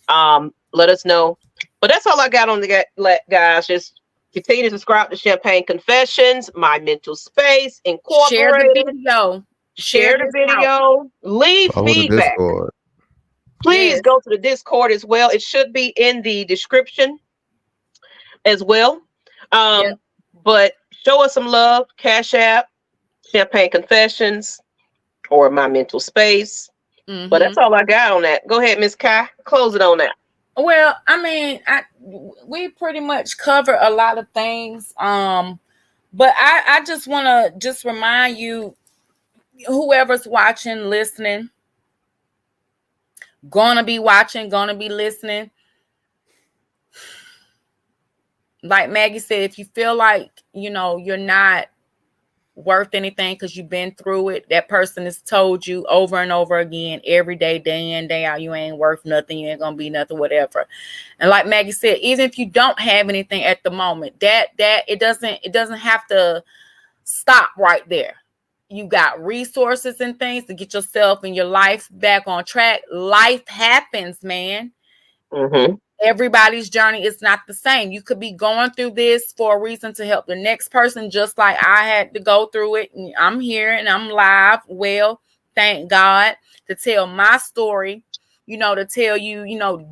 Speaker 2: let us know. But that's all I got on the guys. Just continue to subscribe to Champagne Confessions, My Mental Space Incorporated.
Speaker 3: Share the video.
Speaker 2: Share the video. Leave feedback. Please go to the Discord as well. It should be in the description as well. But show us some love. Cash App, Champagne Confessions, or My Mental Space. But that's all I got on that. Go ahead, Miss Kai. Close it on that.
Speaker 3: Well, I mean, we pretty much cover a lot of things. But I just want to just remind you, whoever's watching, listening, gonna be watching, gonna be listening. Like Maggie said, if you feel like, you're not worth anything because you've been through it, that person has told you over and over again, every day, day in, day out, you ain't worth nothing, you ain't gonna be nothing, whatever. And like Maggie said, even if you don't have anything at the moment, that it doesn't have to stop right there. You got resources and things to get yourself and your life back on track. Life happens, man.
Speaker 2: Mm-hmm.
Speaker 3: Everybody's journey is not the same. You could be going through this for a reason to help the next person, just like I had to go through it. And I'm here and I'm live. Well, thank God, to tell my story, to tell you,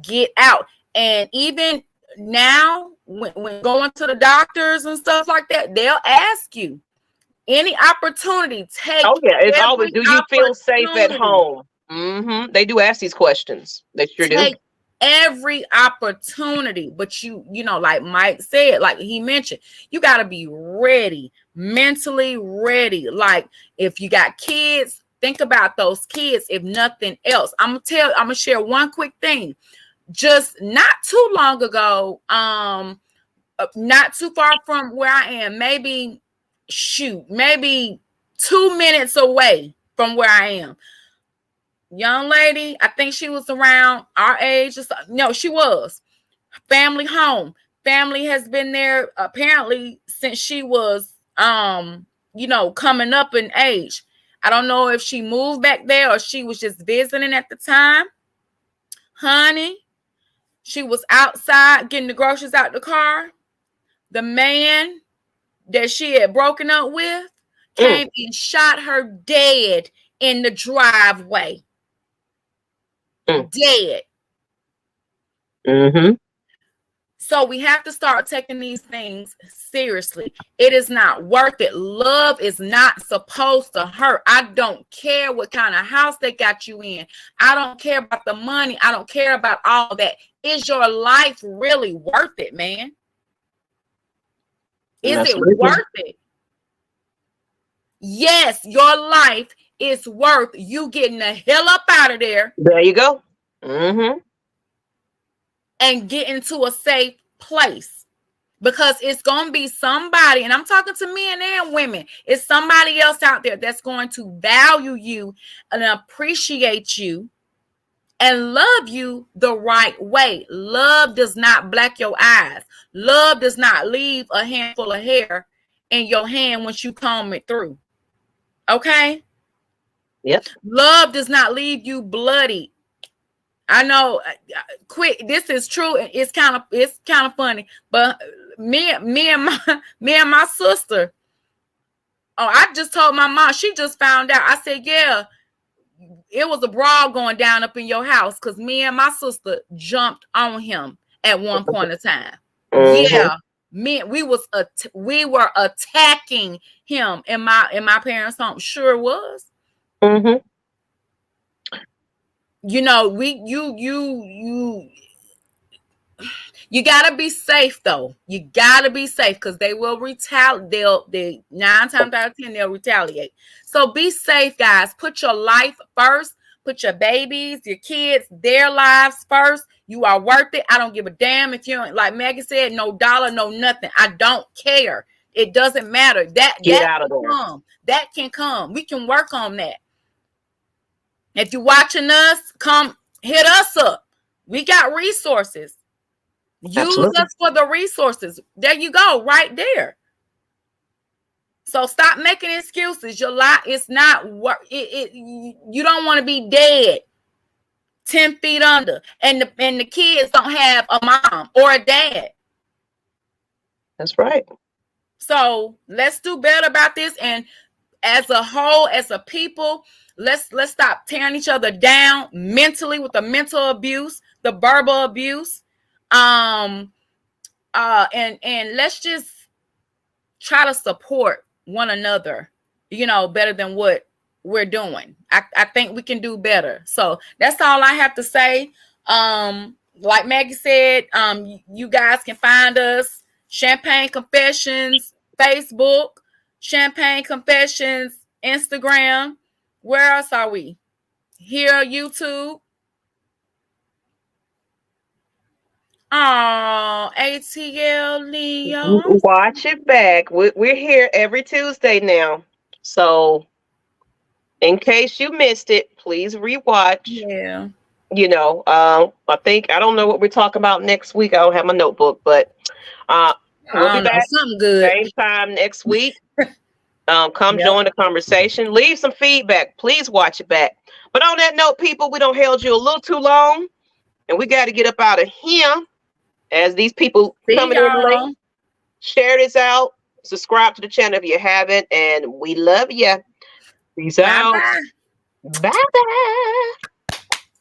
Speaker 3: get out. And even now, when going to the doctors and stuff like that, they'll ask you any opportunity. Take.
Speaker 2: Oh yeah, it's always. Do you feel safe at home? Mm-hmm. They do ask these questions. They sure do.
Speaker 3: Every opportunity, but you like Mike said, like he mentioned, you got to be ready, mentally ready. Like if you got kids, think about those kids. If nothing else, I'm gonna share one quick thing. Just not too long ago, not too far from where I am, maybe 2 minutes away from where I am. Young lady, I think she was around our age. No, she was. Family home. Family has been there apparently since she was, coming up in age. I don't know if she moved back there or she was just visiting at the time. Honey, she was outside getting the groceries out the car. The man that she had broken up with came and shot her dead in the driveway. Dead.
Speaker 2: Mm-hmm.
Speaker 3: So we have to start taking these things seriously. It is not worth it. Love is not supposed to hurt. I don't care what kind of house they got you in. I don't care about the money. I don't care about all that. Is your life really worth it, man? Is it worth it? Yes, your life is worth you getting the hell up out of there.
Speaker 2: There you go. Mm-hmm.
Speaker 3: And get into a safe place, because it's going to be somebody, and I'm talking to men and women, it's somebody else out there that's going to value you and appreciate you and love you the right way. Love does not black your eyes. Love does not leave a handful of hair in your hand once you comb it through. Okay?
Speaker 2: Yep.
Speaker 3: Love does not leave you bloody. I know, quick. This is true. It's kind of funny, but me and my sister. Oh, I just told my mom. She just found out. I said, yeah, it was a brawl going down up in your house because me and my sister jumped on him at one point in time. Mm-hmm. Yeah, we were attacking him in my parents' home. Sure was.
Speaker 2: Mm-hmm.
Speaker 3: You gotta be safe though. You gotta be safe because they will retaliate. They 9 times out of 10 they'll retaliate. So be safe, guys. Put your life first. Put your babies, your kids, their lives first. You are worth it. I don't give a damn if you don't, like Maggie said, no dollar, no nothing. I don't care. It doesn't matter. That can come. We can work on that. If you're watching us, come hit us up. We got resources. Use us for the resources. There you go, right there. So stop making excuses. Your life is not work. You don't want to be dead 10 feet under, and the kids don't have a mom or a dad.
Speaker 2: That's right.
Speaker 3: So let's do better about this. And as a whole, as a people, let's stop tearing each other down mentally with the mental abuse, the verbal abuse, and let's just try to support one another, better than what we're doing. I think we can do better. So that's all I have to say. Like Maggie said, you guys can find us Champagne Confessions Facebook, Champagne Confessions Instagram. Where else are we? Here, YouTube. Oh, ATL Leo.
Speaker 2: Watch it back. We're here every Tuesday now. So in case you missed it, please rewatch.
Speaker 3: Yeah.
Speaker 2: You know, I don't know what we're talking about next week. I don't have my notebook, but we'll be back
Speaker 3: something good.
Speaker 2: same time next week. Come join the conversation. Leave some feedback. Please watch it back. But on that note, people, we don't held you a little too long, and we got to get up out of here. As these people coming in late, share this out. Subscribe to the channel if you haven't, and we love you. Peace out.
Speaker 3: Bye-bye.
Speaker 2: Bye-bye.